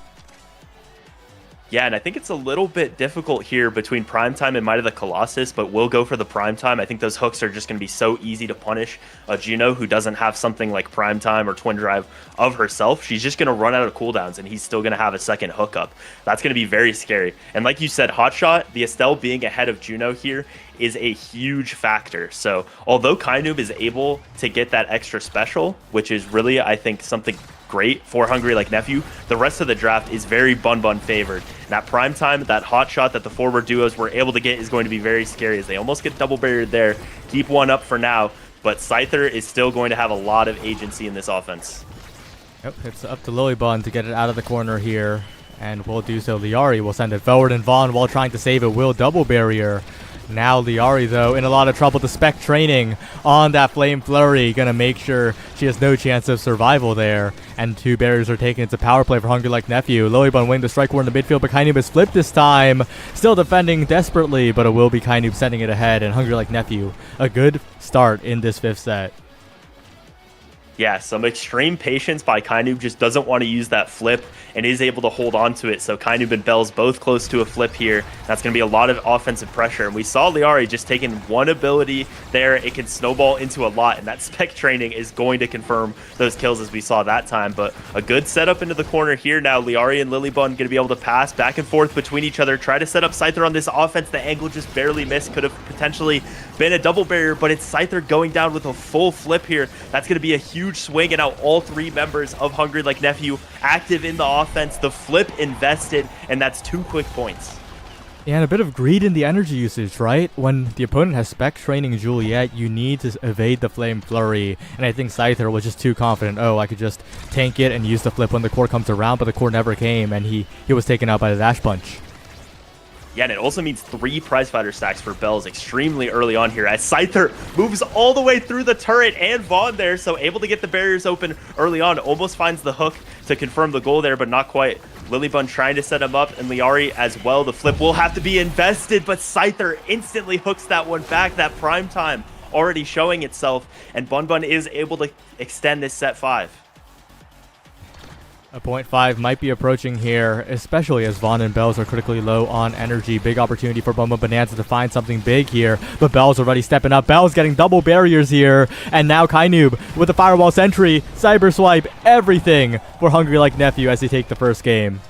Yeah, and I think it's a little bit difficult here between Primetime and Might of the Colossus, but we'll go for the Primetime. I think those hooks are just going to be so easy to punish a Juno who doesn't have something like Primetime or Twin Drive of herself. She's just going to run out of cooldowns, and he's still going to have a second hookup. That's going to be very scary. And like you said, Hot Shot, the Estelle being ahead of Juno here is a huge factor. So although Kainoob is able to get that extra special, which is really, I think, something great for Hungry Like Nephew, the rest of the draft is very Bun favored. And that prime time, that hot shot that the forward duos were able to get is going to be very scary as they almost get double barriered there. Keep one up for now, but Scyther is still going to have a lot of agency in this offense. Yep, it's up to Lilybun to get it out of the corner here, and will do so. Liari will send it forward, and Vaughn, while trying to save it, will double barrier. Now Liari, though, in a lot of trouble. The spec training on that Flame Flurry, gonna make sure she has no chance of survival there. And 2 barriers are taken. It's a power play for Hungry Like Nephew. Lilybun winning the strike war in the midfield, but Kainoob is flipped this time. Still defending desperately, but it will be Kainoob sending it ahead, and Hungry Like Nephew, a good start in this 5th set. Yeah, some extreme patience by Kainoob, just doesn't want to use that flip and is able to hold on to it. So Kainoob and Bells both close to a flip here. That's going to be a lot of offensive pressure. And we saw Liari just taking one ability there. It can snowball into a lot, and that spec training is going to confirm those kills as we saw that time. But a good setup into the corner here now. Liari and Lilybun going to be able to pass back and forth between each other, try to set up Scyther on this offense. The angle just barely missed. Could have potentially been a double barrier, but it's Scyther going down with a full flip here. That's going to be a huge swing, and now all 3 members of Hungry Like Nephew active in the offense. The flip invested, and that's 2 quick points. Yeah, and a bit of greed in the energy usage, right? When the opponent has spec training Juliet, you need to evade the Flame Flurry, and I think Scyther was just too confident. Oh, I could just tank it and use the flip when the core comes around, but the core never came, and he was taken out by the dash punch. Yeah, and it also means 3 prize fighter stacks for Bells extremely early on here as Scyther moves all the way through the turret and Vaughn there, so able to get the barriers open early on. Almost finds the hook to confirm the goal there, but not quite. Lilybun trying to set him up, and Liari as well. The flip will have to be invested, but Scyther instantly hooks that one back. That prime time already showing itself, and Bun is able to extend this set 5. A 0.5 might be approaching here, especially as Vaughn and Bells are critically low on energy. Big opportunity for Bun Bonanza to find something big here, but Bells already stepping up. Bells getting double barriers here, and now Kainoob with the Firewall Sentry, Cyber Swipe, everything for Hungry Like Nephew as they take the first game.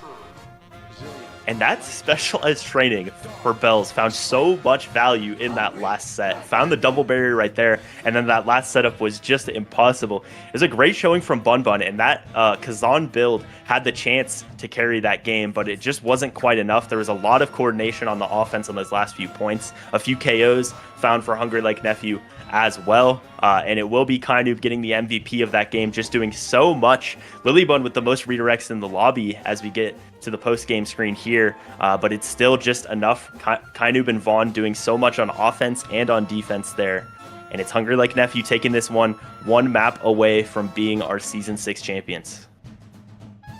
And that specialized training for Bells found so much value in that last set. Found the double barrier right there, and then that last setup was just impossible. It was a great showing from Bun, and that Kazan build had the chance to carry that game, but it just wasn't quite enough. There was a lot of coordination on the offense on those last few points. A few KOs found for Hungry Like Nephew as well, and it will be Kainoob getting the MVP of that game, just doing so much. Lilybun with the most redirects in the lobby as we get to the post-game screen here, but it's still just enough. Kainoob and Vaughn doing so much on offense and on defense there, and it's Hungry Like Nephew taking this one map away from being our Season 6 champions.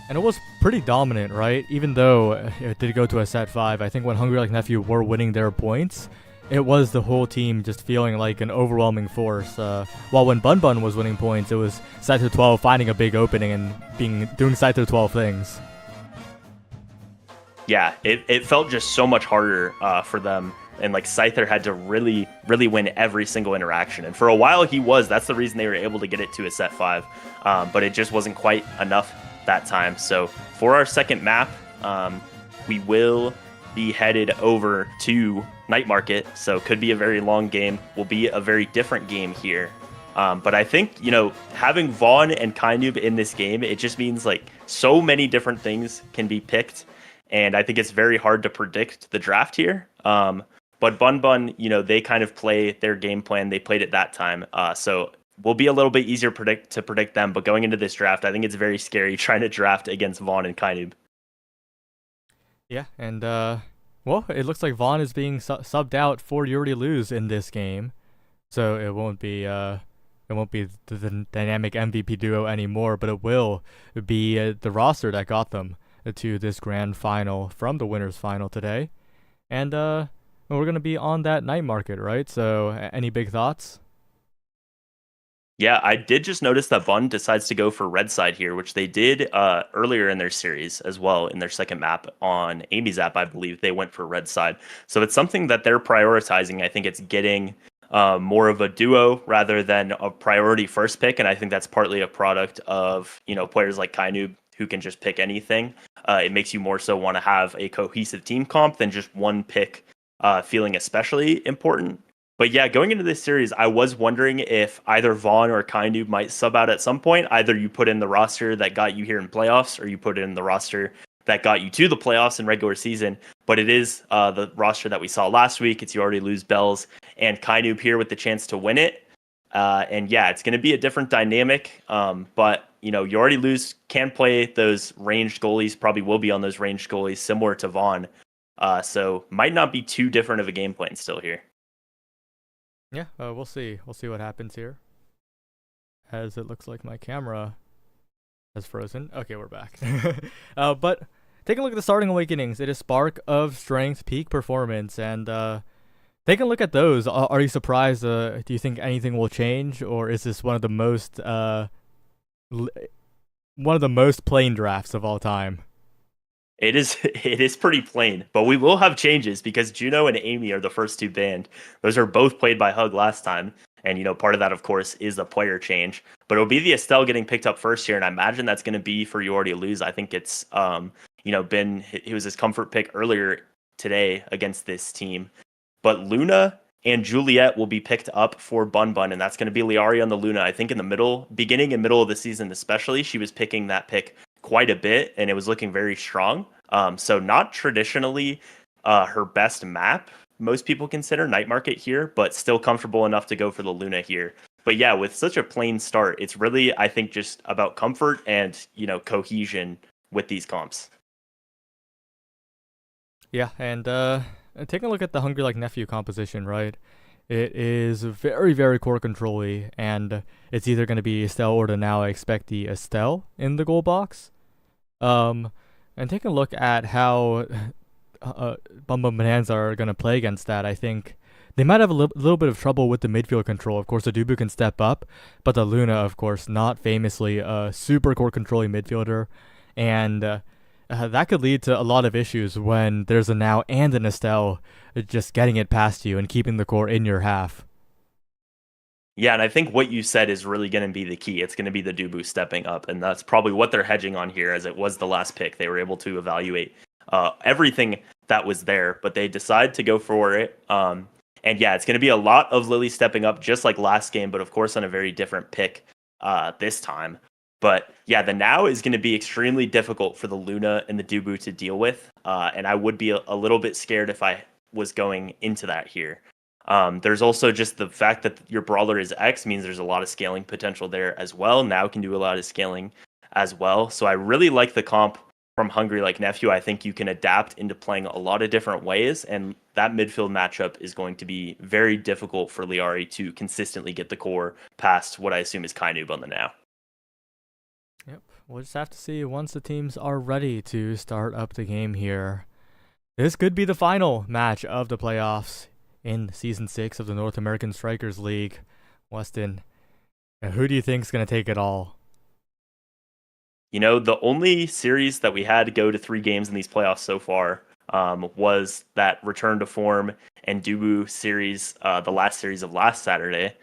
And it was pretty dominant, right? Even though it did go to a set 5, I think when Hungry Like Nephew were winning their points, it was the whole team just feeling like an overwhelming force. While when Bun was winning points, it was Scyther 12 finding a big opening and doing Scyther 12 things. Yeah, it felt just so much harder for them. And like Scyther had to really win every single interaction. And for a while that's the reason they were able to get it to a set 5. But it just wasn't quite enough that time. So for our second map, we will be headed over to Night Market, so could be a very long game, will be a very different game here. But I think, having Vaughn and Kainoob in this game, it just means like so many different things can be picked, and I think it's very hard to predict the draft here. But Bun, they kind of play their game plan. They played it that time. So will be a little bit easier to predict them. But going into this draft, I think it's very scary trying to draft against Vaughn and Kainub. Yeah, and well, it looks like Vaughn is being subbed out for You Already Lose in this game, so it won't be the dynamic MVP duo anymore, but it will be the roster that got them to this grand final from the winners final today, and we're gonna be on that night market, right? So any big thoughts? Yeah, I did just notice that Vaughn decides to go for red side here, which they did earlier in their series as well. In their second map on Amy's app, I believe they went for red side. So it's something that they're prioritizing. I think it's getting more of a duo rather than a priority first pick, and I think that's partly a product of players like Kainub who can just pick anything. It makes you more so want to have a cohesive team comp than just one pick feeling especially important. But yeah, going into this series, I was wondering if either Vaughn or Kainub might sub out at some point. Either you put in the roster that got you here in playoffs, or you put in the roster that got you to the playoffs in regular season. But it is the roster that we saw last week. It's You Already Lose, Bells, and Kainub here with the chance to win it. And yeah, it's going to be a different dynamic. But You Already Lose can play those ranged goalies, probably will be on those ranged goalies, similar to Vaughn. So might not be too different of a game plan still here. Yeah, we'll see. We'll see what happens here. As it looks like my camera has frozen. Okay, we're back. But taking a look at the starting awakenings, it is Spark of Strength, Peak Performance, and taking a look at those, are you surprised? Do you think anything will change, or is this one of the most plain drafts of all time? It is pretty plain, but we will have changes because Juno and Amy are the first two banned. Those are both played by Hug last time. And, part of that, of course, is the player change. But it'll be the Estelle getting picked up first here, and I imagine that's going to be for You Already Lose. I think it's, he was his comfort pick earlier today against this team. But Luna and Juliet will be picked up for Bun Bun, and that's going to be Liari on the Luna. I think in the beginning and middle of the season especially, she was picking that pick quite a bit, and it was looking very strong. So not traditionally her best map, most people consider Night Market here, but still comfortable enough to go for the Luna here. But yeah, with such a plain start, it's really, I think, just about comfort and, cohesion with these comps. Yeah, and taking a look at the Hungry Like Nephew composition, right? It is very, very core control-y, and it's either going to be Estelle or now I expect the Estelle in the goal box. And taking a look at how Bum Bum Bonanza are going to play against that, I think they might have a little bit of trouble with the midfield control. Of course, the Dubu can step up, but the Luna, of course, not famously a super core controlling midfielder, and that could lead to a lot of issues when there's a Now and an Estelle just getting it past you and keeping the core in your half. Yeah, and I think what you said is really going to be the key. It's going to be the Dubu stepping up, and that's probably what they're hedging on here, as it was the last pick. They were able to evaluate everything that was there, but they decide to go for it. And yeah, it's going to be a lot of Lily stepping up, just like last game, but of course on a very different pick this time. But yeah, the Now is going to be extremely difficult for the Luna and the Dubu to deal with, and I would be a little bit scared if I was going into that here. There's also just the fact that your brawler is X means there's a lot of scaling potential there as well. Now can do a lot of scaling as well. So I really like the comp from Hungry Like Nephew. I think you can adapt into playing a lot of different ways, and that midfield matchup is going to be very difficult for Liari to consistently get the core past what I assume is Kainub on the Now. Yep, we'll just have to see once the teams are ready to start up the game here. This could be the final match of the playoffs in Season 6 of the North American Strikers League. Weston, who do you think is going to take it all? The only series that we had to go to 3 games in these playoffs so far was that Return to Form and Dubu series, the last series of last Saturday.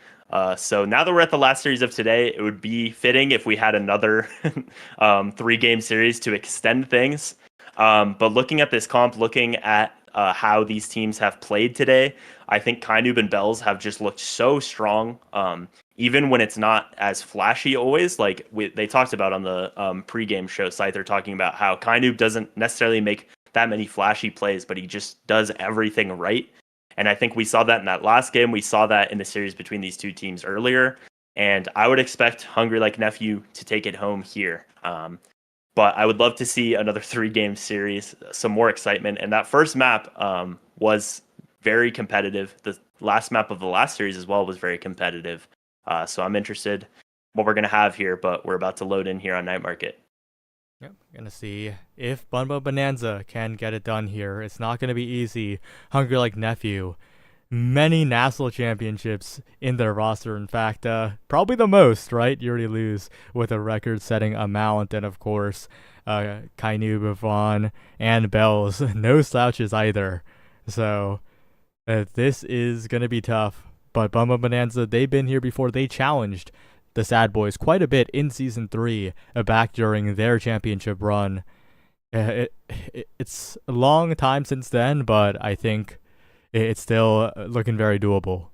So now that we're at the last series of today, it would be fitting if we had another 3-game series to extend things. But looking at this comp, looking at how these teams have played today, I think Kainub and Bells have just looked so strong, even when it's not as flashy always. Like they talked about on the pregame show site, they're talking about how Kainub doesn't necessarily make that many flashy plays, but he just does everything right. And I think we saw that in that last game. We saw that in the series between these two teams earlier. and I would expect Hungry Like Nephew to take it home here. But I would love to see another 3-game series, some more excitement. And that first map was very competitive. The last map of the last series as well was very competitive. So I'm interested what we're going to have here, but we're about to load in here on Night Market. Yep, gonna see if Bunbo Bonanza can get it done here. It's not gonna be easy. Hungry Like Nephew, many NASL championships in their roster. In fact, probably the most, right? You already lose with a record-setting amount, and of course, Kainu, Buffon, and Bells, no slouches either. So this is gonna be tough. But Bunbo Bonanza, they've been here before. They challenged the Sad Boys quite a bit in Season 3, back during their championship run. It's a long time since then, but I think it's still looking very doable.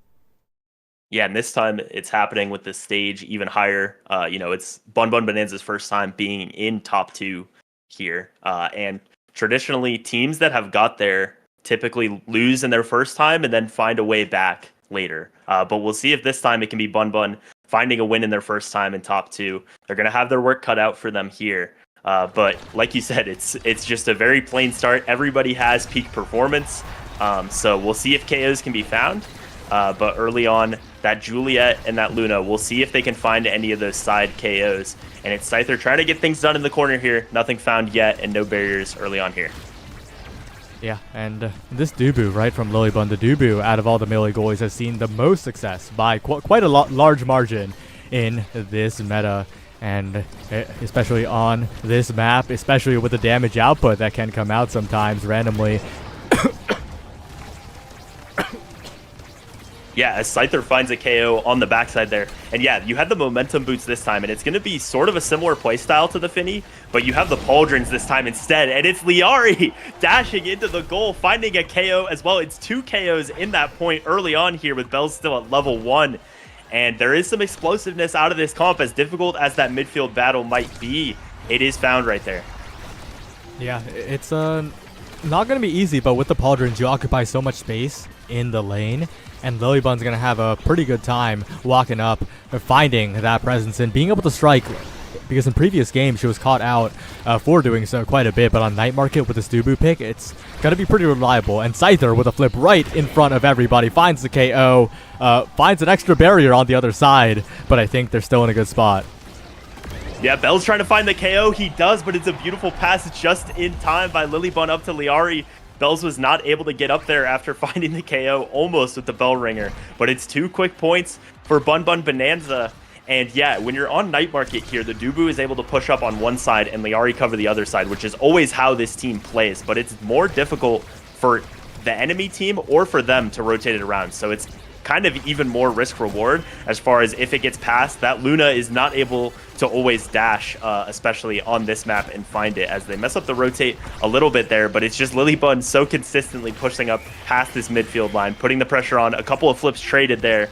Yeah, and this time it's happening with the stage even higher. It's Bun Bonanza's first time being in top 2 here. And traditionally, teams that have got there typically lose in their first time and then find a way back later. But we'll see if this time it can be Bun finding a win in their first time in top 2. They're going to have their work cut out for them here. But like you said, it's just a very plain start. Everybody has peak performance. So we'll see if KOs can be found. But early on, that Juliet and that Luna, we'll see if they can find any of those side KOs. And it's Scyther trying to get things done in the corner here. Nothing found yet, and no barriers early on here. Yeah, and this Dubu, right, from Lilybun, the Dubu, out of all the melee goalies, has seen the most success by quite a large margin in this meta, and especially on this map, especially with the damage output that can come out sometimes randomly. Yeah, as Scyther finds a KO on the backside there. And yeah, you had the momentum boots this time, and it's going to be sort of a similar playstyle to the Finny, but you have the pauldrons this time instead, and it's Liari dashing into the goal, finding a KO as well. It's 2 KOs in that point early on here with Bells still at level 1. And there is some explosiveness out of this comp, as difficult as that midfield battle might be. It is found right there. Yeah, it's not going to be easy, but with the pauldrons, you occupy so much space in the lane, and Lilybun's going to have a pretty good time walking up, finding that presence, and being able to strike, because in previous games she was caught out for doing so quite a bit, but on Night Market with this Dubu pick, it's going to be pretty reliable. And Scyther with a flip right in front of everybody finds the KO, finds an extra barrier on the other side, but I think they're still in a good spot. Yeah, Bell's trying to find the KO. He does, but it's a beautiful pass just in time by Lilybun up to Liari. Bells was not able to get up there after finding the KO almost with the bell ringer, but it's 2 quick points for Bun Bonanza. And yeah, when you're on Night Market here, the Dubu is able to push up on one side and Liari cover the other side, which is always how this team plays, but it's more difficult for the enemy team or for them to rotate it around. So it's kind of even more risk reward as far as if it gets past, that Luna is not able to always dash, especially on this map, and find it, as they mess up the rotate a little bit there. But it's just Lilybun so consistently pushing up past this midfield line, putting the pressure on. A couple of flips traded there,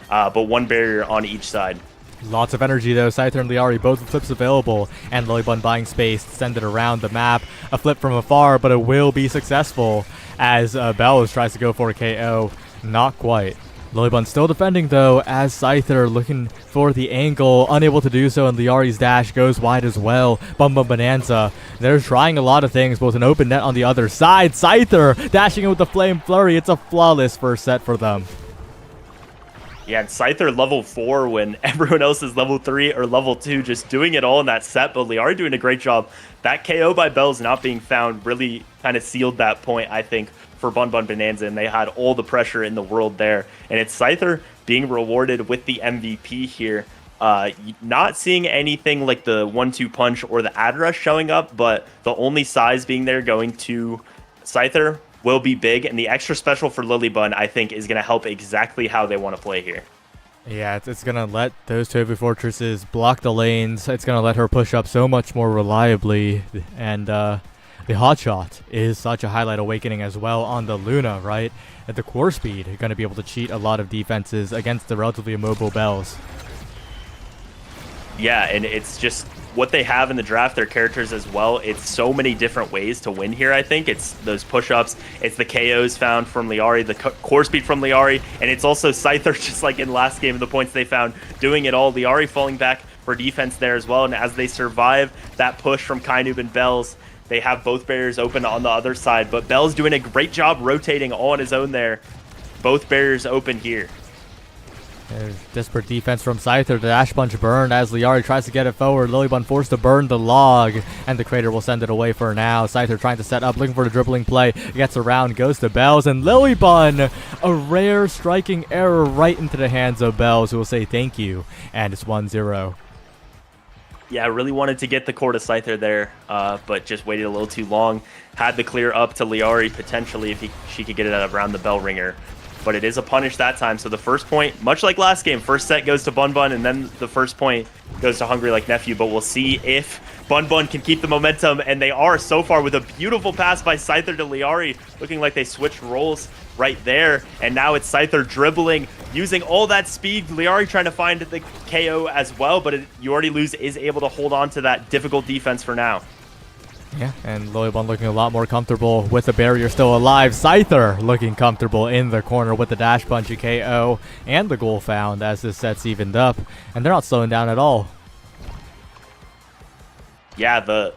but 1 barrier on each side. Lots of energy though. Scyther and Liari, both with flips available, and Lilybun buying space to send it around the map. A flip from afar, but it will be successful as Bells tries to go for a KO. Not quite. Lilybun still defending though, as Scyther looking for the angle, unable to do so, and Liari's dash goes wide as well. Bun Bonanza, they're trying a lot of things, both an open net on the other side. Scyther dashing in with the Flame Flurry. It's a flawless first set for them. Yeah, and Scyther level 4 when everyone else is level 3 or level 2, just doing it all in that set, but Liari doing a great job. That KO by Bells not being found really kind of sealed that point, I think, for Bun Bonanza, and they had all the pressure in the world there. And it's Scyther being rewarded with the MVP here. Not seeing anything like the 1-2 punch or the ad rush showing up, but the only size being there going to Scyther will be big, and the extra special for Lilybun, I think, is going to help exactly how they want to play here. Yeah, it's going to let those Tofu Fortresses block the lanes. It's going to let her push up so much more reliably, and the hotshot is such a highlight awakening as well on the Luna, right? At the core speed, going to be able to cheat a lot of defenses against the relatively immobile Bells. Yeah, and it's just what they have in the draft, their characters as well, it's so many different ways to win here, I think. It's those push-ups, it's the KOs found from Liari, the core speed from Liari, and it's also Scyther, just like in last game, the points they found, doing it all. Liari falling back for defense there as well, and as they survive that push from Kainoob and Bells, they have both barriers open on the other side, but Bells doing a great job rotating all on his own there. Both barriers open here. There's desperate defense from Scyther. The dash punch burned as Liari tries to get it forward. Lilybun forced to burn the log, and the Crater will send it away for now. Scyther trying to set up, looking for the dribbling play. Gets around, goes to Bells, and Lilybun, a rare striking error right into the hands of Bells, who will say thank you, and it's 1-0. Yeah, I really wanted to get the core to Scyther there, but just waited a little too long. Had the clear up to Liari potentially if she could get it around the bell ringer. But it is a punish that time, so the first point, much like last game, first set goes to Bun Bun, and then the first point goes to Hungry Like Nephew, but we'll see if Bun Bun can keep the momentum, and they are so far with a beautiful pass by Scyther to Liari, looking like they switched roles right there, and now it's Scyther dribbling, using all that speed. Liari trying to find the KO as well, but You Already Lose is able to hold on to that difficult defense for now. Yeah, and Lilybun looking a lot more comfortable with the barrier still alive. Scyther looking comfortable in the corner with the dash punch, a KO, and the goal found as this set's evened up. And they're not slowing down at all. Yeah,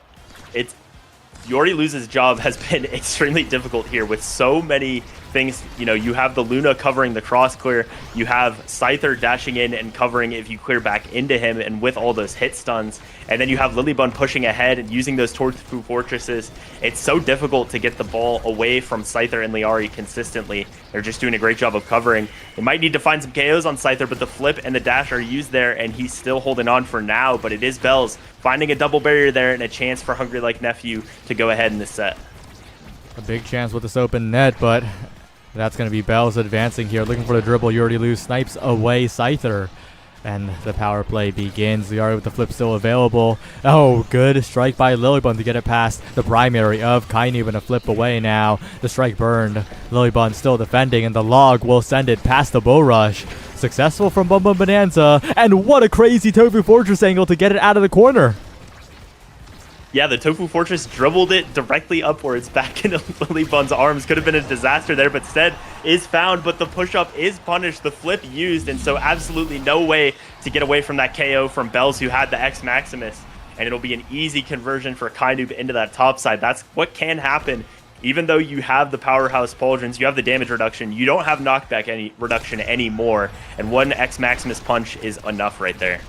You Already Lose's job has been extremely difficult here with so many things. You know, you have the Luna covering the cross clear, you have Scyther dashing in and covering if you clear back into him, and with all those hit stuns, and then you have Lilybun pushing ahead and using those Tofu Fortresses. It's so difficult to get the ball away from Scyther and Liari consistently. They're just doing a great job of covering. They might need to find some KOs on Scyther, but the flip and the dash are used there, and he's still holding on for now, but it is Bells finding a double barrier there and a chance for Hungry Like Nephew to go ahead in this set. A big chance with this open net, but that's going to be Bells advancing here, looking for the dribble. You Already Lose, snipes away Scyther, and the power play begins. Liari with the flip still available. Oh, good strike by Lilybun to get it past the primary of Kainoob, and a flip away now. The strike burned. Lilybun still defending, and the log will send it past the bull rush. Successful from Bum Bum Bonanza, and what a crazy Tofu Fortress angle to get it out of the corner. Yeah, the Tofu Fortress dribbled it directly upwards back into Lilybun's arms. Could have been a disaster there, but instead is found, but the push-up is punished, the flip used, and so absolutely no way to get away from that KO from Bells, who had the X Maximus, and it'll be an easy conversion for Kainoob into that top side. That's what can happen. Even though you have the Powerhouse Pauldrons, you have the damage reduction, you don't have knockback reduction anymore, and one X Maximus punch is enough right there.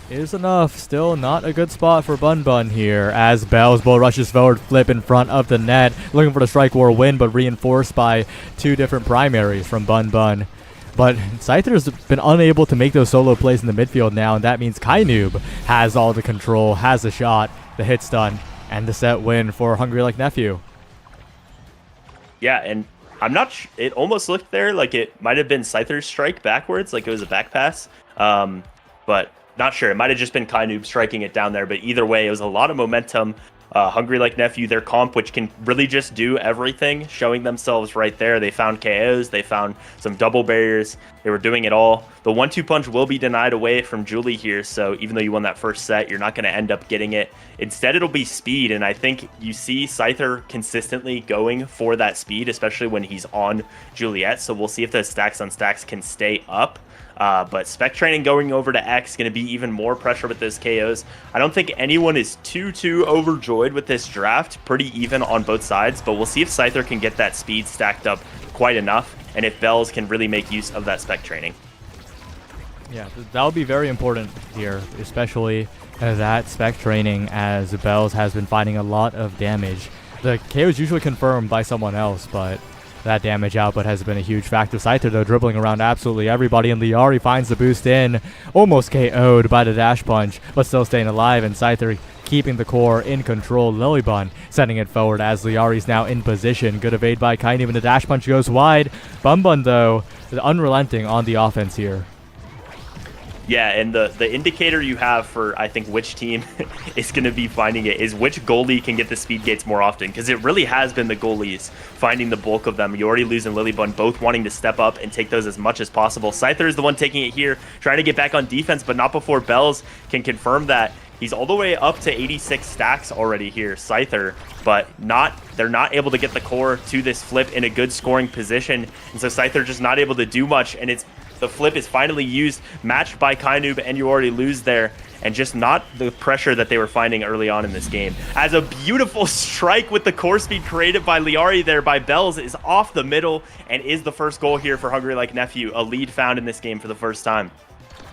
Is enough. Still not a good spot for Bun Bun here as Bells bull rushes forward, flip in front of the net, looking for the strike war win, but reinforced by two different primaries from Bun Bun. But Scyther's been unable to make those solo plays in the midfield now, and that means Kainoob has all the control, has the shot, the hit stun, and the set win for Hungry Like Nephew. Yeah, and I'm not it almost looked there like it might have been Scyther's strike backwards, like it was a back pass, but not sure. It might have just been Kainoob striking it down there, but either way, it was a lot of momentum. Hungry Like Nephew, their comp, which can really just do everything, showing themselves right there. They found KOs, they found some double barriers, they were doing it all. The 1-2 punch will be denied away from Julie here, so even though you won that first set, you're not going to end up getting it. Instead, it'll be speed, and I think you see Scyther consistently going for that speed, especially when he's on Juliet, so we'll see if those stacks on stacks can stay up. But spec training going over to X is going to be even more pressure with those KOs. I don't think anyone is too overjoyed with this draft. Pretty even on both sides, but we'll see if Scyther can get that speed stacked up quite enough, and if Bells can really make use of that spec training. Yeah, that'll be very important here, especially that spec training, as Bells has been finding a lot of damage. The KO is usually confirmed by someone else, but that damage output has been a huge factor. Scyther, though, dribbling around absolutely everybody, and Liari finds the boost in, almost KO'd by the dash punch, but still staying alive, and Scyther keeping the core in control. Lilybun sending it forward as Liari's now in position. Good evade by Kainoob, and the dash punch goes wide. Bun Bun, though, unrelenting on the offense here. Yeah, and the indicator you have for, I think, which team is going to be finding it is which goalie can get the speed gates more often, because it really has been the goalies finding the bulk of them. You Already Lose and Lilybun both wanting to step up and take those as much as possible. Scyther is the one taking it here, trying to get back on defense, but not before Bells can confirm that. He's all the way up to 86 stacks already here, Scyther, but they're not able to get the core to this flip in a good scoring position, and so Scyther just not able to do much, and the flip is finally used, matched by Kainoob, and you already lose there, and just not the pressure that they were finding early on in this game. As a beautiful strike with the core speed created by Liari there by Bells is off the middle, and is the first goal here for Hungry Like Nephew, a lead found in this game for the first time.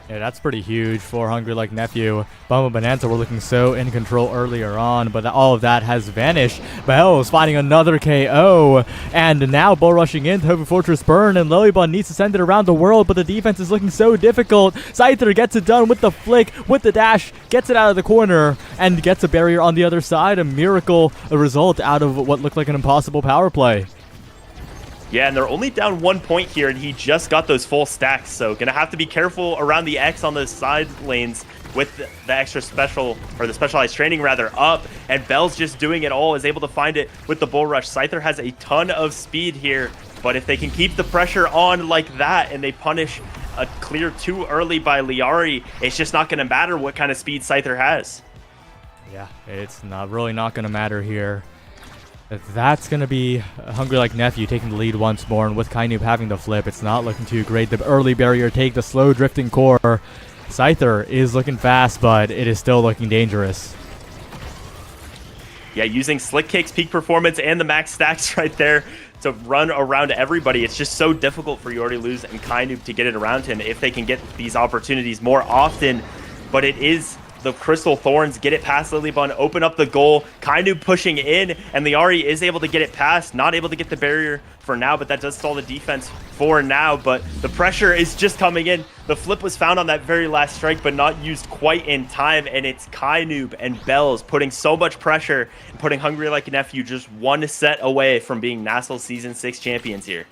Yeah, that's pretty huge for Hungry Like Nephew. Bumble Bonanza were looking so in control earlier on, but all of that has vanished. Bells finding another KO, and now bull rushing in, Tofu Fortress burn, and Lilybun needs to send it around the world, but the defense is looking so difficult. Scyther gets it done with the flick, with the dash, gets it out of the corner, and gets a barrier on the other side. A miracle, a result out of what looked like an impossible power play. Yeah, and they're only down 1 point here, and he just got those full stacks, so gonna have to be careful around the X on the side lanes with the extra special, or the specialized training rather, up, and Bell's just doing it all, is able to find it with the bull rush. Scyther has a ton of speed here, but if they can keep the pressure on like that, and they punish a clear too early by Liari, it's just not gonna matter what kind of speed Scyther has. Yeah, it's really not gonna matter here. That's going to be Hungry Like Nephew taking the lead once more, and with Kainoob having the flip, it's not looking too great. The early barrier take, the slow drifting core. Scyther is looking fast, but it is still looking dangerous. Yeah, using Slick Kick's peak performance and the max stacks right there to run around everybody. It's just so difficult for You Already Lose and Kainoob to get it around him if they can get these opportunities more often, but it is the Crystal Thorns get it past Lilybun, open up the goal. Kainoob pushing in, and Liari is able to get it past. Not able to get the barrier for now, but that does stall the defense for now. But the pressure is just coming in. The flip was found on that very last strike, but not used quite in time. And it's Kainoob and Bells putting so much pressure and putting Hungry Like Nephew just one set away from being NASL Season 6 champions here.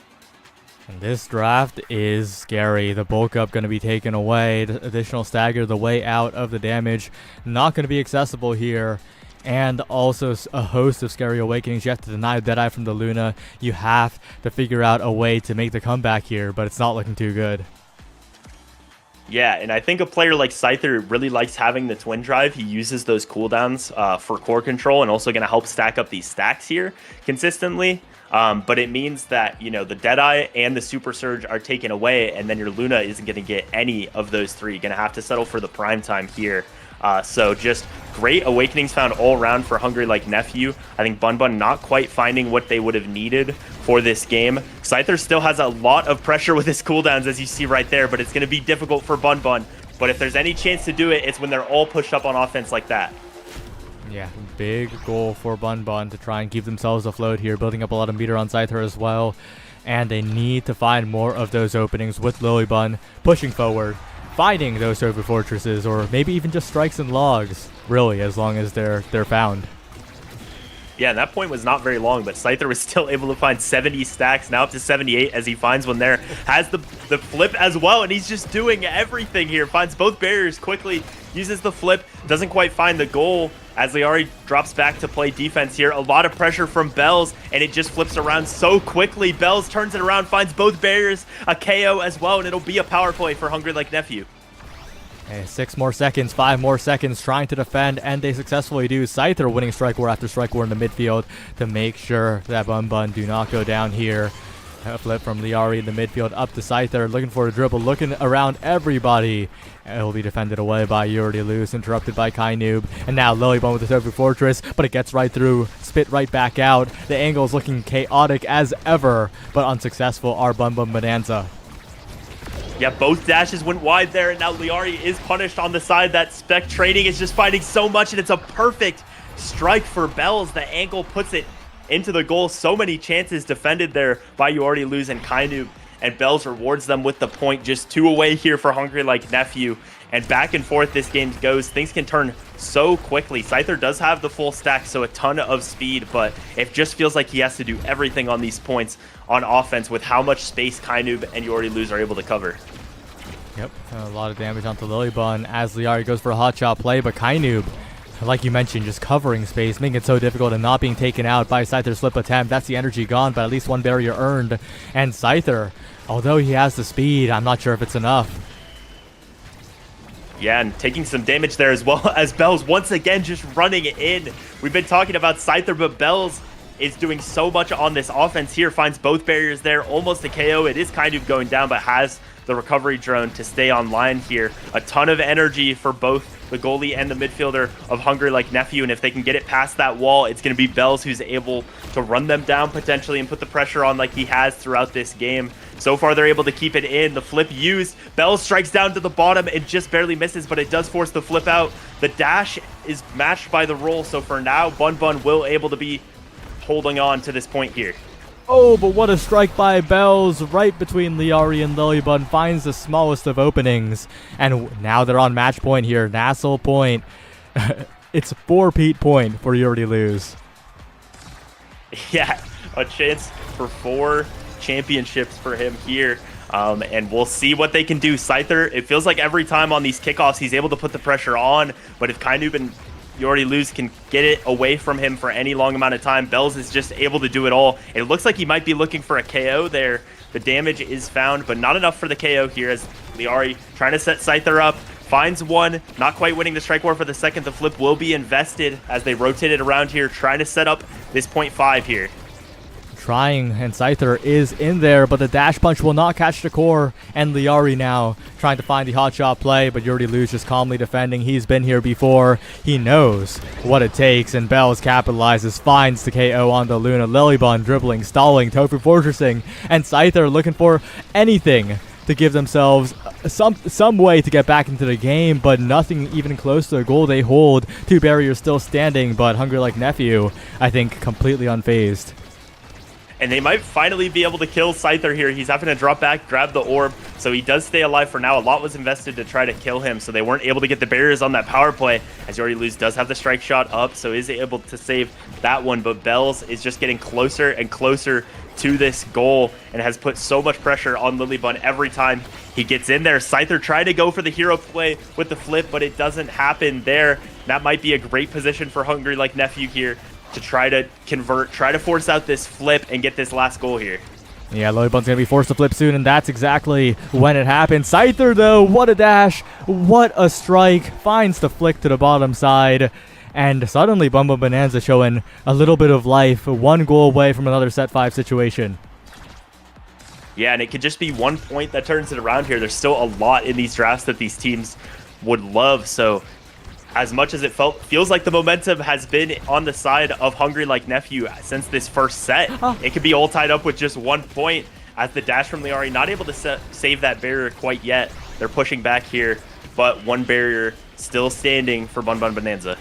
And this draft is scary. The bulk up going to be taken away. The additional stagger, the way out of the damage, not going to be accessible here. And also a host of scary awakenings. You have to deny Deadeye from the Luna. You have to figure out a way to make the comeback here, but it's not looking too good. Yeah, and I think a player like Scyther really likes having the Twin Drive. He uses those cooldowns for core control, and also going to help stack up these stacks here consistently. But it means that, you know, the Deadeye and the Super Surge are taken away, and then your Luna isn't going to get any of those three. Going to have to settle for the Prime Time here. So just great awakenings found all around for Hungry Like Nephew. I think Bun Bun not quite finding what they would have needed for this game. Scyther still has a lot of pressure with his cooldowns, as you see right there, but it's going to be difficult for Bun Bun. But if there's any chance to do it, it's when they're all pushed up on offense like that. Yeah, big goal for Bun Bun to try and keep themselves afloat here, building up a lot of meter on Scyther as well. And they need to find more of those openings with Lilybun pushing forward, finding those Tofu Fortresses, or maybe even just strikes and logs, really, as long as they're found. Yeah, and that point was not very long, but Scyther was still able to find 70 stacks, now up to 78 as he finds one there. Has the flip as well, and he's just doing everything here. Finds both barriers quickly, uses the flip, doesn't quite find the goal as Liari drops back to play defense here. A lot of pressure from Bells, and it just flips around so quickly. Bells turns it around, finds both barriers, a KO as well, and it'll be a power play for Hungry Like Nephew. Okay, 6 more seconds, 5 more seconds trying to defend, and they successfully do. Scyther winning strike war after strike war in the midfield to make sure that Bun Bun do not go down here. A flip from Liari in the midfield up to Scyther, looking for a dribble, looking around everybody. It will be defended away by You Already Lose, interrupted by Kainoob. And now Lilybun with the Tofu Fortress, but it gets right through, spit right back out. The angle is looking chaotic as ever, but unsuccessful. Our Bun Bun Bonanza. Yeah, both dashes went wide there, and now Liari is punished on the side. That Spec Training is just finding so much, and it's a perfect strike for Bells. The angle puts it into the goal. So many chances defended there by You Already Lose and Kainoob, and Bells rewards them with the point. Just 2 away here for Hungry Like Nephew, and back and forth this game goes. Things can turn so quickly. Scyther does have the full stack, so a ton of speed, but it just feels like he has to do everything on these points on offense with how much space Kainoob and You Already Lose are able to cover. Yep, a lot of damage onto Lilybun as Liari goes for a hot shot play, but Kainoob, like you mentioned, just covering space, making it so difficult and not being taken out by Scyther's slip attempt. That's the energy gone, but at least 1 barrier earned. And Scyther, although he has the speed, I'm not sure if it's enough. Yeah, and taking some damage there as well as Bells once again just running in. We've been talking about Scyther, but Bells is doing so much on this offense here. Finds both barriers there, almost a KO. It is kind of going down, but has the recovery drone to stay online here. A ton of energy for both the goalie and the midfielder of Hungry Like Nephew, and if they can get it past that wall, it's going to be Bells who's able to run them down potentially and put the pressure on like he has throughout this game. So far, they're able to keep it in. The flip used. Bells strikes down to the bottom and just barely misses, but it does force the flip out. The dash is matched by the roll, so for now, Bun Bun will able to be holding on to this point here. Oh, but what a strike by Bells right between Liari and Lilybun. Finds the smallest of openings. And now they're on match point here. NASL point. It's 4-peat point for You Already Lose. Yeah, a chance for 4 championships for him here. And we'll see what they can do. Scyther, it feels like every time on these kickoffs, he's able to put the pressure on. But if Kainub and You Already Lose can get it away from him for any long amount of time, Bells is just able to do it all. It looks like he might be looking for a KO there. The damage is found, but not enough for the KO here as Liari trying to set Scyther up. Finds one, not quite winning the strike war for the second. The flip will be invested as they rotate it around here, trying to set up this 0.5 here. Trying, and Scyther is in there, but the dash punch will not catch the core. And Liari now trying to find the hot shot play, but You Already Lose just calmly defending. He's been here before. He knows what it takes, and Bells capitalizes, finds the KO on the Luna. Lilybun dribbling, stalling, Tofu fortressing, and Scyther looking for anything to give themselves some way to get back into the game, but nothing even close to a goal. They hold 2 barriers still standing, but Hungry Like Nephew, I think, completely unfazed. And they might finally be able to kill Scyther here. He's having to drop back, grab the orb, so he does stay alive for now. A lot was invested to try to kill him, so they weren't able to get the barriers on that power play. As You Already Lose does have the strike shot up, so is able to save that one. But Bells is just getting closer and closer to this goal and has put so much pressure on Lilybun every time he gets in there. Scyther tried to go for the hero play with the flip, but it doesn't happen there. That might be a great position for Hungry Like Nephew here to try to convert, try to force out this flip and get this last goal here. Yeah, Lilybun's going to be forced to flip soon, and that's exactly when it happens. Scyther, though, what a dash, what a strike. Finds the flick to the bottom side, and suddenly Bum Bum Bonanza showing a little bit of life. 1 goal away from another set 5 situation. Yeah, and it could just be 1 point that turns it around here. There's still a lot in these drafts that these teams would love, so as much as it feels like the momentum has been on the side of Hungry Like Nephew since this first set, it could be all tied up with just 1 point as the dash from Liari not able to save that barrier quite yet. They're pushing back here, but 1 barrier still standing for Bun Bun Bonanza.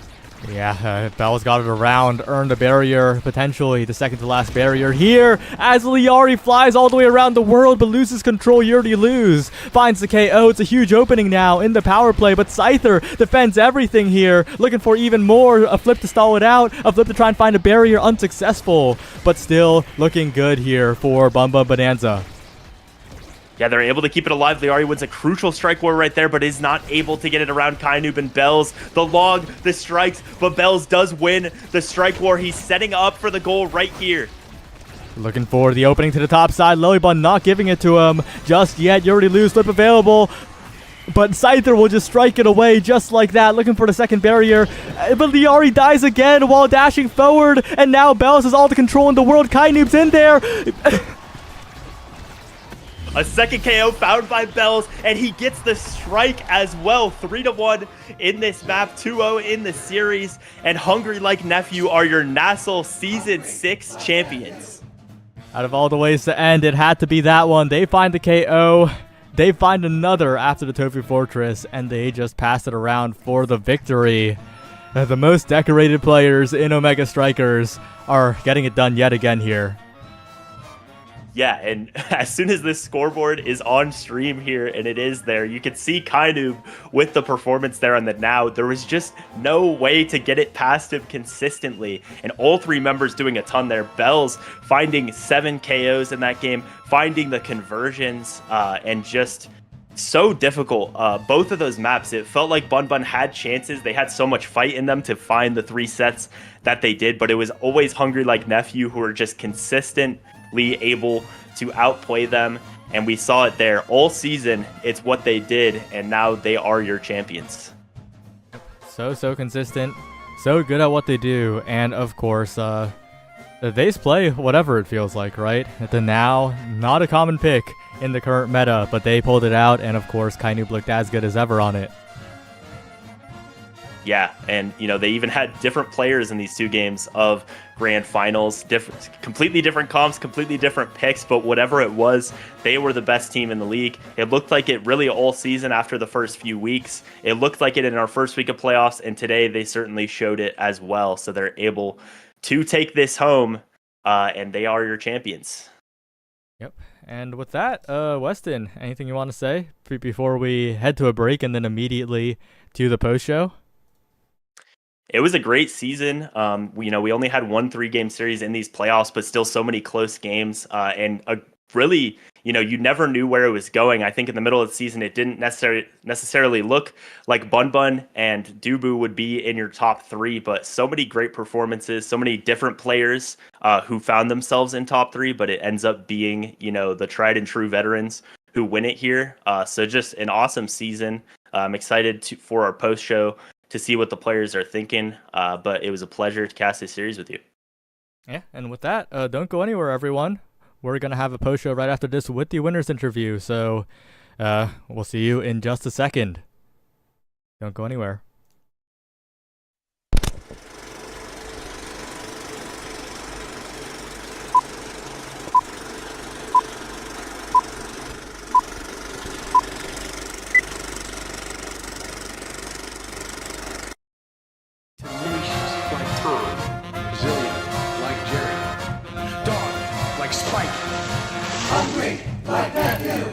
Yeah, Bells got it around, earned a barrier, potentially the second to last barrier here, as Liari flies all the way around the world, but loses control. You Already Lose finds the KO. It's a huge opening now in the power play, but Scyther defends everything here, looking for even more. A flip to stall it out, a flip to try and find a barrier, unsuccessful, but still looking good here for Bum Bum Bonanza. Yeah, they're able to keep it alive. Liari wins a crucial strike war right there, but is not able to get it around Kainub and Bells. The log, the strikes, but Bells does win the strike war. He's setting up for the goal right here. Looking for the opening to the top side. Lilybun not giving it to him just yet. You Already Lose, flip available. But Scyther will just strike it away just like that, looking for the second barrier. But Liari dies again while dashing forward, and now Bells has all the control in the world. Kainub's in there. A second KO found by Bells, and he gets the strike as well. 3-1 in this map, 2-0 in the series, and Hungry Like Nephew are your NASL Season 6 champions. Out of all the ways to end, it had to be that one. They find the KO. They find another after the Tofu Fortress, and they just pass it around for the victory. The most decorated players in Omega Strikers are getting it done yet again here. Yeah, and as soon as this scoreboard is on stream here, and it is there, you can see Kainub with the performance there on the now. There was just no way to get it past him consistently, and all 3 members doing a ton there. Bells finding 7 KOs in that game, finding the conversions, and just so difficult. Both of those maps, it felt like Bun Bun had chances. They had so much fight in them to find the 3 sets that they did, but it was always Hungry Like Nephew who were just consistently able to outplay them. And we saw it there all season. It's what they did, and now they are your champions. So consistent, so good at what they do, and of course, they play whatever it feels like, right? The Now, not a common pick in the current meta, but they pulled it out, and of course, Kainoob looked as good as ever on it. Yeah, and they even had different players in these 2 games of grand finals, completely different comps, completely different picks, but whatever it was, they were the best team in the league. It looked like it really all season after the first few weeks. It looked like it in our first week of playoffs, and today they certainly showed it as well. So they're able to take this home, and they are your champions. Yep. And with that, Weston, anything you want to say before we head to a break and then immediately to the post show? It was a great season. We only had 1 3-game series in these playoffs, but still so many close games. And a really, you never knew where it was going. I think in the middle of the season, it didn't necessarily look like Bun Bun and Dubu would be in your top 3, but so many great performances, so many different players who found themselves in top 3, but it ends up being, the tried and true veterans who win it here. So just an awesome season. I'm excited for our post show to see what the players are thinking, but it was a pleasure to cast this series with you. Yeah, and with that, don't go anywhere, everyone. We're going to have a post show right after this with the winners interview, so we'll see you in just a second. Don't go anywhere. Tenacious like Tom. Resilient like Jerry. Dog like Spike. Hungry like Matthew.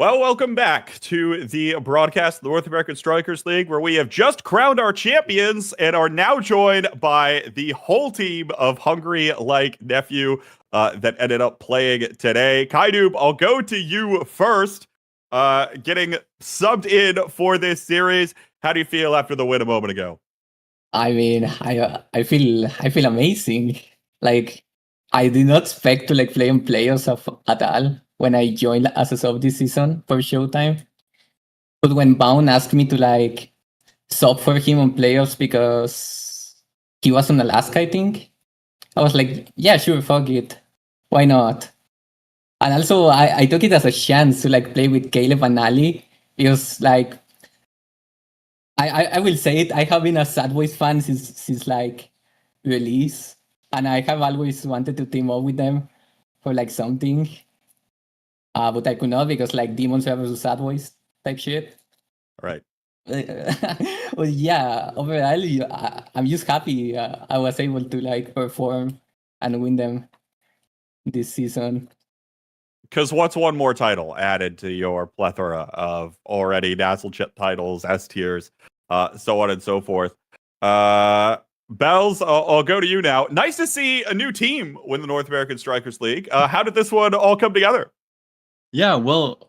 Well, welcome back to the broadcast of the North American Strikers League, where we have just crowned our champions and are now joined by the whole team of Hungry Like Nephew that ended up playing today. Kaidoob, I'll go to you first. Getting subbed in for this series. How do you feel after the win a moment ago? I mean, I feel amazing. Like I did not expect to like play in playoffs at all when I joined as a sub this season for Showtime. But when Bound asked me to like sub for him on playoffs because he was on Alaska, I think, I was like, yeah, sure, fuck it, why not? And also, I took it as a chance to like play with Caleb and Ali because like I will say it, I have been a Sad Boys fan since like release, and I have always wanted to team up with them for like something. But I could not because like Demons versus Sad Boys type shit. Right. Well, yeah, overall, I'm just happy I was able to like perform and win them this season. Because what's one more title added to your plethora of already NASL chip titles, S tiers, so on and so forth? Bells, I'll go to you now. Nice to see a new team win the North American Strikers League. How did this one all come together? Yeah, well,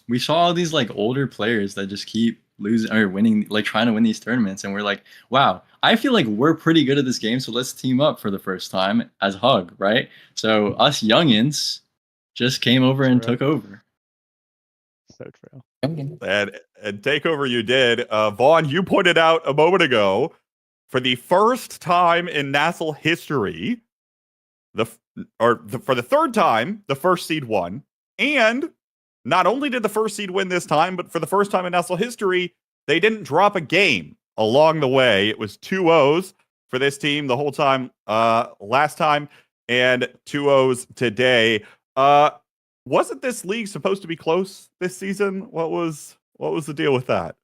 we saw all these like older players that just keep losing or winning, like trying to win these tournaments, and we're like, wow, I feel like we're pretty good at this game, so let's team up for the first time as Hug, right? So us youngins just came over and took over. So true. And takeover you did. Vaughn, you pointed out a moment ago, for the first time in NASL history, for the third time, the first seed won. And not only did the first seed win this time, but for the first time in NASL history, they didn't drop a game along the way. It was 2-0s for this team the whole time last time, and 2-0s today. Wasn't this league supposed to be close this season? What was the deal with that?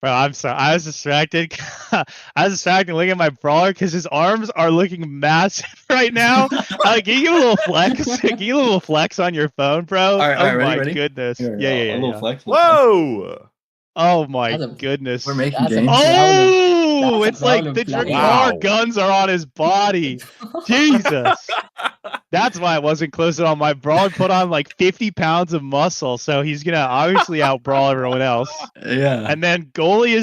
Bro, I'm sorry. I was distracted. I was distracted looking at my brawler because his arms are looking massive right now. Can you give a little flex? Can you give a little flex on your phone, bro? All right, my ready? goodness. Here, Yeah. a little flex. Whoa! Oh my goodness. We're making games. Oh, That's it's a like problem, the Flash. Wow. Drakkar guns are on his body. Jesus. That's why it wasn't close at all. My brawler put on like 50 pounds of muscle, so he's gonna obviously outbrawl everyone else. Yeah. And then goalie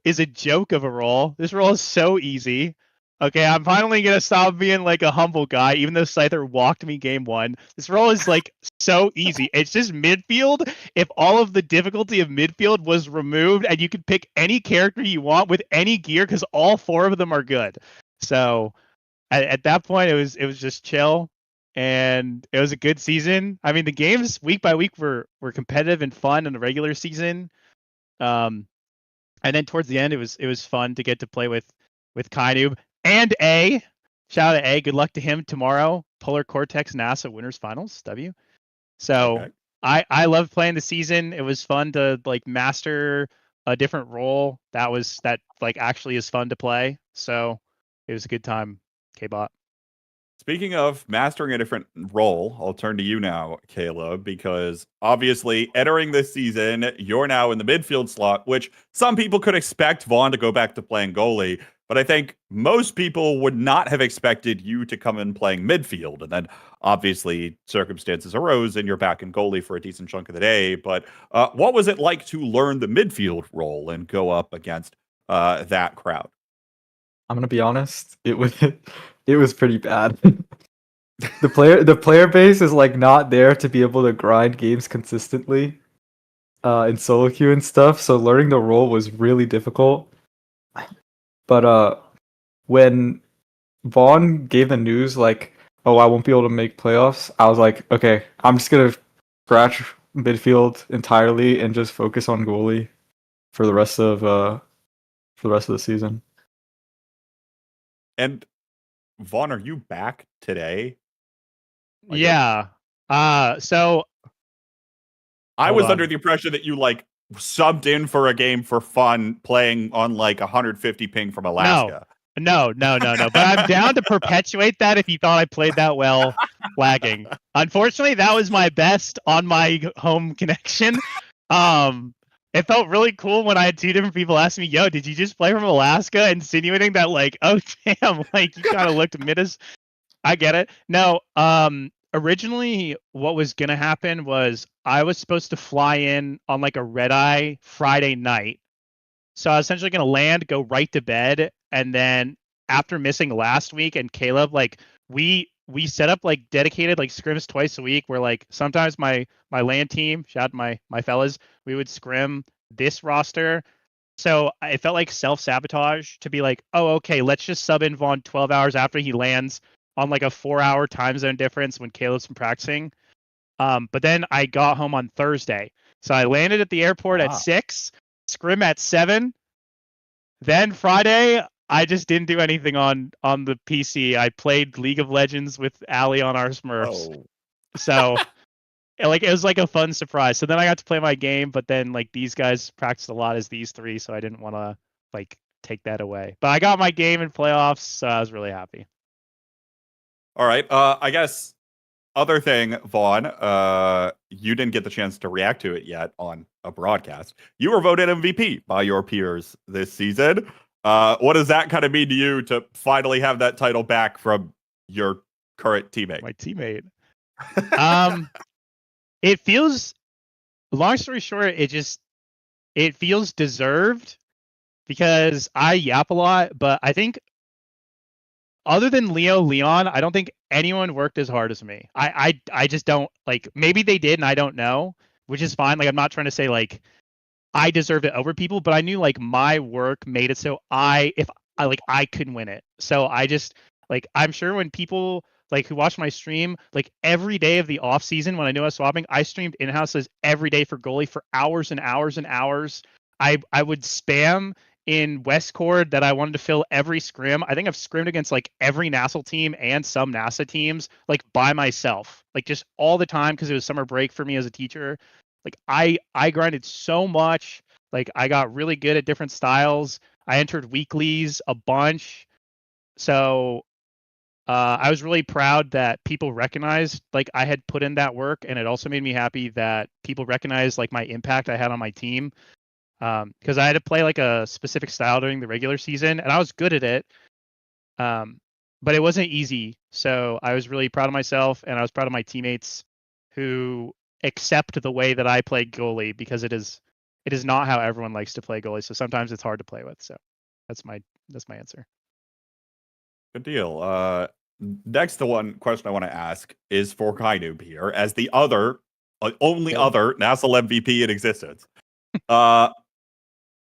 is a joke of a role. This role is so easy. Okay, I'm finally gonna stop being like a humble guy, even though Scyther walked me game one. This role is like so easy. It's just midfield. If all of the difficulty of midfield was removed, and you could pick any character you want with any gear, because all four of them are good. So at that point, it was just chill, and it was a good season. I mean, the games week by week were competitive and fun in the regular season. And then towards the end, it was fun to get to play with Kainoob and A. Shout out to A. Good luck to him tomorrow. Polar Cortex NASA Winners Finals W. So Okay. I loved playing the season. It was fun to like master a different role. That like actually is fun to play. So it was a good time. K-Bot. Speaking of mastering a different role, I'll turn to you now, Caleb, because obviously entering this season, you're now in the midfield slot, which some people could expect Vaughn to go back to playing goalie, but I think most people would not have expected you to come in playing midfield. And then obviously circumstances arose and you're back in goalie for a decent chunk of the day. But what was it like to learn the midfield role and go up against that crowd? I'm gonna be honest. It was pretty bad. The player base is like not there to be able to grind games consistently, in solo queue and stuff. So learning the role was really difficult. But when Vaughn gave the news like, "Oh, I won't be able to make playoffs," I was like, "Okay, I'm just gonna scratch midfield entirely and just focus on goalie for the rest of the season." And Vaughn, are you back today? Yeah. So I hold was on. under the impression that you like subbed in for a game for fun, playing on like 150 ping from Alaska. No. But I'm down to perpetuate that if you thought I played that well, lagging. Unfortunately, that was my best on my home connection. It felt really cool when I had two different people ask me, "Yo, did you just play from Alaska?" Insinuating that, like, oh damn, like you kind of looked mid as. I get it. No, originally what was gonna happen was I was supposed to fly in on like a red eye Friday night. So I was essentially gonna land, go right to bed, and then after missing last week and Caleb, like we set up like dedicated like scrims twice a week where like sometimes my land team, shout out to my fellas, we would scrim this roster. So it felt like self-sabotage to be like, oh, okay, let's just sub in Vaughn 12 hours after he lands on like a 4-hour time zone difference when Caleb's been practicing. But then I got home on Thursday. So I landed at the airport at 6, scrim at 7. Then Friday, I just didn't do anything on the PC. I played League of Legends with Ali on our Smurfs. Oh. So like it was like a fun surprise. So then I got to play my game, but then like these guys practiced a lot as these three, so I didn't want to like take that away. But I got my game in playoffs, so I was really happy. All right. I guess other thing, Vaughn, you didn't get the chance to react to it yet on a broadcast. You were voted MVP by your peers this season. What does that kind of mean to you to finally have that title back from your current teammate? My teammate. It feels, long story short, it feels deserved because I yap a lot, but I think other than Leon, I don't think anyone worked as hard as me. I just don't, like, maybe they did and I don't know, which is fine. Like, I'm not trying to say like I deserved it over people, but I knew like my work made it so I could win it. So I just, like, I'm sure when people like who watch my stream, like every day of the off season when I knew I was swapping, I streamed in-houses every day for goalie for hours and hours and hours. I would spam in Westcord that I wanted to fill every scrim. I think I've scrimmed against like every NASL team and some NASA teams like by myself, like just all the time because it was summer break for me as a teacher. Like I grinded so much. Like I got really good at different styles. I entered weeklies a bunch. So I was really proud that people recognized like I had put in that work, and it also made me happy that people recognized like my impact I had on my team. Because I had to play like a specific style during the regular season, and I was good at it. But it wasn't easy. So I was really proud of myself, and I was proud of my teammates who accept the way that I play goalie because it is not how everyone likes to play goalie. So sometimes it's hard to play with. So that's my answer. Good deal. Next, the one question I want to ask is for Kainoob here, as the other, only other NASL MVP in existence.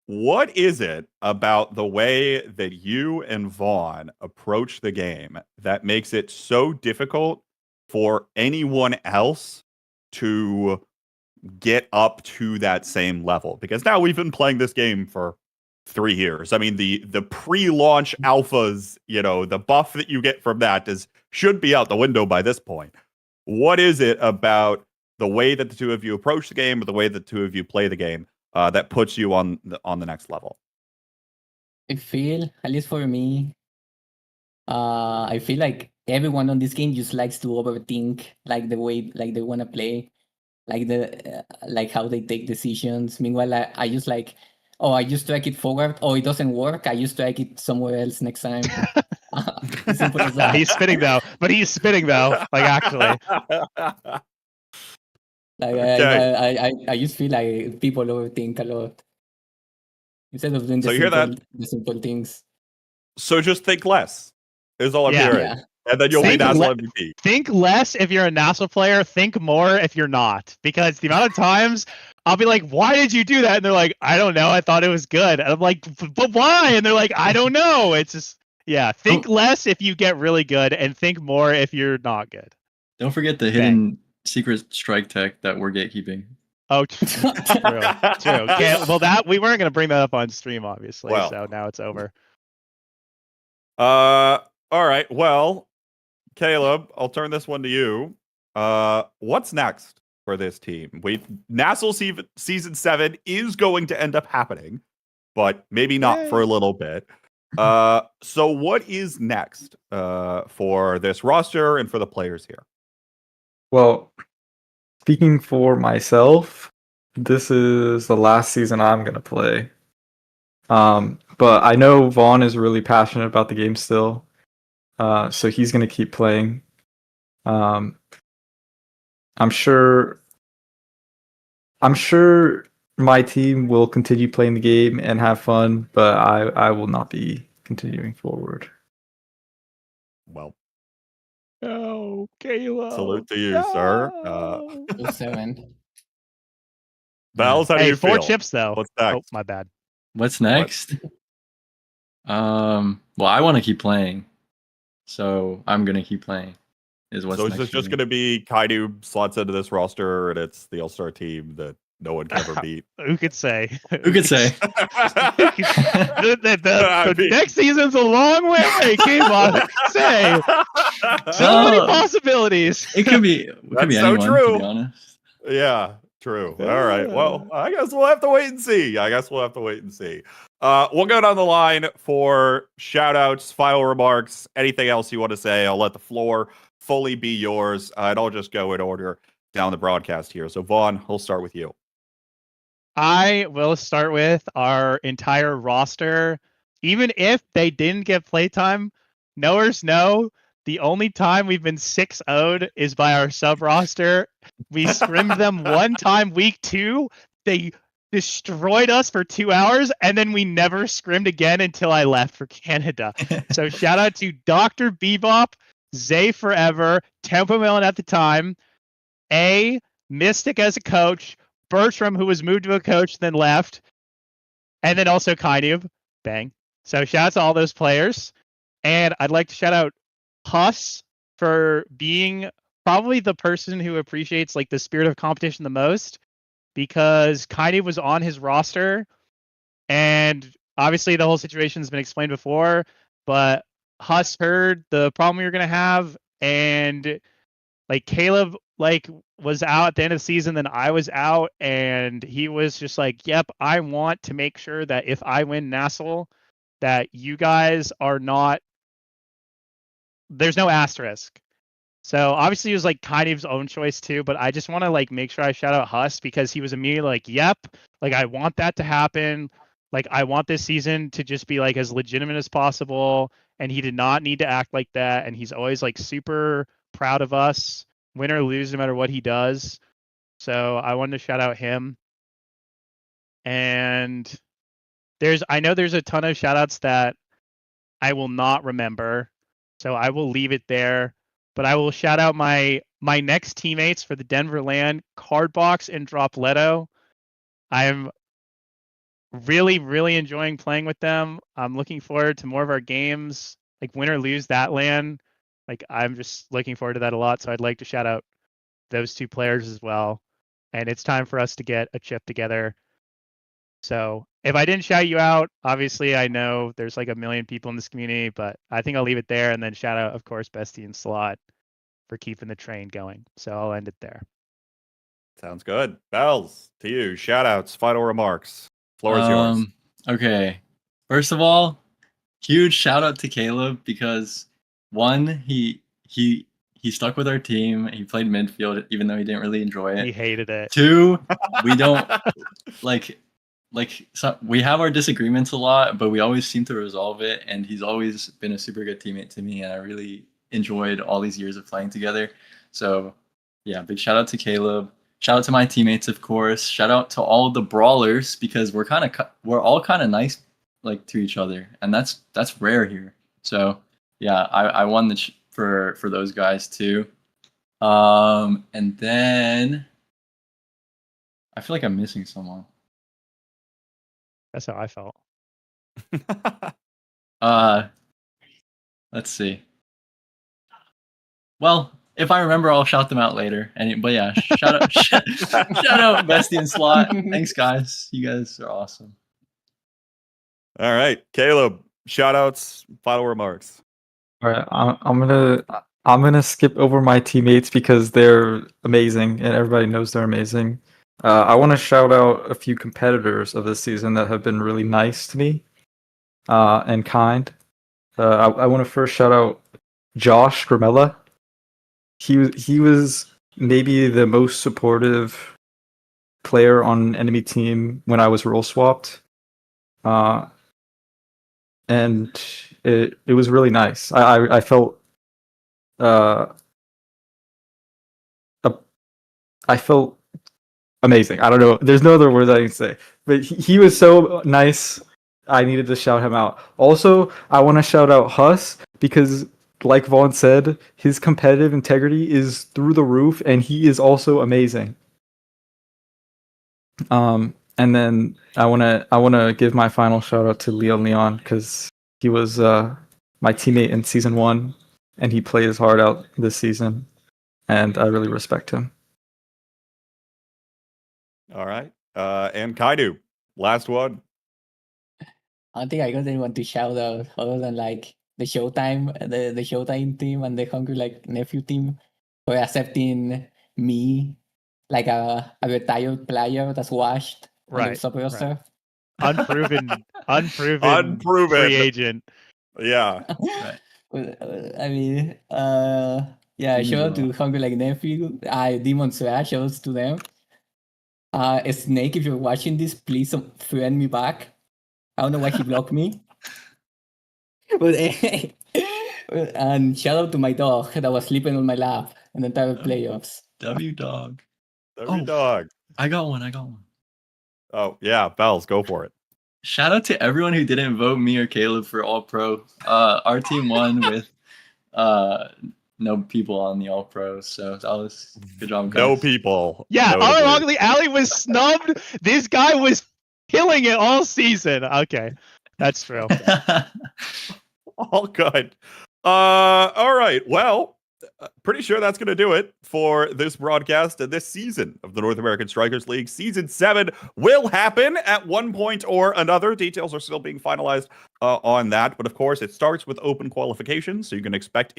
What is it about the way that you and Vaughn approach the game that makes it so difficult for anyone else to get up to that same level? Because now we've been playing this game for 3 years. I mean, the pre-launch alphas, the buff that you get from that should be out the window by this point. What is it about the way that the two of you approach the game or the way that the two of you play the game that puts you on the next level? I feel, at least for me, I feel like everyone on this game just likes to overthink like the way like they want to play, like like how they take decisions. Meanwhile, I just like, oh, I just strike it forward. Oh, it doesn't work. I just strike it somewhere else next time. As simple as that. He's spitting though, like actually. Like Okay. I just feel like people overthink a lot instead of doing So you hear that? the simple things. So just think less is all I'm hearing. Yeah. And then you'll be Think NASL MVP. Think less if you're a NASL player. Think more if you're not. Because the amount of times I'll be like, why did you do that? And they're like, I don't know. I thought it was good. And I'm like, but why? And they're like, I don't know. It's just, yeah. Think less if you get really good and think more if you're not good. Don't forget the hidden secret strike tech that we're gatekeeping. Oh, true. Okay, well, that we weren't going to bring that up on stream, obviously. Well. So now it's over. All right. Well, Caleb, I'll turn this one to you. What's next for this team? NASL season 7 is going to end up happening, but maybe not for a little bit. So what is next for this roster and for the players here? Well, speaking for myself, this is the last season I'm gonna play. But I know Vaughn is really passionate about the game still, so he's gonna keep playing. I'm sure. I'm sure my team will continue playing the game and have fun, but I will not be continuing forward. Well, No, Caleb. salute to you, sir. 2-7. Bells, how do Hey, you 4 feel? chips though. What's Oh, next? my bad. What's next? Well, I want to keep playing, so I'm gonna keep playing. Is what's So next it's for just me. going to be Kaidu slots into this roster, and it's the All-Star team that no one can ever beat. Who could say? Who could say? The next season's a long way away, Kmon. Who could say? So many possibilities. It could be. It could That's be so anyone, true. to be honest. Yeah, true. All right. Well, I guess we'll have to wait and see. We'll go down the line for shout outs, final remarks, anything else you want to say. I'll let the floor fully be yours. And I'll just go in order down the broadcast here. So, Vaughn, we'll start with you. I will start with our entire roster. Even if they didn't get playtime, knowers know the only time we've been 6-0'd is by our sub roster. We scrimmed them one time week 2. They destroyed us for 2 hours, and then we never scrimmed again until I left for Canada. So shout out to Dr. Bebop, Zay Forever, Tempo Melon at the time, Mystic as a coach, Bertram, who was moved to a coach, then left, and then also Kainub. Bang. So shout out to all those players. And I'd like to shout out Huss for being probably the person who appreciates like the spirit of competition the most, because Kainub was on his roster, and obviously the whole situation has been explained before, but Huss heard the problem we were going to have, and like Caleb was out at the end of the season, then I was out, and he was just like, yep, I want to make sure that if I win NASL, that you guys are not, there's no asterisk. So obviously it was like kind of his own choice too, but I just want to like make sure I shout out Huss, because he was immediately like, yep, like I want that to happen. Like I want this season to just be like as legitimate as possible. And he did not need to act like that. And he's always like super proud of us, win or lose, no matter what he does. So I wanted to shout out him. And I know there's a ton of shout outs that I will not remember. So I will leave it there. But I will shout out my next teammates for the Denver LAN, Cardbox and Dropletto. I'm really, really enjoying playing with them. I'm looking forward to more of our games, like win or lose that LAN. Like I'm just looking forward to that a lot. So I'd like to shout out those 2 players as well. And it's time for us to get a chip together. So if I didn't shout you out, obviously I know there's like a million people in this community, but I think I'll leave it there, and then shout out, of course, Bestie and Slot for keeping the train going. So I'll end it there. Sounds good. Bells, to you. Shout outs, final remarks. Floor is yours. Okay. First of all, huge shout out to Caleb, because one, he stuck with our team. He played midfield even though he didn't really enjoy it. He hated it. 2, we don't so we have our disagreements a lot, but we always seem to resolve it, and he's always been a super good teammate to me, and I really enjoyed all these years of playing together. So yeah, big shout out to Caleb. Shout out to my teammates, of course. Shout out to all the brawlers, because we're all kind of nice like to each other, and that's rare here. So yeah, I won for those guys too. And then I feel like I'm missing someone. That's how I felt. Let's see. Well, if I remember, I'll shout them out later. But yeah, shout out, shout out, Bestie and Slot. Thanks, guys. You guys are awesome. All right, Caleb. Shout outs, final remarks. All right, I'm gonna skip over my teammates because they're amazing and everybody knows they're amazing. I want to shout out a few competitors of this season that have been really nice to me. and kind. I want to first shout out Josh Gramella. He was maybe the most supportive player on an enemy team when I was role swapped, and it was really nice. I felt I felt amazing. I don't know. There's no other words I can say. But he was so nice. I needed to shout him out. Also, I want to shout out Huss because, like Vaughn said, his competitive integrity is through the roof, and he is also amazing. And then I wanna give my final shout out to Leon because he was my teammate in season 1, and he played his heart out this season, and I really respect him. All right. And Kaidu, last one. I don't think I got anyone to shout out other than like the Showtime team and the Hungry Like Nephew team for accepting me like a retired player that's washed on the Right, sub roster. Unproven Unproven. free agent. Yeah. I mean, yeah, shout out to Hungry Like Nephew. Demon Slash, shout outs to them. Snake, if you're watching this, please friend me back. I don't know why he blocked me. But and shout out to my dog that was sleeping on my lap in the entire playoffs. W dog. Dog. I got one. Oh yeah, Bells, go for it. Shout out to everyone who didn't vote me or Caleb for All Pro. Our team won with no people on the All Pro, so that was good job, guys. No people. Yeah, Notably. unironically, Ali was snubbed. This guy was killing it all season. Okay, that's true. All good. All right. Well, pretty sure that's going to do it for this broadcast and this season of the North American Strikers League. Season 7 will happen at one point or another. Details are still being finalized on that. But of course, it starts with open qualifications. So you can expect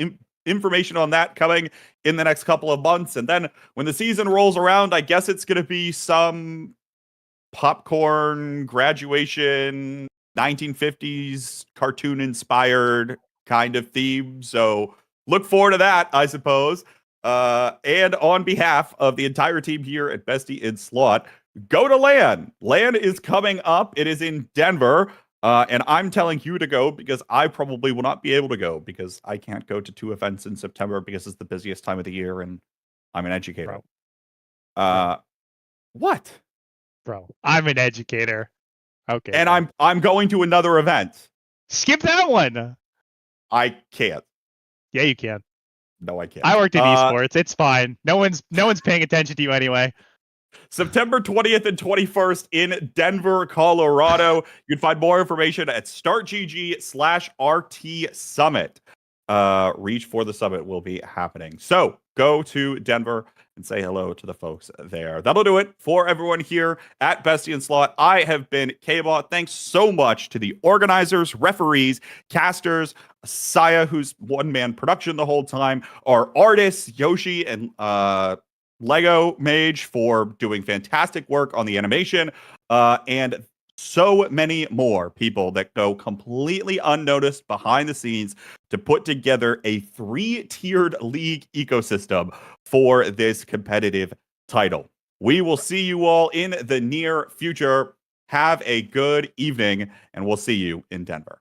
information on that coming in the next couple of months. And then when the season rolls around, I guess it's going to be some popcorn graduation 1950s cartoon inspired kind of theme. So look forward to that, I suppose. And on behalf of the entire team here at Bestie in Slot, go to LAN. LAN is coming up. It is in Denver. And I'm telling you to go because I probably will not be able to go because I can't go to 2 events in September because it's the busiest time of the year and I'm an educator. What? Bro, I'm an educator. Okay. And I'm going to another event. Skip that one. I can't. Yeah, you can. No, I can't. I worked in esports. It's fine. No one's paying attention to you anyway. September 20th and 21st in Denver, Colorado. You can find more information at startgg/RT Summit. Reach for the summit will be happening. So go to Denver and say hello to the folks there. That'll do it for everyone here at Bestie in Slot. I have been K-Bot. Thanks so much to the organizers, referees, casters, Saya, who's one-man production the whole time, our artists, Yoshi and Lego Mage for doing fantastic work on the animation, and so many more people that go completely unnoticed behind the scenes to put together a 3-tiered league ecosystem for this competitive title. We will see you all in the near future. Have a good evening, and we'll see you in Denver.